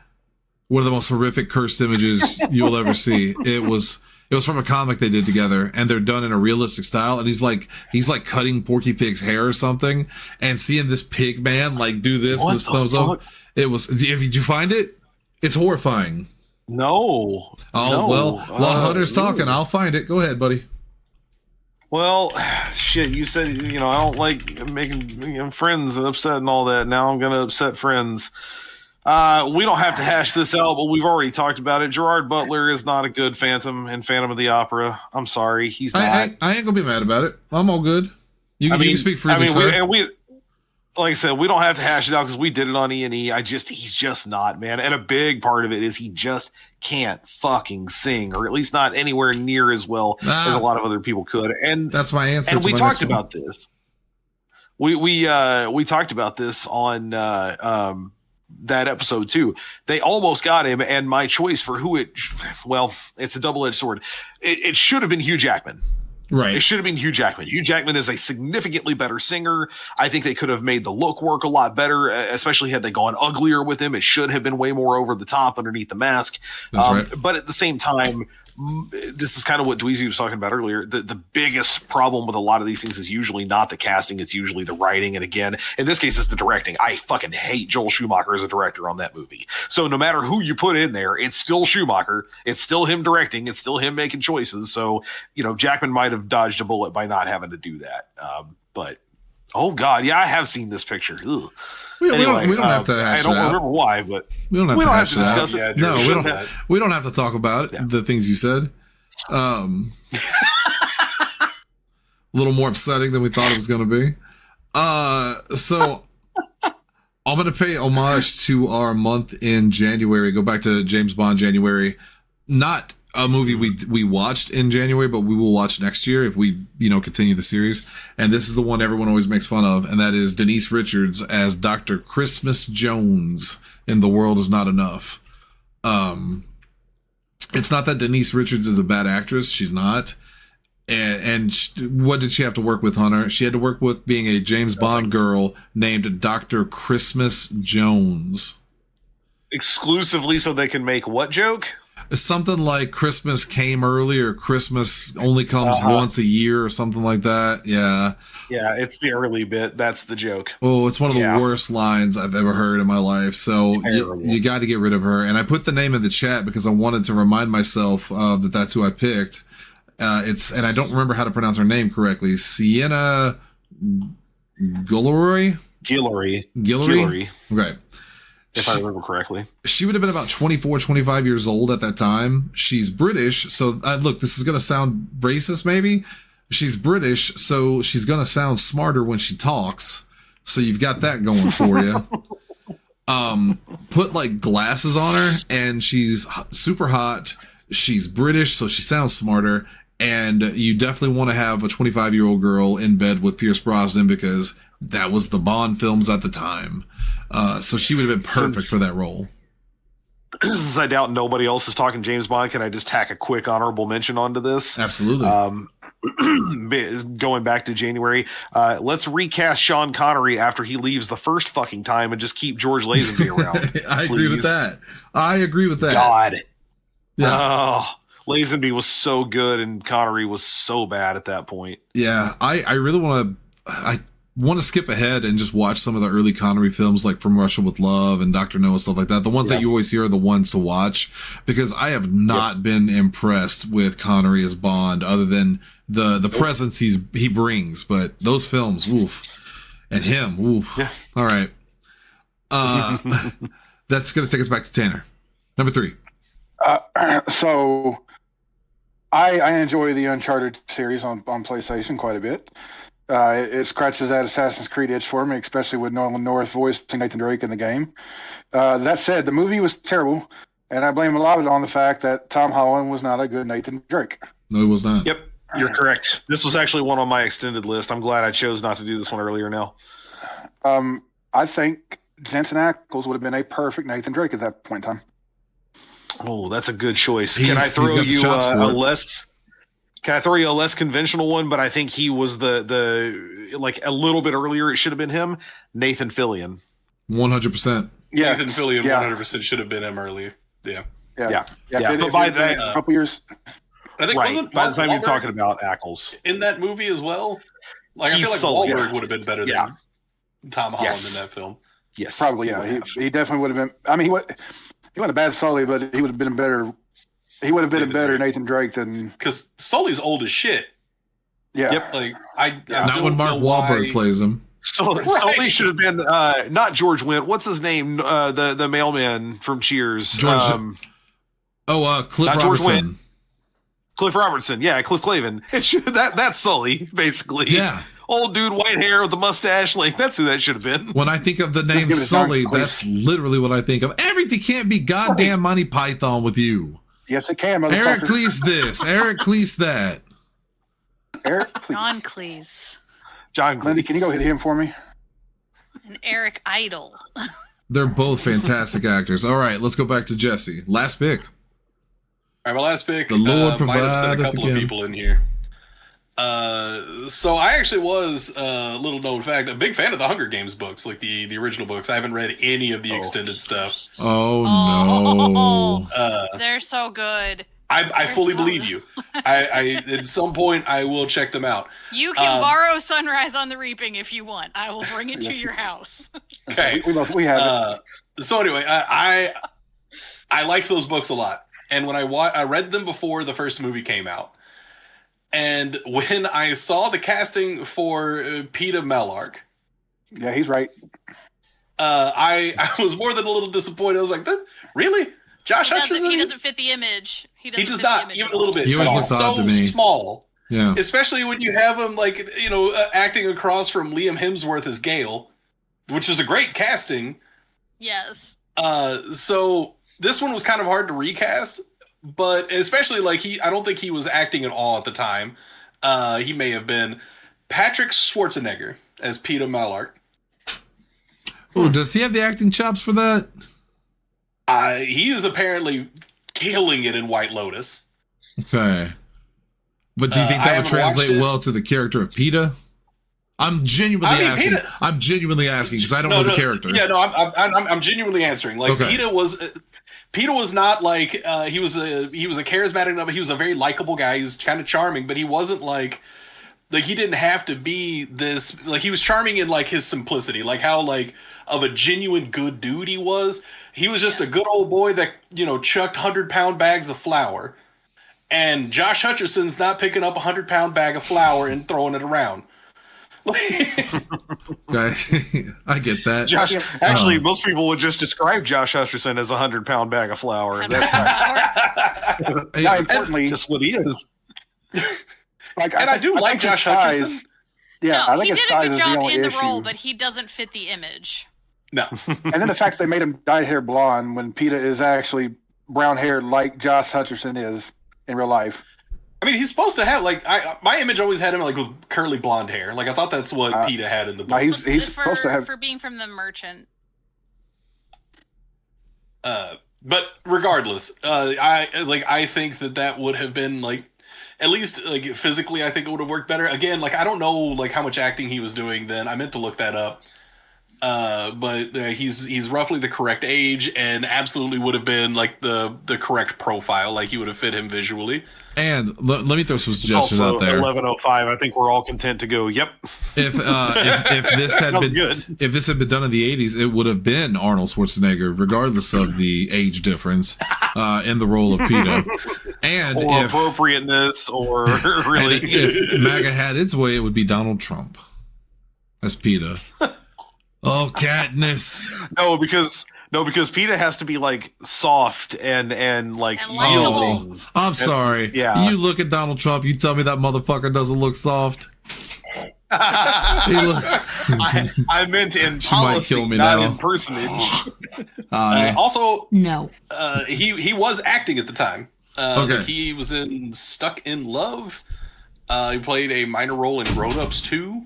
One of the most horrific cursed images you'll ever see. It was from a comic they did together, and they're done in a realistic style. And he's like cutting Porky Pig's hair or something, and seeing this pig man like do this with his thumbs up. It was. Did you find it? It's horrifying. No. Oh, well, while Hunter's talking, I'll find it. Go ahead, buddy. Well, shit, you said, I don't like making friends upset and all that. Now I'm going to upset friends. We don't have to hash this out, but we've already talked about it. Gerard Butler is not a good Phantom in Phantom of the Opera. I'm sorry. He's not. I ain't going to be mad about it. I'm all good. You can speak freely, sir. Like I said, we don't have to hash it out because we did it on E&E. He's just not, man. And a big part of it is he just can't fucking sing, or at least not anywhere near as well as a lot of other people could. And that's my answer. And we talked about this. We talked about this on that episode too. They almost got him, and my choice for it's a double-edged sword. It should have been Hugh Jackman. Right. It should have been Hugh Jackman. Hugh Jackman is a significantly better singer. I think they could have made the look work a lot better, especially had they gone uglier with him. It should have been way more over the top underneath the mask. That's right. But at the same time, this is kind of what Dweezy was talking about earlier. The biggest problem with a lot of these things is usually not the casting. It's usually the writing. And again, in this case, it's the directing. I fucking hate Joel Schumacher as a director on that movie. So no matter who you put in there, it's still Schumacher. It's still him directing. It's still him making choices. So, Jackman might have dodged a bullet by not having to do that. But, oh God, yeah, I have seen this picture. Ugh. We don't have to hash it out. I don't remember why, but we don't have to discuss it. it. No, we don't have to talk about it. The things you said. A little more upsetting than we thought it was going to be. So I'm going to pay homage to our month in January. Go back to James Bond January. Not a movie we watched in January, but we will watch next year if we, continue the series. And this is the one everyone always makes fun of, and that is Denise Richards as Dr. Christmas Jones in The World Is Not Enough. It's not that Denise Richards is a bad actress. She's not. And what did she have to work with, Hunter? She had to work with being a James Bond girl named Dr. Christmas Jones. Exclusively so they can make what joke? Something like Christmas came early, or Christmas only comes once a year, or something like that. Yeah. Yeah, it's the early bit. That's the joke. Oh, it's one of the worst lines I've ever heard in my life. So you got to get rid of her. And I put the name in the chat because I wanted to remind myself that that's who I picked. And I don't remember how to pronounce her name correctly. Sienna Guillory? Guillory. Okay. If I remember correctly. She would have been about 24, 25 years old at that time. She's British. So look, this is going to sound racist maybe. She's British, so she's going to sound smarter when she talks. So you've got that going for you. Put like glasses on her, and she's super hot. She's British, so she sounds smarter. And you definitely want to have a 25-year-old girl in bed with Pierce Brosnan because that was the Bond films at the time. So she would have been perfect for that role. Since I doubt nobody else is talking James Bond, can I just tack a quick honorable mention onto this? Absolutely. Going back to January, let's recast Sean Connery after he leaves the first fucking time and just keep George Lazenby around. I agree with that. God. Yeah. Oh, Lazenby was so good and Connery was so bad at that point. Yeah, I really want to skip ahead and just watch some of the early Connery films like From Russia with Love and Dr. No and stuff like that. The ones that you always hear are the ones to watch, because I have not been impressed with Connery as Bond other than the presence he brings. But those films, oof. And him, oof. Yeah. All right. That's going to take us back to Tanner. Number 3. So I enjoy the Uncharted series on PlayStation quite a bit. It scratches that Assassin's Creed itch for me, especially with Nolan North voicing Nathan Drake in the game. That said, the movie was terrible, and I blame a lot of it on the fact that Tom Holland was not a good Nathan Drake. No, he was not. Yep, you're correct. This was actually one on my extended list. I'm glad I chose not to do this one earlier now. I think Jensen Ackles would have been a perfect Nathan Drake at that point in time. Oh, that's a good choice. Can I throw you a less conventional one? But I think he was the like a little bit earlier. It should have been him, Nathan Fillion. 100%. Yeah, Nathan Fillion 100% should have been him earlier. Yeah. But by then, a couple years, I think right. By the time you're talking about Ackles in that movie as well, like He's I feel like Wahlberg would have been better than Tom Holland in that film. Yes, probably. Yeah, he definitely would have been. I mean, he wasn't a bad Sully, but he would have been a better. He would have been a better Nathan Drake than, because Sully's old as shit. Yeah. Yep. Like not when Mark Wahlberg plays him. Sully should have been not George Wendt. What's his name? The mailman from Cheers. Cliff Robertson. Cliff Robertson. Yeah, Cliff Clavin. That's Sully, basically. Yeah. Old dude, white hair with the mustache. Like, that's who that should have been. When I think of the name Sully, that's literally what I think of. Everything can't be goddamn Monty Python with you. Yes, it can, motherfucker. Eric Cleese this. Eric Cleese that. Eric Cleese. John Cleese. John Cleese. Lindy, can you go hit him for me? And Eric Idle. They're both fantastic actors. All right, let's go back to Jesse. Last pick. All right, my last pick. The Lord might upset a provideth couple of again. people in here. So I actually was a little known fact, a big fan of the Hunger Games books, like the original books. I haven't read any of the extended stuff. Oh no. They're so good. I fully believe you. I at some point I will check them out. You can borrow Sunrise on the Reaping if you want. I will bring it to your house. Okay. We have it. So anyway, I liked those books a lot, and when I read them before the first movie came out. And when I saw the casting for Peter Mellark, yeah, he's right. I was more than a little disappointed. I was like, "Really, Josh Hutcherson? He doesn't fit the image. He does not even a little bit. He always looked odd to me. Small, yeah. Especially when you have him acting across from Liam Hemsworth as Gale, which is a great casting. Yes. So this one was kind of hard to recast. but especially like I don't think he was acting at all at the time. He may have been Patrick Schwarzenegger as Peter Mallart. Oh, does he have the acting chops for that? He is apparently killing it in White Lotus. Okay. But do you think that would translate watched it. well to the character of PETA? I'm genuinely asking. PETA, I'm genuinely asking because I don't know the character. Yeah, no, I'm genuinely answering. Like Okay. PETA was not like he was a charismatic, but he was a very likable guy. He was kind of charming, but he wasn't like he didn't have to be this. Like he was charming in like his simplicity, like how like of a genuine good dude he was. He was just a good old boy that chucked 100-pound bags of flour. And Josh Hutcherson's not picking up a 100-pound bag of flour and throwing it around. I get that. Josh, actually, most people would just describe Josh Hutcherson as a 100-pound bag of flour. That's Now, importantly, just what he is. like, And I do like think his Josh Hutcherson. Yeah, No, I think he his did a size good is the job only in the issue. role, but he doesn't fit the image. No. And then the fact they made him dye hair blonde when PETA is actually brown haired like Josh Hutcherson is in real life. I mean, he's supposed to have my image always had him like with curly blonde hair. Like I thought that's what PETA had in the book. He's Good supposed to have. for being from the Merchant. But regardless, I think that would have been like at least like physically, I think it would have worked better. Again, like I don't know like how much acting he was doing then. I meant to look that up. But he's roughly the correct age and absolutely would have been like the correct profile. Like he would have fit him visually. And let me throw some suggestions Also, out there. 11:05. I think we're all content to go. Yep. If this had Sounds been good. if this had been done in the 80s, it would have been Arnold Schwarzenegger, regardless of the age difference, in the role of PETA. And Or if appropriateness, or and really. if MAGA had its way, it would be Donald Trump as PETA. Oh, Katniss. No, because PETA has to be like soft and like And likable. yielding. I'm sorry. yeah. You look at Donald Trump, you tell me that motherfucker doesn't look soft. He look, I meant in She might policy, kill me not now. in personage. Also, No. he was acting at the time. Okay. Like, he was in Stuck in Love. He played a minor role in Grown Ups 2.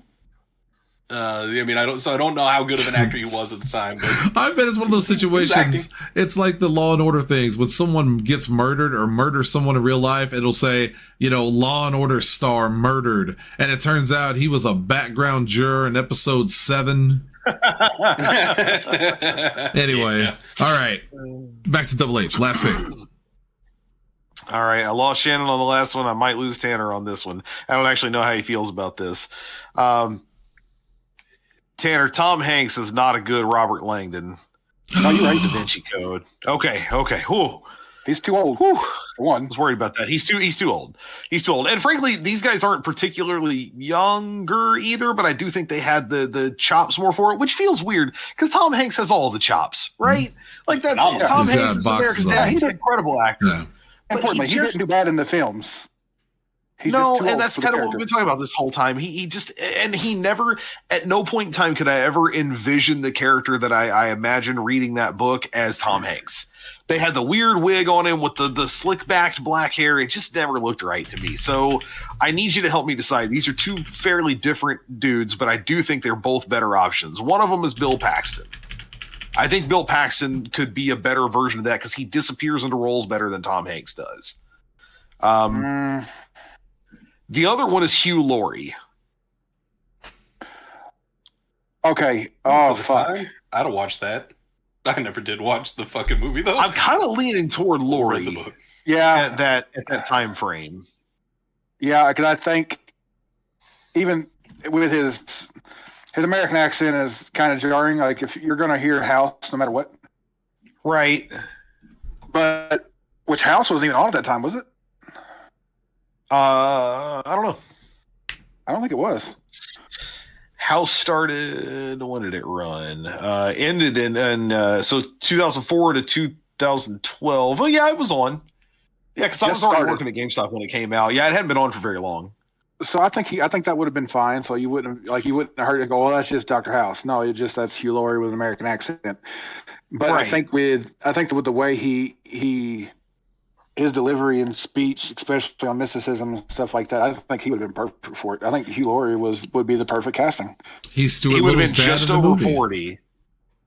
I mean, I don't know how good of an actor he was at the time, but I bet it's one of those situations. It's like the Law and Order things. When someone gets murdered or murders someone in real life, it'll say, Law and Order star murdered. And it turns out he was a background juror in episode 7. Anyway. Yeah. All right. Back to Double H. Last pick. All right, I lost Shannon on the last one. I might lose Tanner on this one. I don't actually know how he feels about this. Tanner, Tom Hanks is not a good Robert Langdon. No, you're right. Da Vinci Code. Okay. Whew. He's too old. Whew. For one. I was worried about that. He's too old. He's too old. And frankly, these guys aren't particularly younger either, but I do think they had the chops more for it, which feels weird because Tom Hanks has all the chops, right? Like that's Tom He's Hanks got is boxes America's of dad. them. He's an incredible actor. Yeah. But Importantly, he didn't do bad in the films. He's no, just too and old that's for the kind of what character. we've been talking about this whole time. He just, and he never, at no point in time could I ever envision the character that I imagined reading that book as Tom Hanks. They had the weird wig on him with the slick backed black hair. It just never looked right to me. So I need you to help me decide. These are two fairly different dudes, but I do think they're both better options. One of them is Bill Paxton. I think Bill Paxton could be a better version of that because he disappears into roles better than Tom Hanks does. The other one is Hugh Laurie. Okay. For Oh, the fuck. time, I'd have watched that. I never did watch the fucking movie though. I'm kind of leaning toward read the Laurie book. Yeah. at that time frame. Yeah, because I think even with his American accent is kind of jarring. Like if you're going to hear House, no matter what. Right. But which House wasn't even on at that time, was it? I don't know. I don't think it was. House started, when did it run? Ended in so 2004 to 2012. Well, yeah, it was on. Yeah, because I was Just already started. working at GameStop when it came out. Yeah, it hadn't been on for very long. So I think that would have been fine. So you wouldn't have heard it go, well, that's just Dr. House. No, that's Hugh Laurie with an American accent. But Right. I think with the way he his delivery and speech, especially on mysticism and stuff like that, I think he would have been perfect for it. I think Hugh Laurie would be the perfect casting. He's Stuart He would have Little's been dad just in the over movie. 40.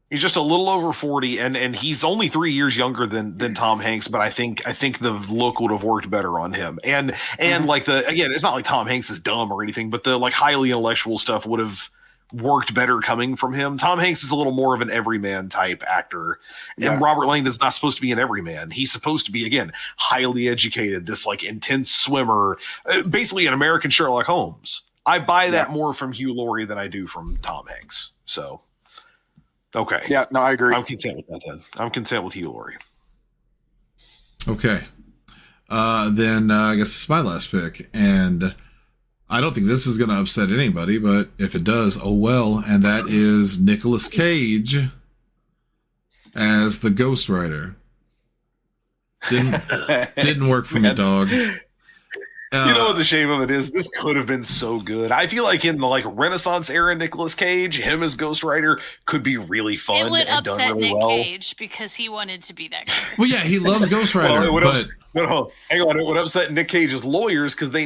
He's just a little over 40, and he's only 3 years younger than Tom Hanks, but I think the look would have worked better on him. And like again, it's not like Tom Hanks is dumb or anything, but the like highly intellectual stuff would have worked better coming from him. Tom Hanks is a little more of an everyman type actor, and Robert Langdon's not supposed to be an everyman. He's supposed to be, again, highly educated, this like intense swimmer, basically an American Sherlock Holmes. I buy that more from Hugh Laurie than I do from Tom Hanks. So, okay. Yeah, no, I agree. I'm content with that then. I'm content with Hugh Laurie. Okay. Then I guess it's my last pick. And I don't think this is going to upset anybody, but if it does, oh well. And that is Nicolas Cage as the Ghost Rider. Didn't work for me, dog. You know what the shame of it is? This could have been so good. I feel like in the like Renaissance era Nicolas Cage, him as Ghost Rider could be really fun It would and done upset really Nick well. Cage because he wanted to be that guy. Well, yeah, he loves Ghost Rider, Well, but no, hang on. It would upset Nick Cage's lawyers because they